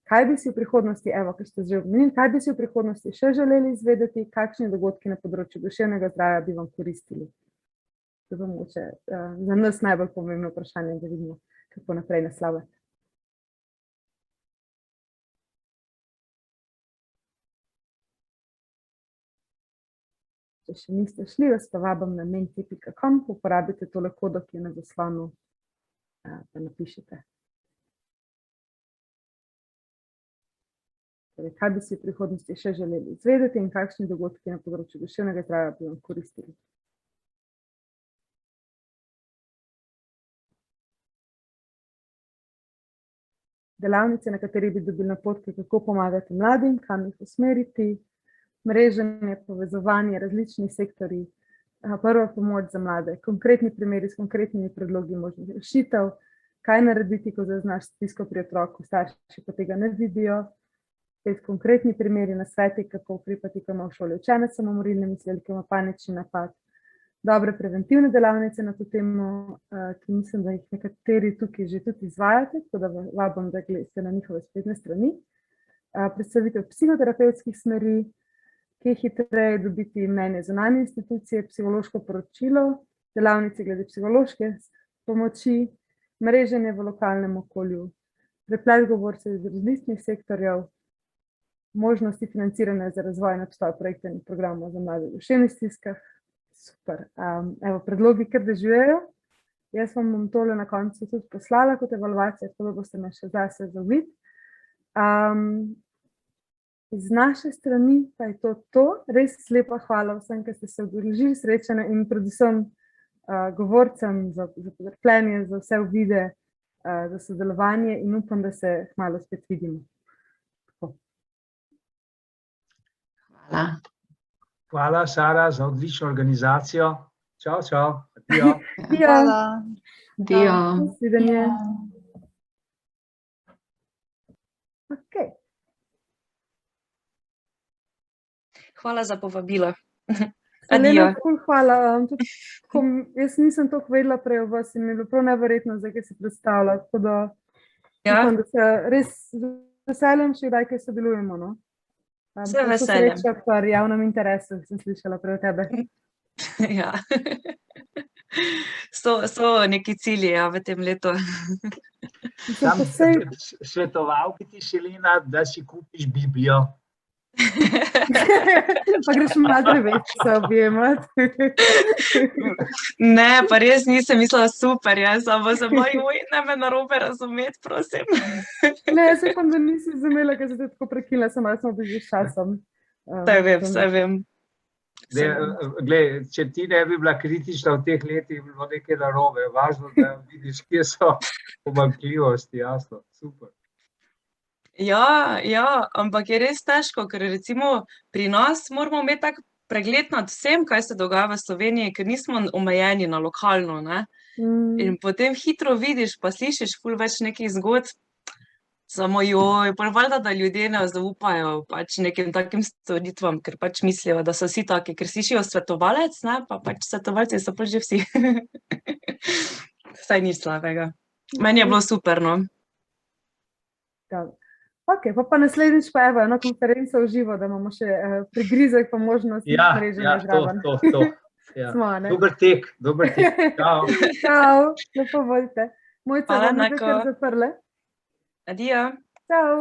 Kaj bi si v prihodnosti, evo, ker ste že omenili, kaj bi si v prihodnosti še želeli izvedeti, kakšni dogodki na področju duševnega zdravja bi vam koristili? To bo mogoče za nas najbolj pomembno vprašanje, da vidimo, kako naprej naslavljati. Če še niste šli, vas pa vabim na menti.com, uporabite tole kodo, ki je na zaslonu, da napišete. Torej, kaj bi si v prihodnosti še želeli izvedeti in kakšni dogodki na področju duševnega zdravja bi vam koristili? Delavnice, na kateri bi dobili napotke, kako pomagati mladim, kam jih usmeriti, mreženje, povezovanje, različni sektorji, prva pomoč za mlade, konkretni primeri s konkretnimi predlogi možnih rešitev, kaj narediti, ko zaznaš stisko pri otroku, starši pa tega ne vidijo, spet konkretni primeri, nasveti, kako ukrepati, ko ima v šoli učenec samomorilne misli, ko ima panični napad, dobre preventivne delavnice na to temo, ki mislim, da jih nekateri tukaj že tudi izvajate, tako da vabim, da gledate na njihove spletne strani. Predstavitev psihoterapevtskih smeri, kje hitreje dobiti mnenje zunanje institucije, psihološko poročilo, delavnice glede psihološke pomoči, mreženje v lokalnem okolju, preplet govorcev iz različnih sektorjev, možnosti financiranja za razvoj in obstoj projektov in programov za mlade v duševnih stiskah. Super. Evo, predlogi kar dežujejo. Jaz vam bom tole na koncu tudi poslala kot evalvacija, tako da boste me še zase zaviti. Iz naše strani pa je to. Res lepa hvala vsem, ki ste se udeležili srečanja in predvsem govorcem za potrpljenje, za vse uvide, za sodelovanje in upam, da se kmalu spet vidimo. Hvala. Hvala, Sara, za odlično organizacijo. Čau, čau. Adijo. Hvala. Dio. Nasvidenje. Okay. Hvala za povabilo. Helena, Adijo. ful hvala. Tudi, jaz nisem toliko vedela prej o vas in mi je bilo prav neverjetno, zdaj, kaj si predstavlja. Tako da, upam, da se res veselim, še kdaj, kaj sodelujemo. No? Z veseljem. Sreča pri javnem interesu, sem slišala prej od tebe. Ja. So neki cilji v tem letu. Sam svetoval bi ti, Selena, da si kupiš Biblijo. Pa greš malo preveč se objemati. Ne, pa res nisem mislila super, samo sem ne me narobe razumeti, prosim. Ne, jaz upam, da nisi razumela, ker se te tako prekila, sem malo smo bili s časom. Saj vem. Glej, če ti ne bi bila kritična v teh letih, bi bilo nekaj narobe. Važno, da vidiš, kje so pomanjkljivosti, jasno, super. Ja, ampak je res težko, ker recimo pri nas moramo imeti tak pregled nad vsem, kaj se dogaja v Sloveniji, ker nismo omejeni na lokalno, ne. In potem hitro vidiš, pa slišiš ful več nekih zgodb, samo pa valjda, da ljudje ne zaupajo pač nekim takim storitvam, ker pač mislijo, da so vsi taki, ker slišijo svetovalec, ne, pa pač svetovalci so pač že vsi. Saj ni slabega. Meni je bilo super, no. Ok, pa naslednjič pa evo eno konferenco v živo, da imamo še prigrizek pa možnost mreženja zraven. To. Ja. Smo, ne? Dober tek. Čau. Čau, lepo volite. Mojca, Hvala, bomo zdaj enako. kar zaprle. Adijo. Čau.